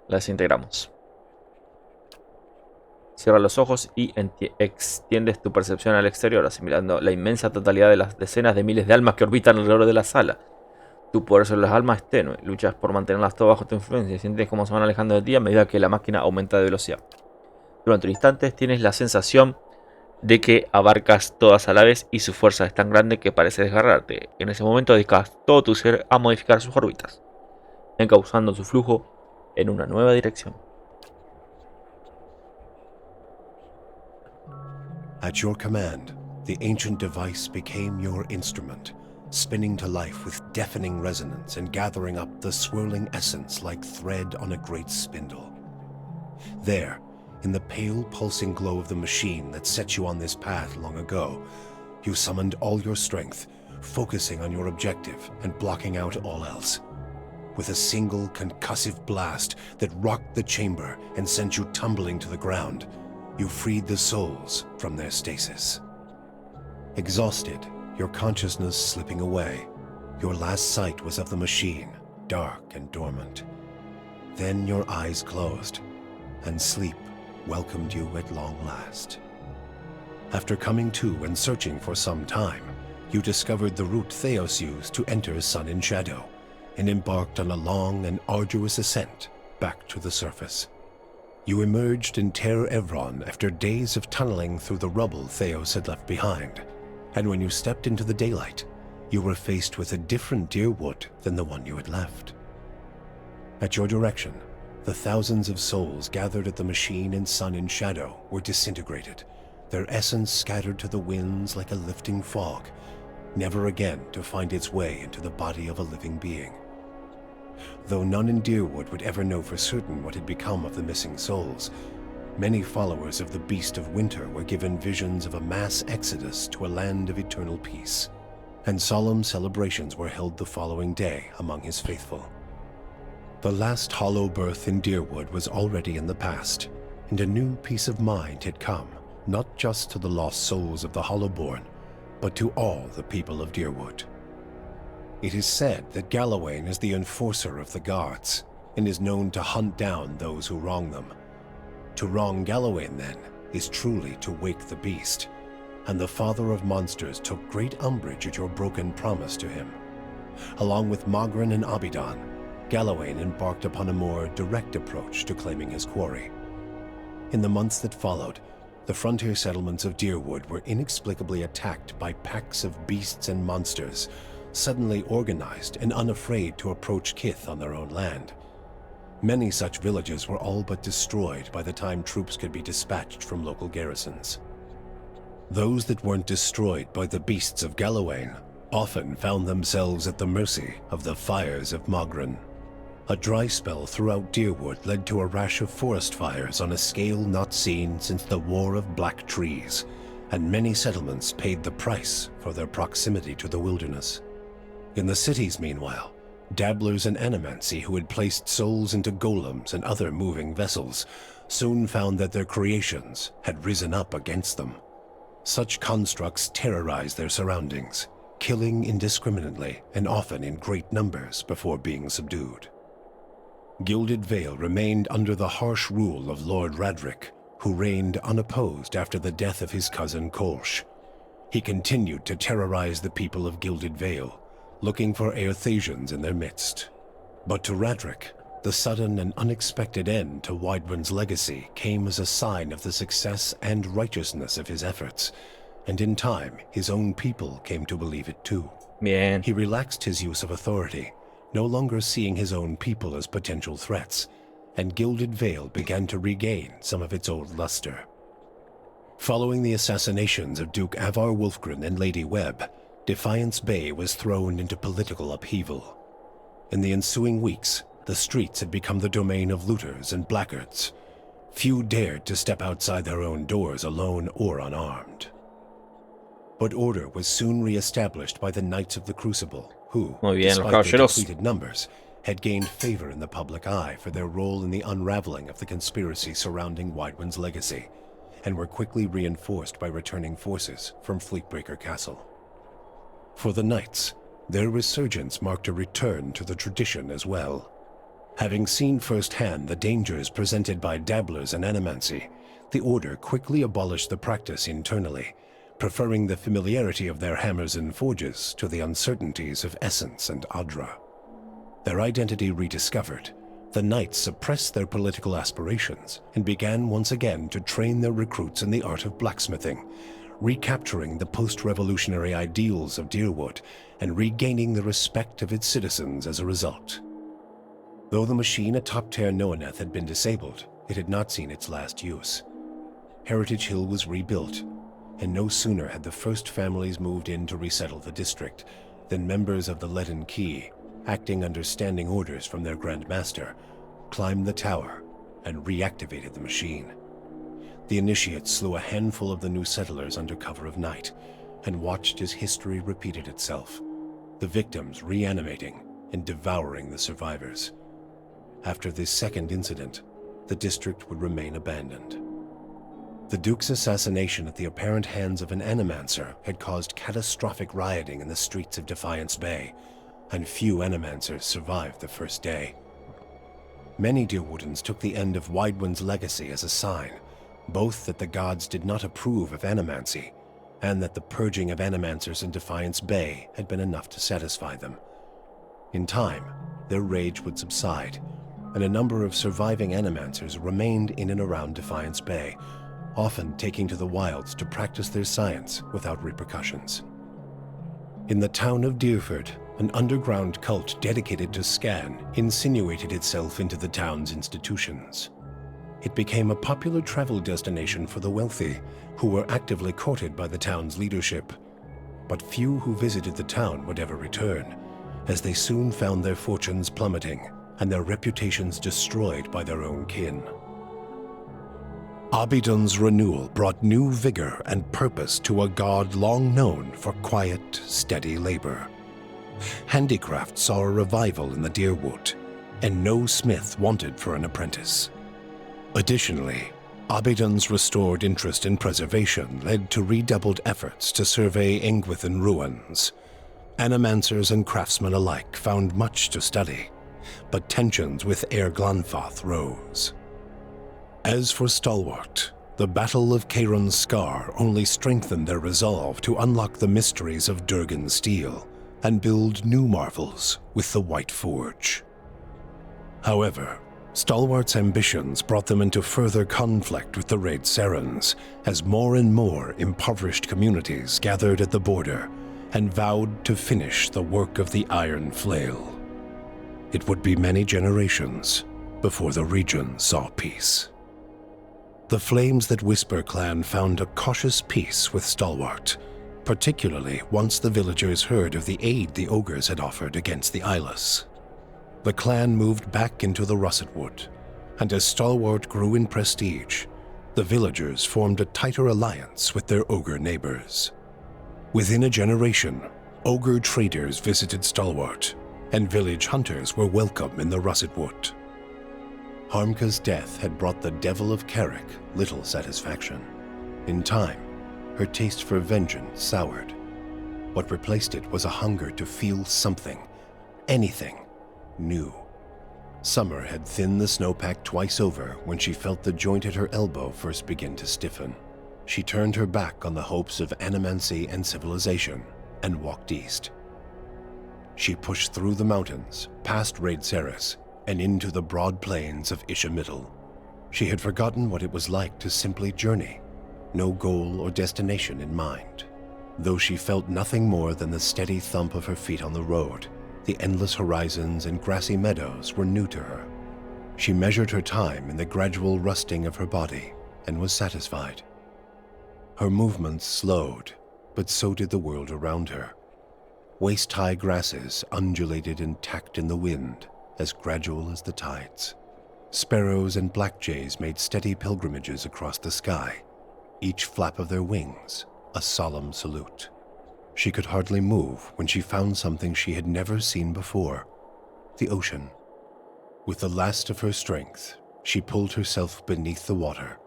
Las integramos. Cierra los ojos y extiendes tu percepción al exterior, asimilando la inmensa totalidad de las decenas de miles de almas que orbitan alrededor de la sala. Tu poder sobre las almas es tenue, luchas por mantenerlas todo bajo tu influencia y sientes cómo se van alejando de ti a medida que la máquina aumenta de velocidad. Durante un instante tienes la sensación de que abarcas todas a la vez y su fuerza es tan grande que parece desgarrarte. En ese momento dedicas todo tu ser a modificar sus órbitas, encauzando su flujo en una nueva dirección. At your command, the ancient device became your instrument, spinning to life with deafening resonance and gathering up the swirling essence like thread on a great spindle. There, in the pale pulsing glow of the machine that set you on this path long ago, you summoned all your strength, focusing on your objective and blocking out all else. With a single concussive blast that rocked the chamber and sent you tumbling to the ground, you freed the souls from their stasis. Exhausted, your consciousness slipping away, your last sight was of the machine, dark and dormant. Then your eyes closed, and sleep welcomed you at long last. After coming to and searching for some time, you discovered the route Theos used to enter Sun in Shadow, and embarked on a long and arduous ascent back to the surface. You emerged in Ter Evron after days of tunneling through the rubble Theos had left behind, and when you stepped into the daylight, you were faced with a different Deerwood than the one you had left. At your direction, the thousands of souls gathered at the machine in Sun in Shadow were disintegrated, their essence scattered to the winds like a lifting fog, never again to find its way into the body of a living being. Though none in Deerwood would ever know for certain what had become of the missing souls, many followers of the Beast of Winter were given visions of a mass exodus to a land of eternal peace, and solemn celebrations were held the following day among his faithful. The last hollow birth in Deerwood was already in the past, and a new peace of mind had come, not just to the lost souls of the Hollowborn, but to all the people of Deerwood. It is said that Galawain is the enforcer of the gods, and is known to hunt down those who wrong them. To wrong Galawain, then, is truly to wake the beast, and the father of monsters took great umbrage at your broken promise to him. Along with Mogren and Abidan, Galawain embarked upon a more direct approach to claiming his quarry. In the months that followed, the frontier settlements of Deerwood were inexplicably attacked by packs of beasts and monsters, suddenly organized and unafraid to approach Kith on their own land. Many such villages were all but destroyed by the time troops could be dispatched from local garrisons. Those that weren't destroyed by the beasts of Galawain often found themselves at the mercy of the fires of Mogren. A dry spell throughout Deerwood led to a rash of forest fires on a scale not seen since the War of Black Trees, and many settlements paid the price for their proximity to the wilderness. In the cities, meanwhile, dabblers in animancy who had placed souls into golems and other moving vessels soon found that their creations had risen up against them. Such constructs terrorized their surroundings, killing indiscriminately and often in great numbers before being subdued. Gilded Vale remained under the harsh rule of Lord Radric, who reigned unopposed after the death of his cousin Kolsch. He continued to terrorize the people of Gilded Vale, looking for Aerthasians in their midst. But to Radric, the sudden and unexpected end to Widewind's legacy came as a sign of the success and righteousness of his efforts, and in time his own people came to believe it too. Bien. He relaxed his use of authority, no longer seeing his own people as potential threats, and Gilded Vale began to regain some of its old luster. Following the assassinations of Duke Avar Wolfgren and Lady Webb, Defiance Bay was thrown into political upheaval. In the ensuing weeks, the streets had become the domain of looters and blackguards. Few dared to step outside their own doors alone or unarmed. But order was soon re-established by the Knights of the Crucible, who, despite their depleted numbers, had gained favor in the public eye for their role in the unraveling of the conspiracy surrounding Widewind's legacy, and were quickly reinforced by returning forces from Fleetbreaker Castle. For the Knights, their resurgence marked a return to the tradition as well. Having seen firsthand the dangers presented by dabblers in animancy, the Order quickly abolished the practice internally, preferring the familiarity of their hammers and forges to the uncertainties of Essence and Adra. Their identity rediscovered, the Knights suppressed their political aspirations and began once again to train their recruits in the art of blacksmithing, recapturing the post-revolutionary ideals of Deerwood and regaining the respect of its citizens as a result. Though the machine atop Ter Noaneth had been disabled, it had not seen its last use. Heritage Hill was rebuilt, and no sooner had the first families moved in to resettle the district than members of the Leaden Key, acting under standing orders from their Grand Master, climbed the tower and reactivated the machine. The initiates slew a handful of the new settlers under cover of night and watched as history repeated itself, the victims reanimating and devouring the survivors. After this second incident, the district would remain abandoned. The Duke's assassination at the apparent hands of an Animancer had caused catastrophic rioting in the streets of Defiance Bay, and few Animancers survived the first day. Many Deerwoodans took the end of Widewind's legacy as a sign, both that the gods did not approve of animancy, and that the purging of Animancers in Defiance Bay had been enough to satisfy them. In time, their rage would subside, and a number of surviving Animancers remained in and around Defiance Bay, often taking to the wilds to practice their science without repercussions. In the town of Deerford, an underground cult dedicated to Scan insinuated itself into the town's institutions. It became a popular travel destination for the wealthy, who were actively courted by the town's leadership. But few who visited the town would ever return, as they soon found their fortunes plummeting and their reputations destroyed by their own kin. Abidon's renewal brought new vigor and purpose to a god long known for quiet, steady labor. Handicraft saw a revival in the Deerwood, and no smith wanted for an apprentice. Additionally, Abidon's restored interest in preservation led to redoubled efforts to survey Engwithan ruins. Animancers and craftsmen alike found much to study, but tensions with Aer Glanfath rose. As for Stalwart, the Battle of Caeron's Scar only strengthened their resolve to unlock the mysteries of Durgan steel and build new marvels with the White Forge. However, Stalwart's ambitions brought them into further conflict with the Raid Serens, as more and more impoverished communities gathered at the border and vowed to finish the work of the Iron Flail. It would be many generations before the region saw peace. The Flames That Whisper clan found a cautious peace with Stalwart, particularly once the villagers heard of the aid the ogres had offered against the Eyeless. The clan moved back into the Russet Wood, and as Stalwart grew in prestige, the villagers formed a tighter alliance with their ogre neighbors. Within a generation, ogre traders visited Stalwart, and village hunters were welcome in the Russet Wood. Harmka's death had brought the Devil of Carrick little satisfaction. In time, her taste for vengeance soured. What replaced it was a hunger to feel something, anything, new. Summer had thinned the snowpack twice over when she felt the joint at her elbow first begin to stiffen. She turned her back on the hopes of animancy and civilization and walked east. She pushed through the mountains, past Raid Ceres, and into the broad plains of Ishamiddle. She had forgotten what it was like to simply journey, no goal or destination in mind. Though she felt nothing more than the steady thump of her feet on the road, the endless horizons and grassy meadows were new to her. She measured her time in the gradual rusting of her body and was satisfied. Her movements slowed, but so did the world around her. Waist-high grasses undulated and tacked in the wind, as gradual as the tides. Sparrows and blackjays made steady pilgrimages across the sky, each flap of their wings a solemn salute. She could hardly move when she found something she had never seen before, the ocean. With the last of her strength, she pulled herself beneath the water,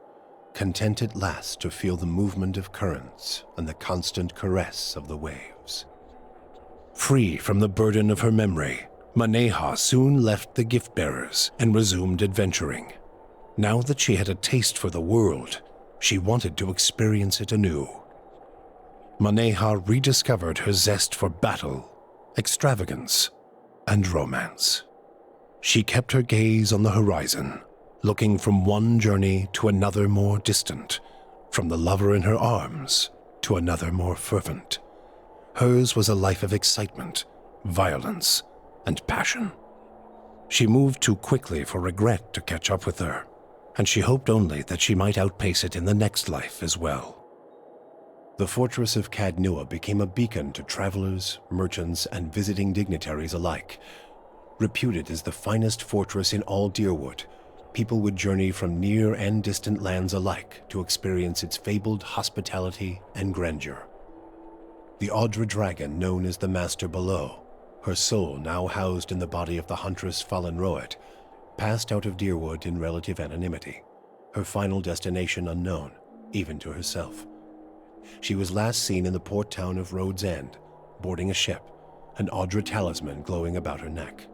content at last to feel the movement of currents and the constant caress of the waves. Free from the burden of her memory, Maneha soon left the gift-bearers and resumed adventuring. Now that she had a taste for the world, She wanted to experience it anew. Maneha rediscovered her zest for battle, extravagance, and romance. She kept her gaze on the horizon, looking from one journey to another more distant, from the lover in her arms to another more fervent. Hers was a life of excitement, violence, and passion. She moved too quickly for regret to catch up with her, and she hoped only that she might outpace it in the next life as well. The fortress of Cadnua became a beacon to travelers, merchants, and visiting dignitaries alike. Reputed as the finest fortress in all Deerwood, people would journey from near and distant lands alike to experience its fabled hospitality and grandeur. The Audra dragon known as the Master Below, her soul now housed in the body of the huntress Fallen Roet, passed out of Deerwood in relative anonymity, her final destination unknown, even to herself. She was last seen in the port town of Road's End, boarding a ship, an Audra talisman glowing about her neck.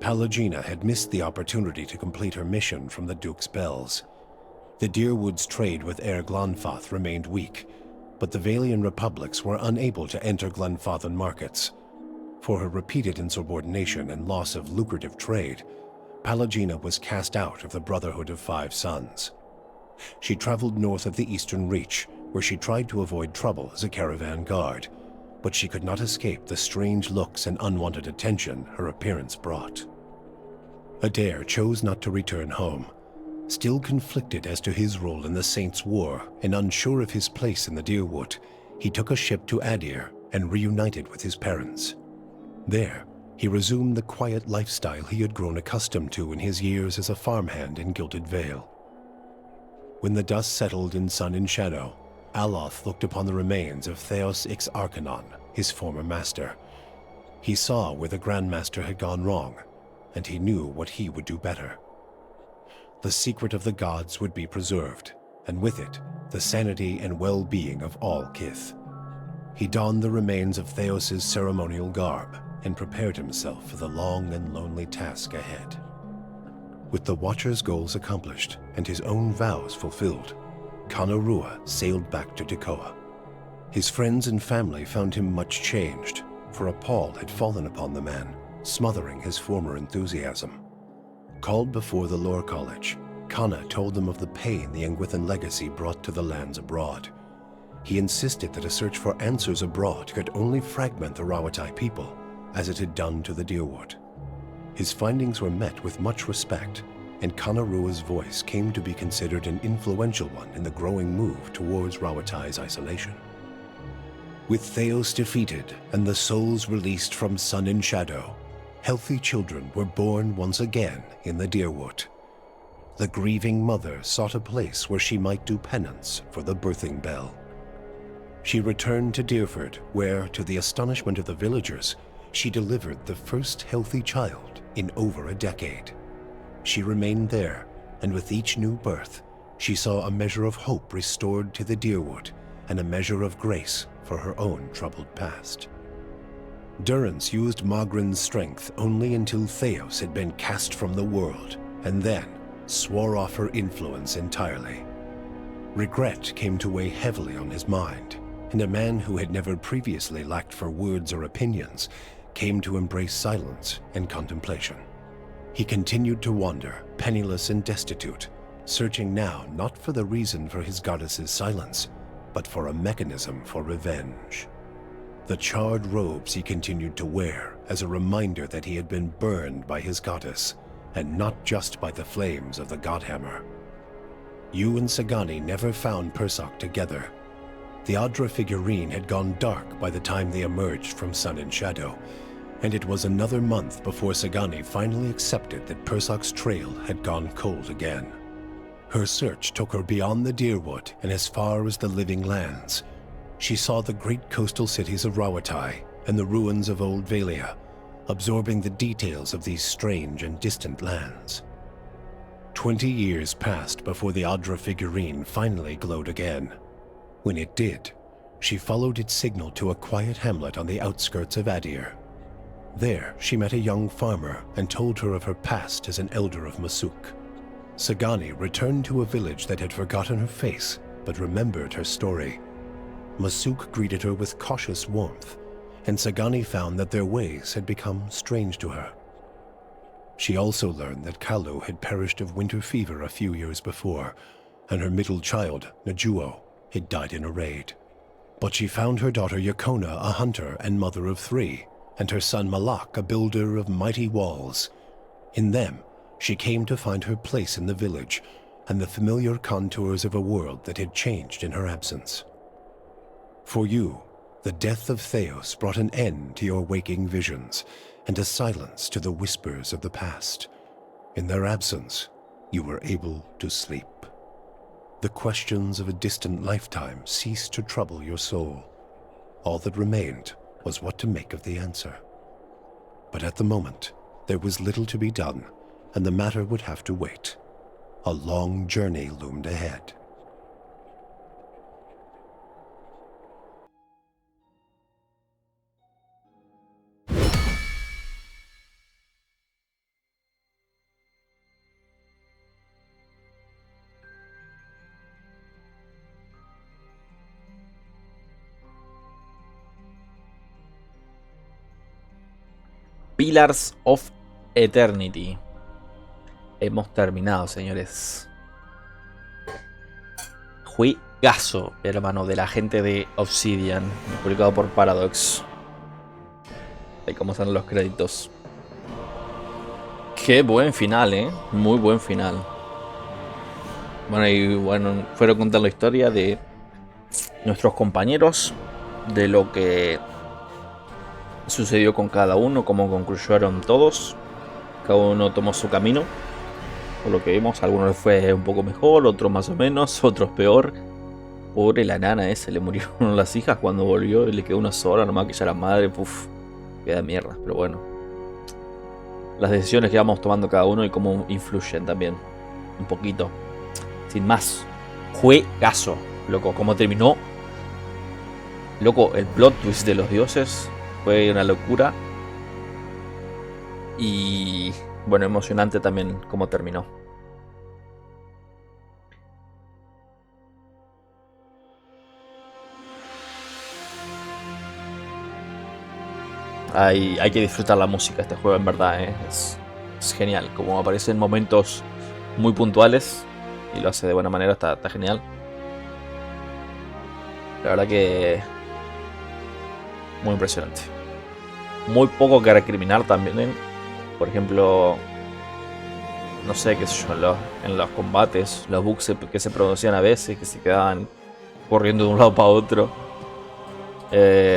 Pallegina had missed the opportunity to complete her mission from the Duke's Bells. The Deerwood's trade with Air Glanfath remained weak, but the Valian republics were unable to enter Glenfathan markets. For her repeated insubordination and loss of lucrative trade, Pallegina was cast out of the Brotherhood of Five Sons. She traveled north of the Eastern Reach, where she tried to avoid trouble as a caravan guard, but she could not escape the strange looks and unwanted attention her appearance brought. Adair chose not to return home. Still conflicted as to his role in the Saints' War and unsure of his place in the Deerwood, he took a ship to Adir and reunited with his parents. There, he resumed the quiet lifestyle he had grown accustomed to in his years as a farmhand in Gilded Vale. When the dust settled in Sun and Shadow, Aloth looked upon the remains of Theos Ix Arcanon, his former master. He saw where the Grandmaster had gone wrong, and he knew what he would do better. The secret of the gods would be preserved, and with it, the sanity and well-being of all Kith. He donned the remains of Theos's ceremonial garb and prepared himself for the long and lonely task ahead. With the Watcher's goals accomplished and his own vows fulfilled, Kanarua sailed back to Tekoa. His friends and family found him much changed, for a pall had fallen upon the man, smothering his former enthusiasm. Called before the Lore College, Kana told them of the pain the Engwithan legacy brought to the lands abroad. He insisted that a search for answers abroad could only fragment the Rawatai people, as it had done to the Deerwood. His findings were met with much respect, and Kanarua's voice came to be considered an influential one in the growing move towards Rawatai's isolation. With Theos defeated and the souls released from Sun and Shadow, healthy children were born once again in the Deerwood. The grieving mother sought a place where she might do penance for the birthing bell. She returned to Deerford, where, to the astonishment of the villagers, she delivered the first healthy child in over a decade. She remained there, and with each new birth, she saw a measure of hope restored to the Deerwood and a measure of grace for her own troubled past. Durrance used Magrin's strength only until Theos had been cast from the world, and then swore off her influence entirely. Regret came to weigh heavily on his mind, and a man who had never previously lacked for words or opinions came to embrace silence and contemplation. He continued to wander, penniless and destitute, searching now not for the reason for his goddess's silence, but for a mechanism for revenge. The charred robes he continued to wear as a reminder that he had been burned by his goddess, and not just by the flames of the Godhammer. Yu and Sagani never found Persok together. The Audra figurine had gone dark by the time they emerged from Sun and Shadow, and it was another month before Sagani finally accepted that Persok's trail had gone cold again. Her search took her beyond the Deerwood and as far as the Living Lands. She saw the great coastal cities of Rawatai and the ruins of Old Valia, absorbing the details of these strange and distant lands. 20 years passed before the Audra figurine finally glowed again. When it did, she followed its signal to a quiet hamlet on the outskirts of Adir. There, she met a young farmer and told her of her past as an elder of Masuk. Sagani returned to a village that had forgotten her face, but remembered her story. Masuk greeted her with cautious warmth, and Sagani found that their ways had become strange to her. She also learned that Kalu had perished of winter fever a few years before, and her middle child, Najuo, had died in a raid. But she found her daughter Yakona a hunter and mother of 3, and her son Malak a builder of mighty walls. In them, she came to find her place in the village, and the familiar contours of a world that had changed in her absence. For you, the death of Theos brought an end to your waking visions, and a silence to the whispers of the past. In their absence, you were able to sleep. The questions of a distant lifetime ceased to trouble your soul. All that remained was what to make of the answer. But at the moment, there was little to be done, and the matter would have to wait. A long journey loomed ahead. Pillars of Eternity. Hemos terminado, señores. Juegazo, hermano, de la gente de Obsidian, publicado por Paradox. Ahí como están los créditos. Qué buen final, muy buen final. Bueno, y bueno, fueron contando la historia de nuestros compañeros, de lo que sucedió con cada uno, cómo concluyeron todos. Cada uno tomó su camino, por lo que vimos. Algunos les fue un poco mejor, otros más o menos, otros peor. Pobre la nana ese, le murieron las hijas cuando volvió y le quedó una sola nomás, que ya era madre. Puf, queda mierda, pero bueno. Las decisiones que vamos tomando cada uno y cómo influyen también, un poquito. Sin más, juegazo, loco, cómo terminó. Loco, el plot twist de los dioses fue una locura. Y bueno, emocionante también cómo terminó. Hay que disfrutar la música de este juego, en verdad, es genial. Como aparece en momentos muy puntuales y lo hace de buena manera, está genial. La verdad que muy impresionante. Muy poco que recriminar también, Por ejemplo, no sé, qué sé yo, en los combates, los bugs que se producían a veces, que se quedaban corriendo de un lado para otro.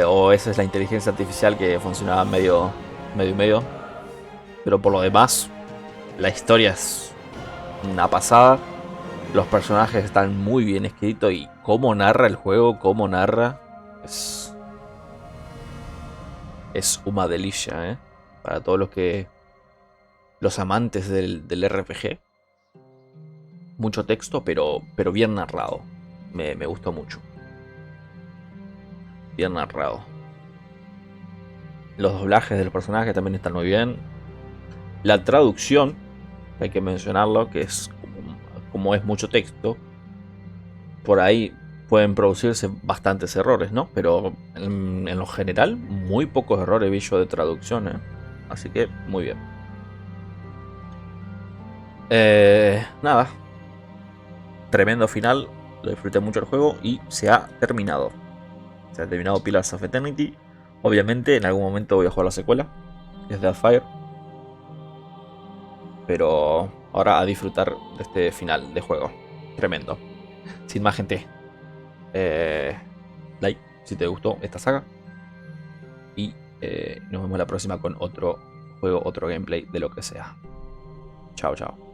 O esa es la inteligencia artificial que funcionaba medio y medio. Pero por lo demás, la historia es una pasada. Los personajes están muy bien escritos y cómo narra el juego, cómo narra, es una delicia, para todos los amantes del RPG. Mucho texto, pero bien narrado. Me gustó mucho. Bien narrado. Los doblajes de los personajes también están muy bien. La traducción, hay que mencionarlo, que es como es mucho texto, por ahí pueden producirse bastantes errores, ¿no? Pero en lo general, muy pocos errores vi yo de traducción, Así que muy bien. Nada. Tremendo final. Lo disfruté mucho el juego y se ha terminado. Se ha terminado Pillars of Eternity. Obviamente en algún momento voy a jugar la secuela, que es Deathfire. Pero ahora a disfrutar de este final de juego. Tremendo. Sin más, gente. Like si te gustó esta saga. Y nos vemos la próxima con otro juego, otro gameplay de lo que sea. Chao, chao.